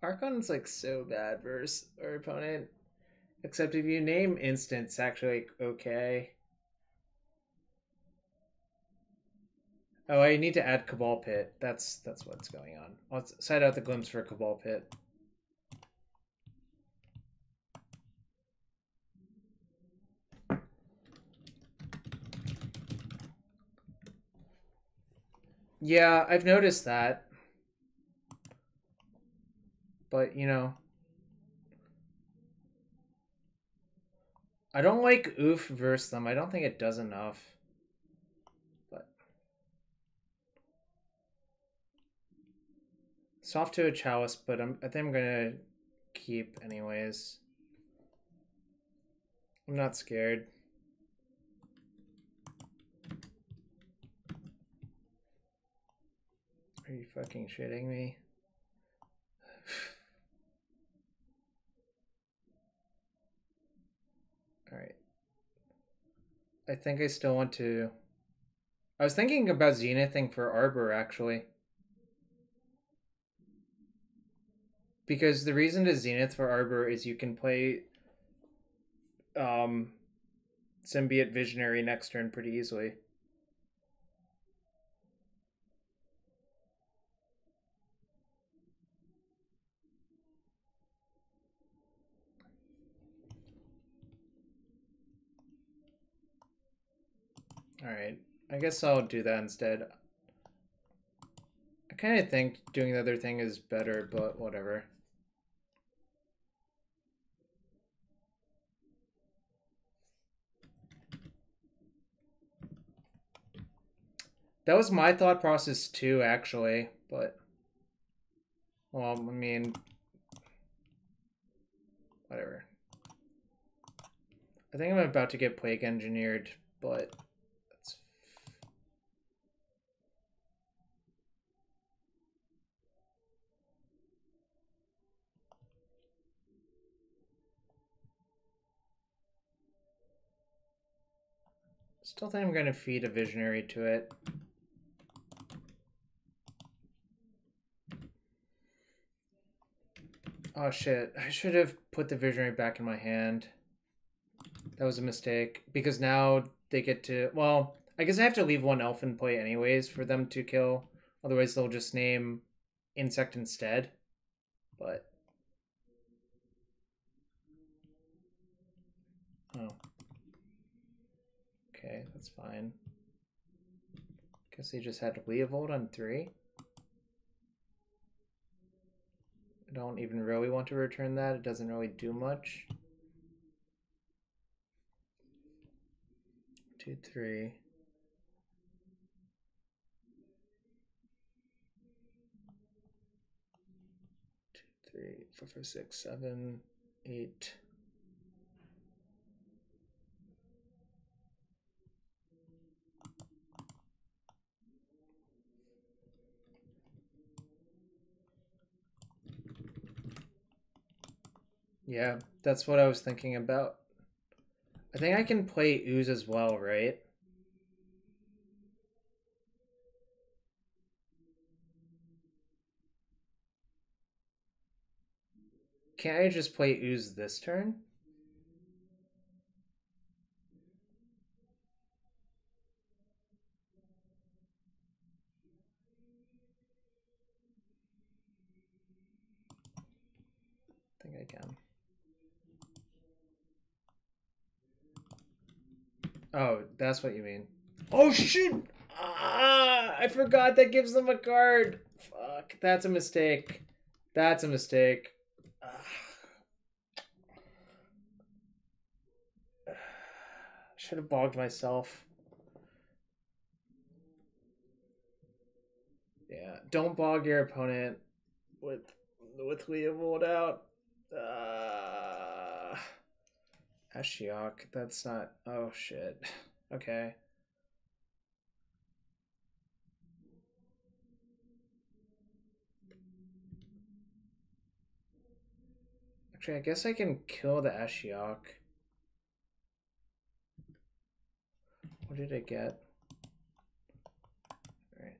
Archon's like so bad versus our opponent. Except if you name instants, actually okay. Oh, I need to add Cabal Pit. That's what's going on. Let's side out the glimpse for Cabal Pit. Yeah, I've noticed that. But, you know, I don't like Ouphe versus them. I don't think it does enough. But soft to a chalice, but I think I'm gonna keep anyways. I'm not scared. Are you fucking shitting me? Alright. I think I still want to... I was thinking about Zenithing for Arbor, actually. Because the reason to Zenith for Arbor is you can play Symbiote Visionary next turn pretty easily. Alright, I guess I'll do that instead. I kind of think doing the other thing is better, but whatever. That was my thought process too, actually, but... Well, I mean... Whatever. I think I'm about to get Plague Engineered, but... That's... Still think I'm going to feed a Visionary to it. Oh shit, I should have put the Visionary back in my hand. That was a mistake, because now they get to... Well, I guess I have to leave one elf in play anyways for them to kill. Otherwise they'll just name Insect instead. But... Oh. Okay, that's fine. Guess they just had Leovold on 3. I don't even really want to return that. It doesn't really do much. 2, 3. 2, 3, 4, 5, 6, 7, 8. Yeah, that's what I was thinking about. I think I can play Ooze as well, right? Can't I just play Ooze this turn? I think I can. Oh, that's what you mean. Oh, shoot! Ah, I forgot that gives them a card. Fuck, that's a mistake. That's a mistake. Should have bogged myself. Yeah, don't bog your opponent with Leovold out. Ashiok, that's not... Oh, shit. Okay. Actually, I guess I can kill the Ashiok. What did I get? Alright.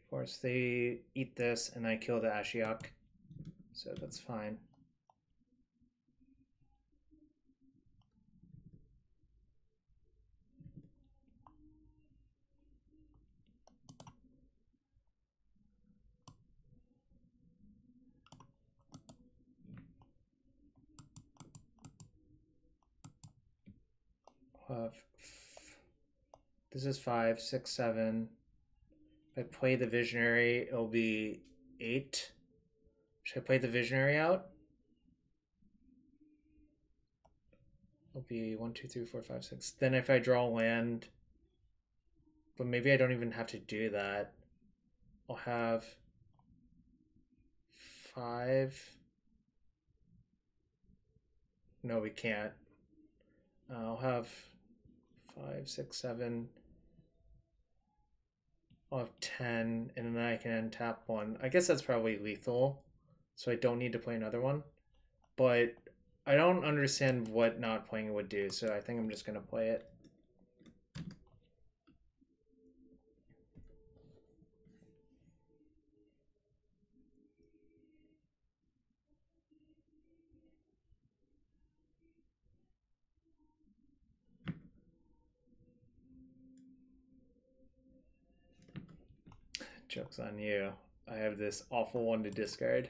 Force, they eat this and I kill the Ashiok. So that's fine. This is 5, 6, 7. If I play the Visionary, it'll be 8. Should I play the Visionary out? It'll be 1, 2, 3, 4, 5, 6. Then if I draw land, but maybe I don't even have to do that. I'll have 5. No, we can't. I'll have 5, 6, 7. I'll have 10, and then I can untap 1. I guess that's probably lethal, so I don't need to play another one. But I don't understand what not playing it would do, so I think I'm just going to play it. Joke's on you. I have this awful one to discard.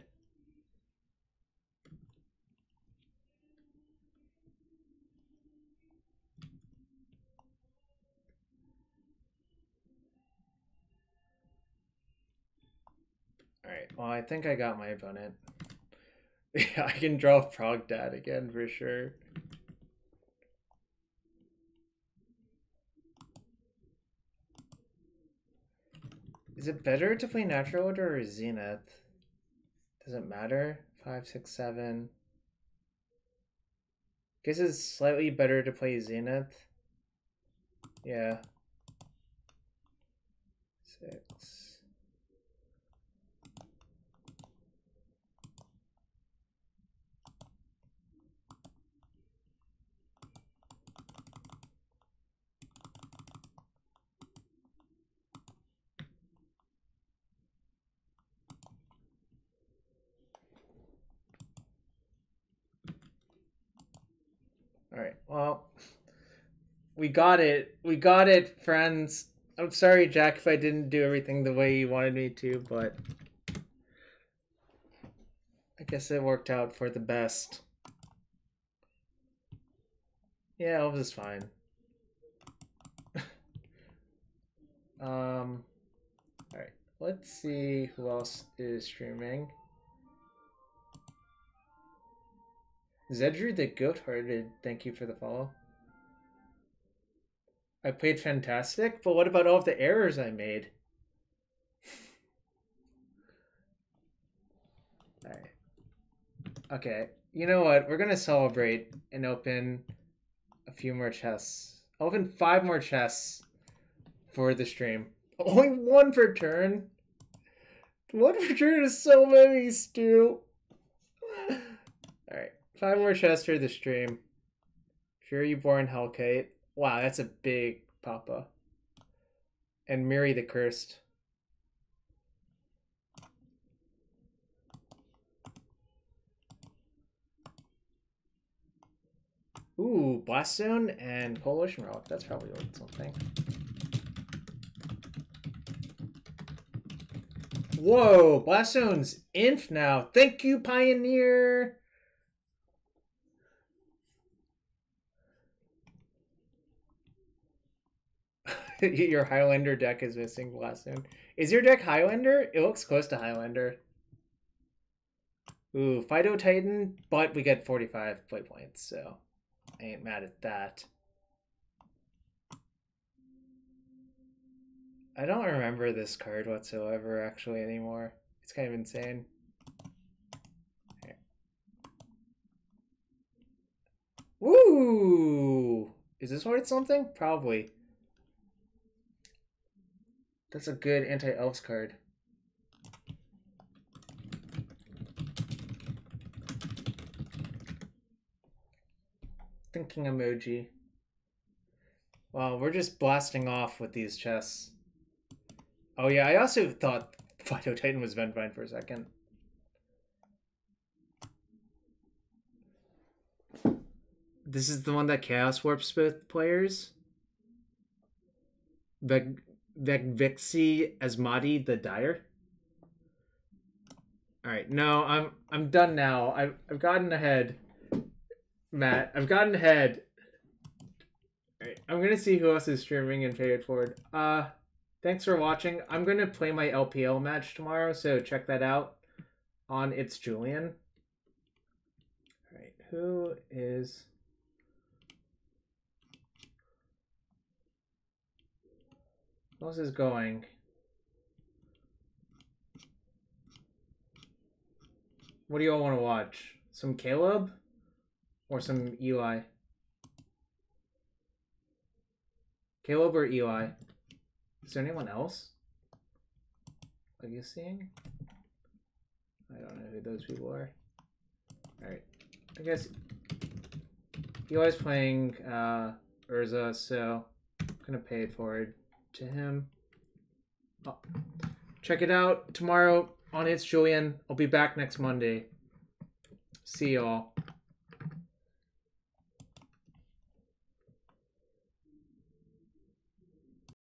Alright, well, I think I got my opponent. Yeah, I can draw Progdat again for sure. Is it better to play Natural Order or Zenith? Does it matter? 5, 6, 7. Guess it's slightly better to play Zenith. Yeah. 6. Alright, well, we got it. We got it, friends. I'm sorry, Jack, if I didn't do everything the way you wanted me to, but I guess it worked out for the best. Yeah, Elves is fine. Alright, let's see who else is streaming. Zedru the Goat-Hearted, thank you for the follow. I played fantastic, but what about all of the errors I made? Alright. Okay, you know what? We're gonna celebrate and open a few more chests. I'll open 5 more chests for the stream. Only 1 per turn? 1 per turn is so many, Stu. Alright. 5 more chests for the stream. Fury Born Hellkite. Wow, that's a big papa. And Miri the Cursed. Ooh, Blaststone and Coalition Rock. That's probably worth something. Whoa, Blaststone's Inf now. Thank you, Pioneer. Your Highlander deck is missing Blaststone. Is your deck Highlander? It looks close to Highlander. Ooh, Fido Titan, but we get 45 play points, so I ain't mad at that. I don't remember this card whatsoever, actually, anymore. It's kind of insane. Here. Woo! Is this worth something? Probably. That's a good anti-elves card. Thinking emoji. Wow, we're just blasting off with these chests. Oh yeah, I also thought Fido Titan was Vengevine for a second. This is the one that Chaos Warps both players? Vexi Asmati the Dire? Alright, no, I'm done now. I've gotten ahead. Matt, I've gotten ahead. Alright, I'm gonna see who else is streaming and pay it forward. Thanks for watching. I'm gonna play my LPL match tomorrow, so check that out on It's Julian. Alright, who is... Who else is going? What do you all want to watch? Some Caleb? Or some Eli? Caleb or Eli? Is there anyone else? Are you seeing? I don't know who those people are. Alright. I guess Eli's playing Urza, so I'm gonna pay it forward to him. Oh. Check it out tomorrow on It's Julian. I'll be back next Monday. See y'all.